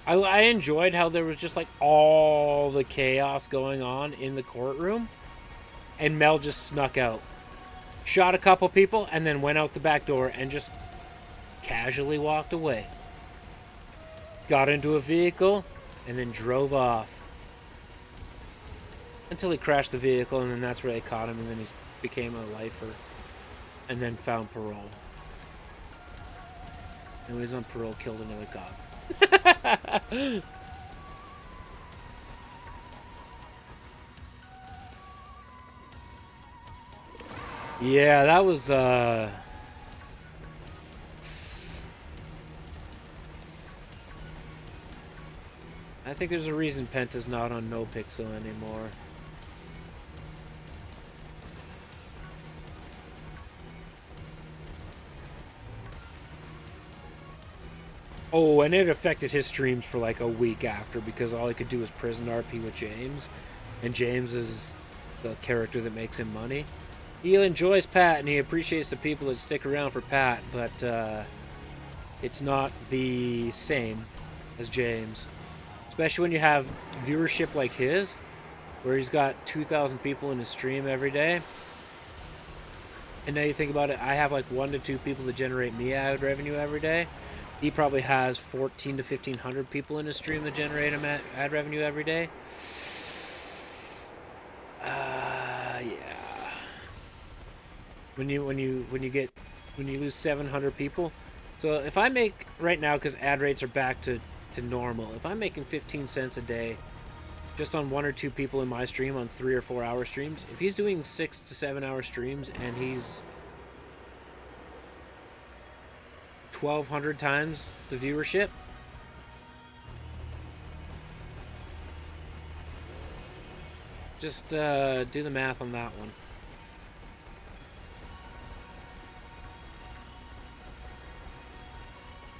I enjoyed how there was just like all the chaos going on in the courtroom, and Mel just snuck out, shot a couple people, and then went out the back door and just casually walked away. Got into a vehicle and then drove off until he crashed the vehicle, and then that's where they caught him, and then he became a lifer and then found parole. And when he was on parole, killed another cop. Yeah, that was think there's a reason Penta's not on NoPixel anymore. Oh, and it affected his streams for like a week after because all he could do was prison RP with James. And James is the character that makes him money. He enjoys Pat and he appreciates the people that stick around for Pat, but it's not the same as James. Especially when you have viewership like his, where he's got 2,000 people in his stream every day. And now you think about it, I have like 1 to 2 people that generate me ad revenue every day. He probably has 1,400 to 1,500 people in his stream that generate him ad revenue every day. Yeah. When you lose 700 people. So if I make right now, because ad rates are back to normal, if I'm making 15 cents a day just on 1 or 2 people in my stream on 3 or 4 hour streams, if he's doing 6 to 7 hour streams and he's 1,200 times the viewership, just do the math on that one.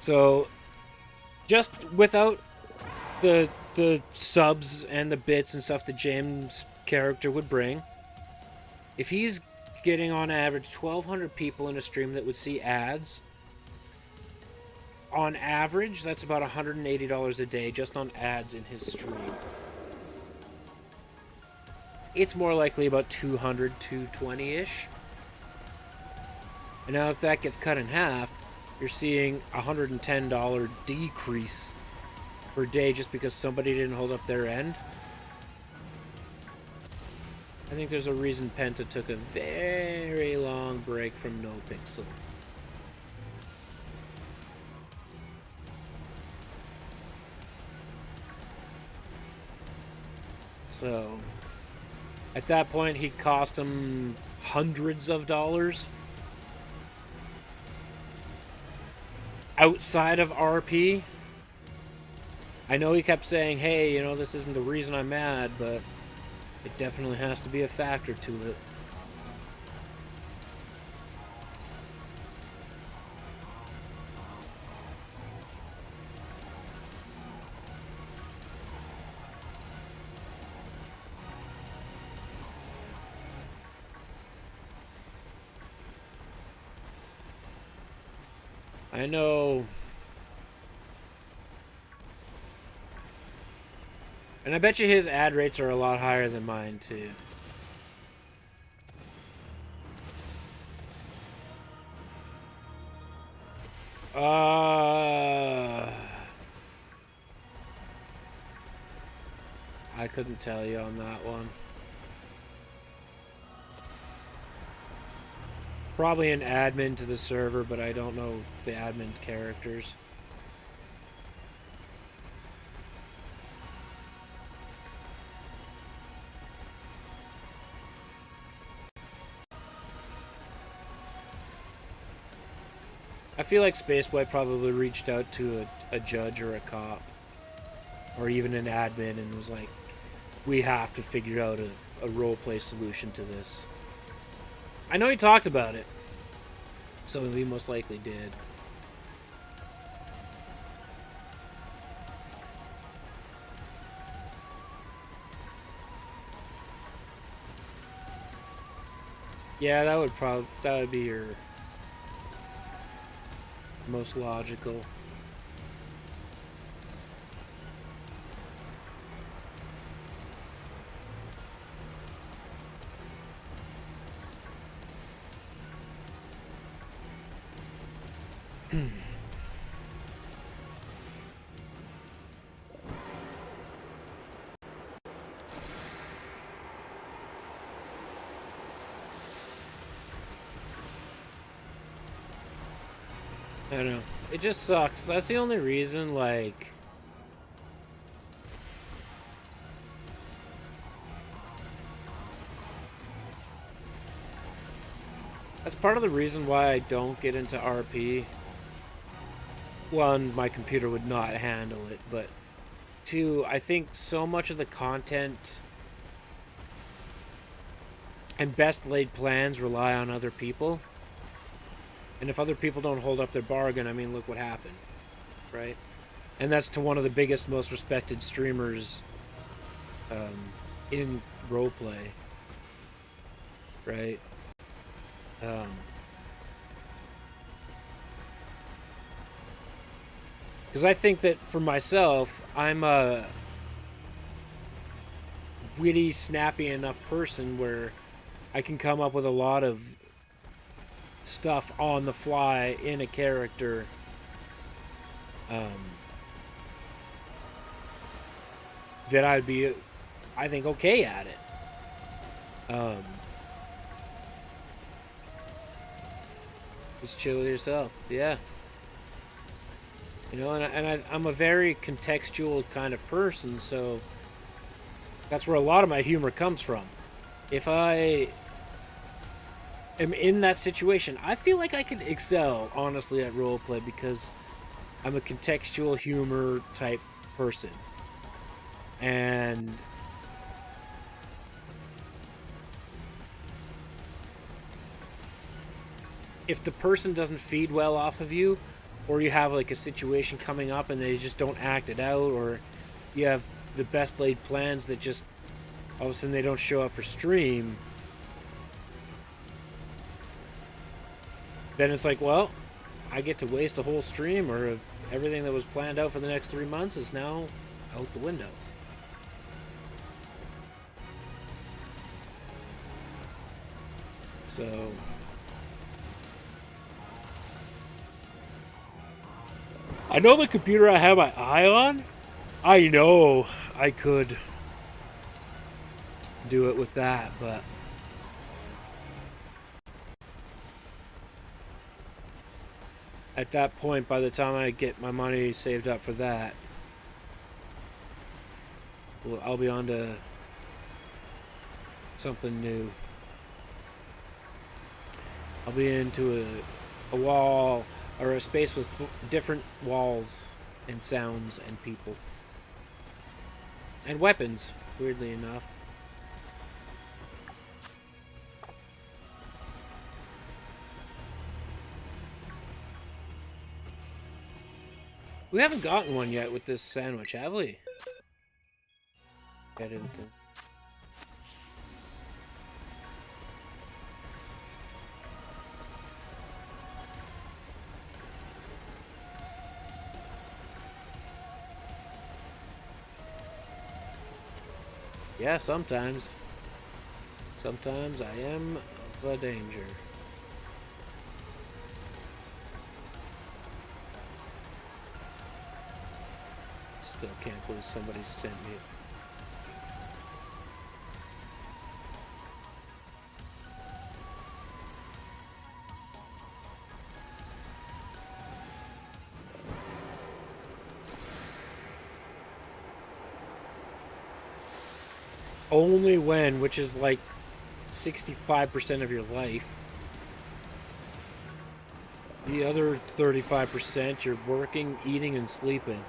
So just without the subs and the bits and stuff that James' character would bring, if he's getting on average 1,200 people in a stream that would see ads, on average, that's about $180 a day just on ads in his stream. It's more likely about 200, 220-ish. And now if that gets cut in half, you're seeing a $110 decrease per day just because somebody didn't hold up their end. I think there's a reason Penta took a very long break from NoPixel. So, at that point, he cost him hundreds of dollars. Outside of RP, I know he kept saying, hey, you know, this isn't the reason I'm mad, but it definitely has to be a factor to it. I know. And I bet you his ad rates are a lot higher than mine, too. I couldn't tell you on that one. Probably an admin to the server, but I don't know the admin characters. I feel like Spaceboy probably reached out to a judge or a cop, or even an admin, and was like, we have to figure out a roleplay solution to this. I know he talked about it, so he most likely did. Yeah, that would be your most logical. I don't know. It just sucks. That's the only reason, like... That's part of the reason why I don't get into RP. One, my computer would not handle it, but too, I think so much of the content and best laid plans rely on other people. And if other people don't hold up their bargain, I mean, look what happened, right? And that's to one of the biggest, most respected streamers in roleplay, right? Because I think that for myself, I'm a witty, snappy enough person where I can come up with a lot of stuff on the fly in a character. That I'd be, I think, okay at it. Just chill with yourself. Yeah. You know, I'm a very contextual kind of person, so that's where a lot of my humor comes from. If I am in that situation, I feel like I could excel, honestly, at roleplay because I'm a contextual humor type person. And if the person doesn't feed well off of you, or you have like a situation coming up and they just don't act it out, or you have the best laid plans that just all of a sudden they don't show up for stream, then it's like, well, I get to waste a whole stream, or everything that was planned out for the next 3 months is now out the window. So I know the computer I have my eye on, I know I could do it with that, but at that point, by the time I get my money saved up for that, well, I'll be on to something new. I'll be into a wall, or a space with different walls and sounds and people. And weapons, weirdly enough. We haven't gotten one yet with this sandwich, have we? I didn't think. Yeah, sometimes. Sometimes I am the danger. Still can't believe somebody sent me a only when, which is like 65% of your life. The other 35%, you're working, eating, and sleeping.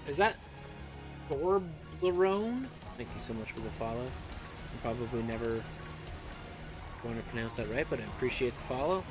Is that Thorblerone? Thank you so much for the follow. I'm probably never going to pronounce that right, but I appreciate the follow.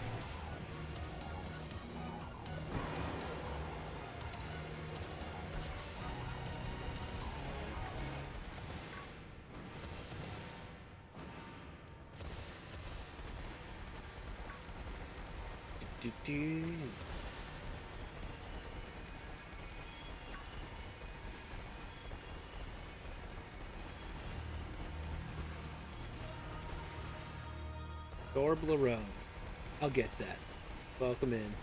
Thorblerone. I'll get that. Welcome in.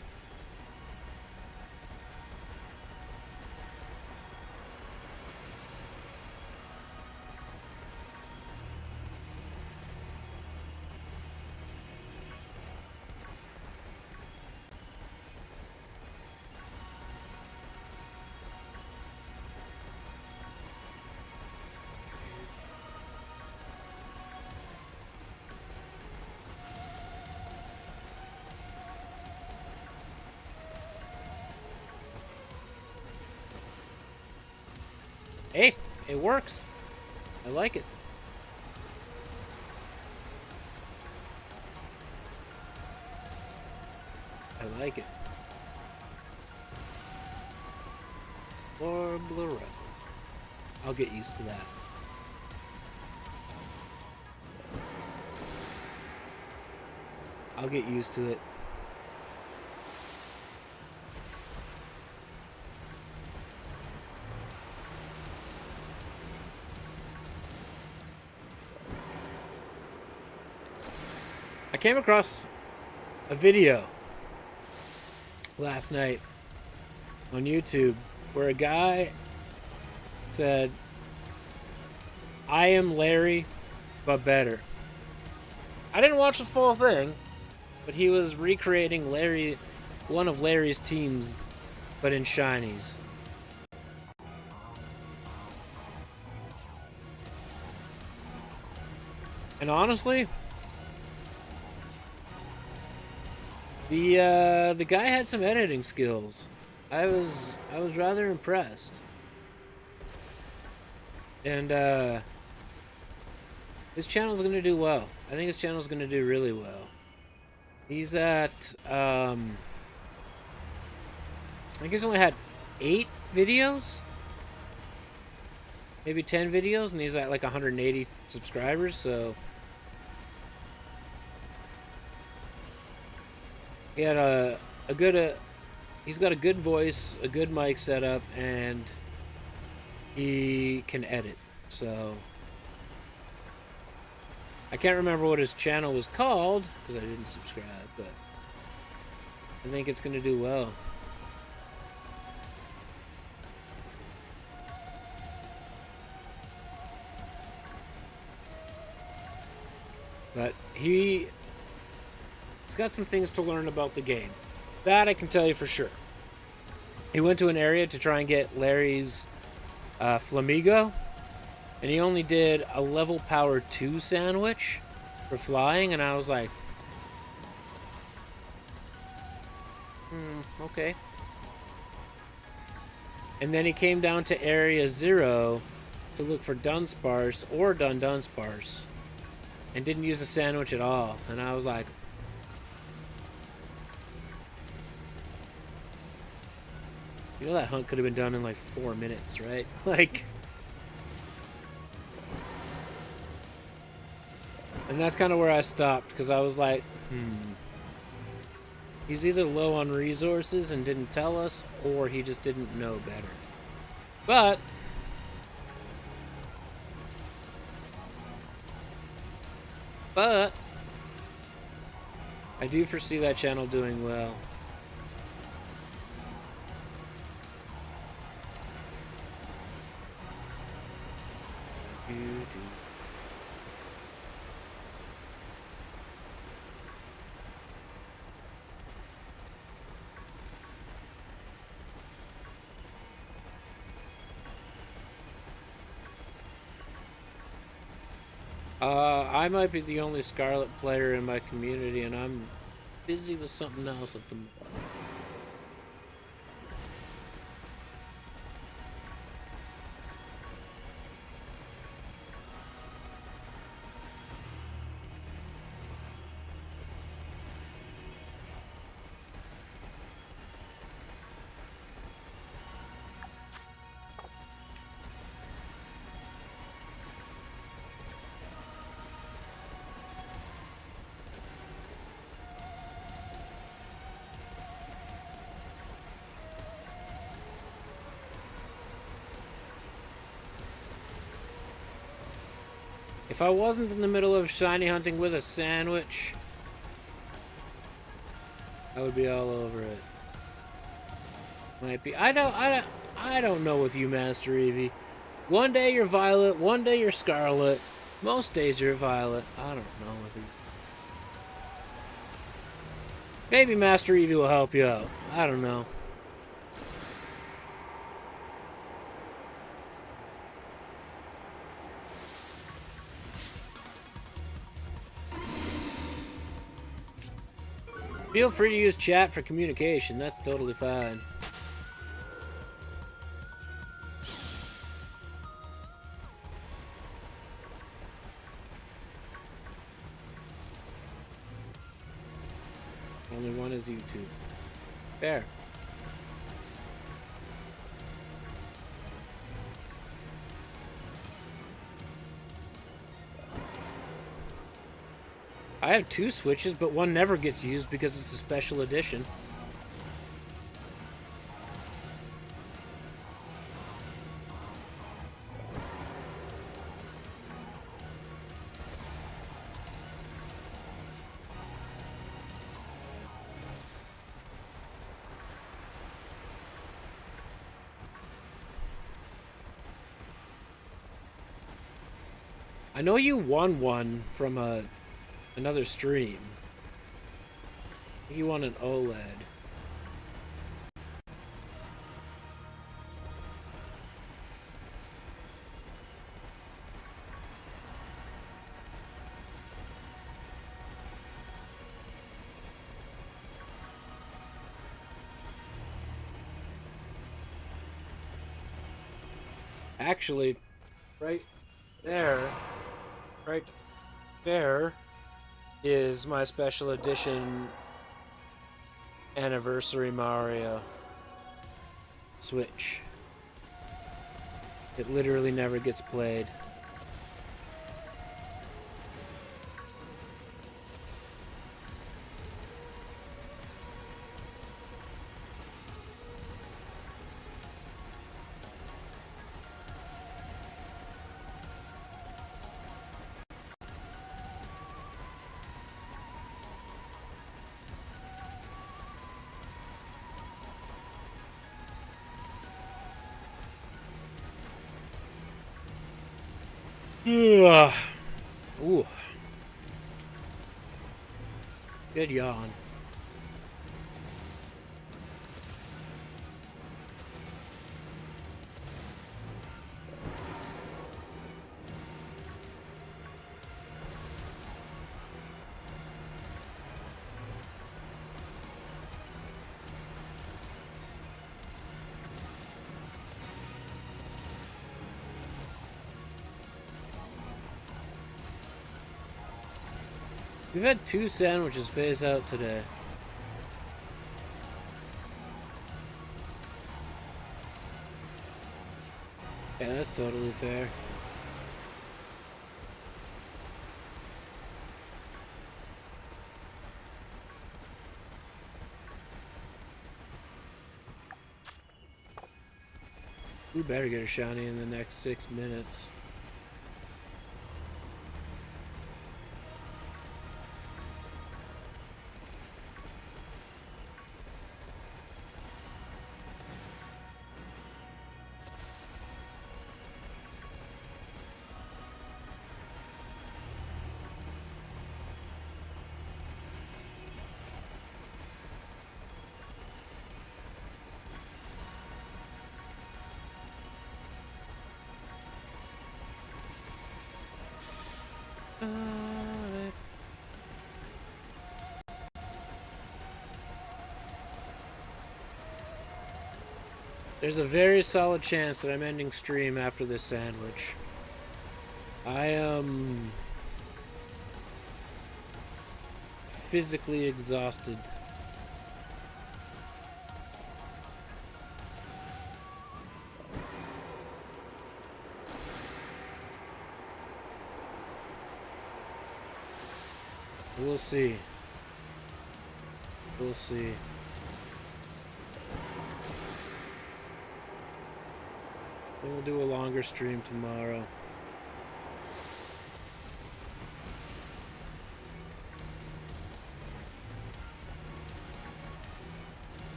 Hey, it works. I like it. I like it. Or Blue. I'll get used to that. I'll get used to it. I came across a video last night on YouTube where a guy said, "I am Larry, but better." I didn't watch the full thing, but he was recreating one of Larry's teams, but in shinies. And honestly, the guy had some editing skills. I was rather impressed. And his channel's gonna do well. I think his channel's gonna do really well. He's at I think he's only had 8 videos, maybe 10 videos, and he's at like 180 subscribers. So he had a good he's got a good voice, a good mic setup, and he can edit. So I can't remember what his channel was called because I didn't subscribe, but I think it's going to do well. But he's got some things to learn about the game. That I can tell you for sure. He went to an area to try and get Larry's Flamigo, and he only did a level power 2 sandwich for flying, and I was like, okay. And then he came down to area 0 to look for Dunsparce or Dundunsparce, and didn't use the sandwich at all, and I was like, you know that hunt could have been done in like 4 minutes, right? Like, and that's kind of where I stopped, because I was like, he's either low on resources and didn't tell us, or he just didn't know better. But I do foresee that channel doing well. I might be the only Scarlet player in my community, and I'm busy with something else at the moment. If I wasn't in the middle of shiny hunting with a sandwich, I would be all over it. Might be. I don't know with you, Master Eevee. One day you're Violet, one day you're Scarlet. Most days you're Violet. I don't know with you. Maybe Master Eevee will help you out. I don't know. Feel free to use chat for communication. That's totally fine. Only one is YouTube. Fair. I have 2 Switches, but one never gets used because it's a special edition. I know you won one from another stream. You won an OLED. Actually, right there is my special edition anniversary Mario Switch. It literally never gets played. Ooh. Good yawn. We've had 2 sandwiches phase out today. Yeah, that's totally fair. We better get a shiny in the next 6 minutes. There's a very solid chance that I'm ending stream after this sandwich. I am physically exhausted. We'll see. We'll see. Then we'll do a longer stream tomorrow.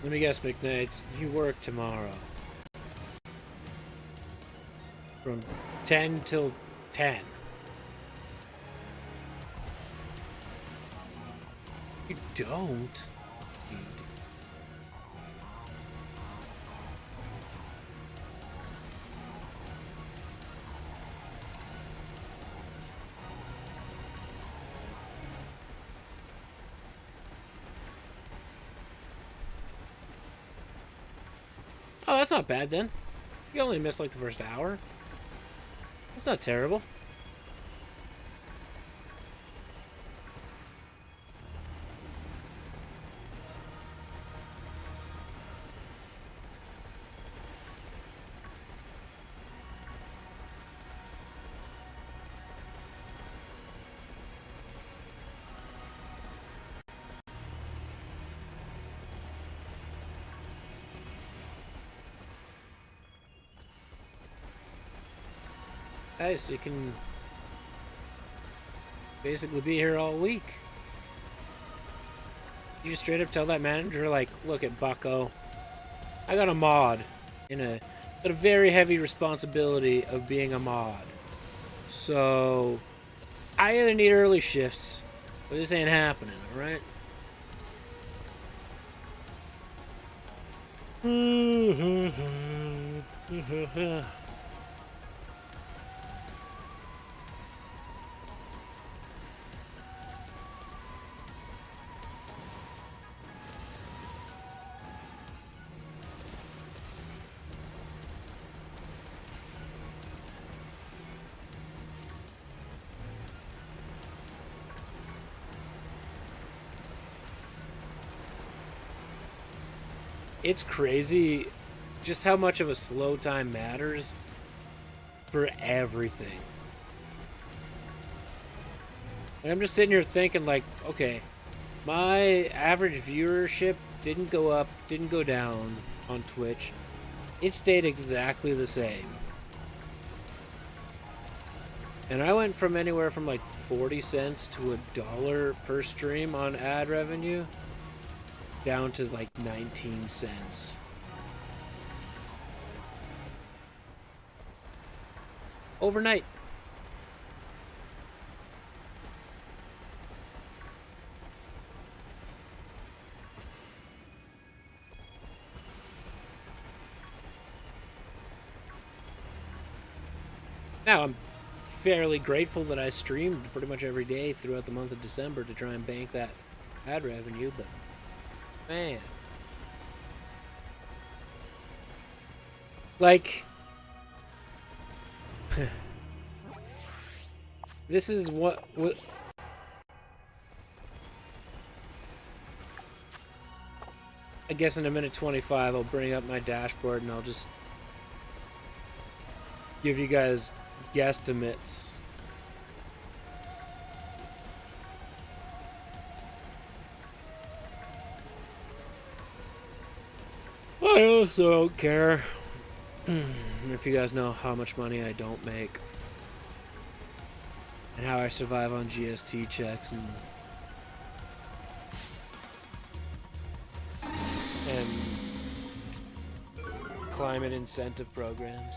Let me guess, McKnights, you work tomorrow. From 10 till 10. You don't? You do. Oh, that's not bad then. You only missed like the first hour. That's not terrible. Hey, so you can basically be here all week. You just straight up tell that manager, like, look at Bucko. I got a mod in got a very heavy responsibility of being a mod. So I either need early shifts, but this ain't happening, alright? It's crazy just how much of a slow time matters for everything. Like, I'm just sitting here thinking, like, okay, my average viewership didn't go up, didn't go down on Twitch. It stayed exactly the same. And I went from anywhere from like 40 cents to $1 per stream on ad revenue down to like 19 cents. Overnight. Now, I'm fairly grateful that I streamed pretty much every day throughout the month of December to try and bank that ad revenue, but man. Like, this is what I guess in a minute 25 I'll bring up my dashboard and I'll just give you guys guesstimates. I also don't care if you guys know how much money I don't make and how I survive on GST checks and climate incentive programs.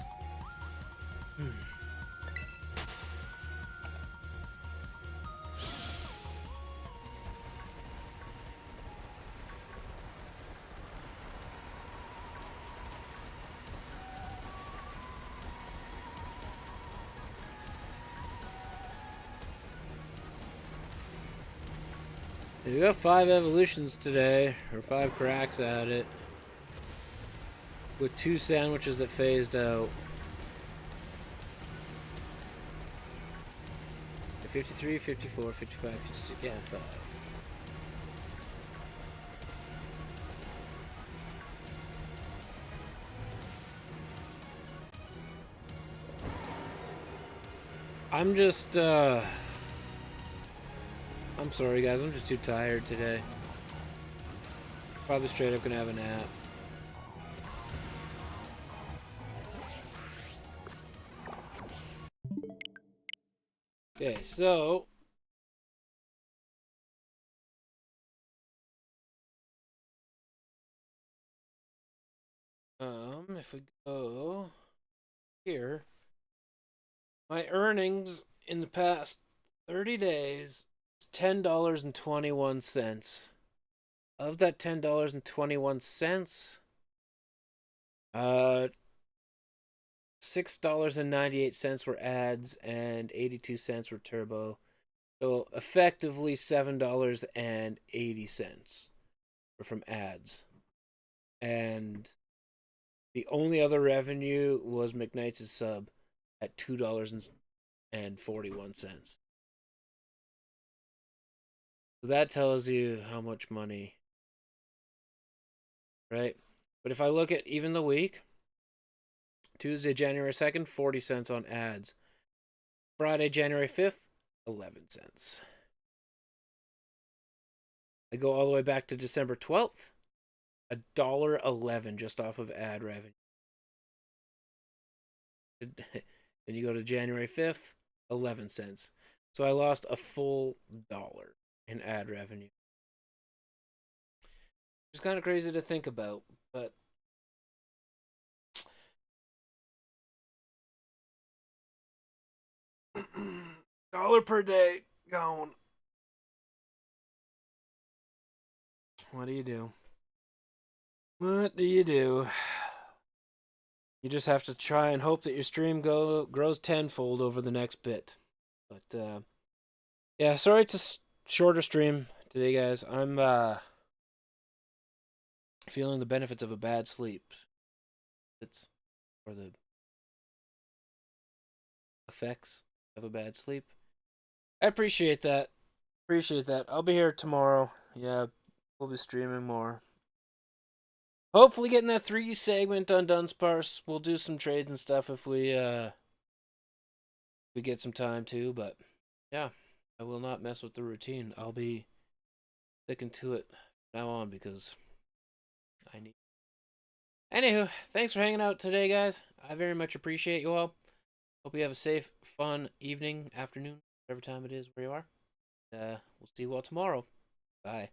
We got 5 evolutions today, or 5 cracks at it, with 2 sandwiches that phased out. 53, 54, 55, 56, yeah, 5. I'm just, I'm sorry guys, I'm just too tired today. Probably straight up gonna have a nap. Okay, so if we go here, my earnings in the past 30 days is $10.21. Of that $10.21, $6.98 were ads and 82 cents were turbo. So effectively $7.80 were from ads. And the only other revenue was McKnight's sub at $2.41. So that tells you how much money, right? But if I look at even the week, Tuesday, January 2nd, 40 cents on ads. Friday, January 5th, 11 cents. I go all the way back to December 12th, $1.11 just off of ad revenue. Then you go to January 5th, 11 cents. So I lost a full dollar in ad revenue. It's kind of crazy to think about, but dollar per day gone. What do you do? What do you do? You just have to try and hope that your stream grows tenfold over the next bit. But yeah, sorry it's a shorter stream today, guys. I'm feeling the benefits of a bad sleep. It's or the effects of a bad sleep. I appreciate that. Appreciate that. I'll be here tomorrow. Yeah, we'll be streaming more. Hopefully getting that 3 segment on Dunsparce. We'll do some trades and stuff if we get some time too, but yeah, I will not mess with the routine. I'll be sticking to it from now on because I need. Anywho, thanks for hanging out today, guys. I very much appreciate you all. Hope you have a safe, fun evening, afternoon, whatever time it is where you are. We'll see you all tomorrow. Bye.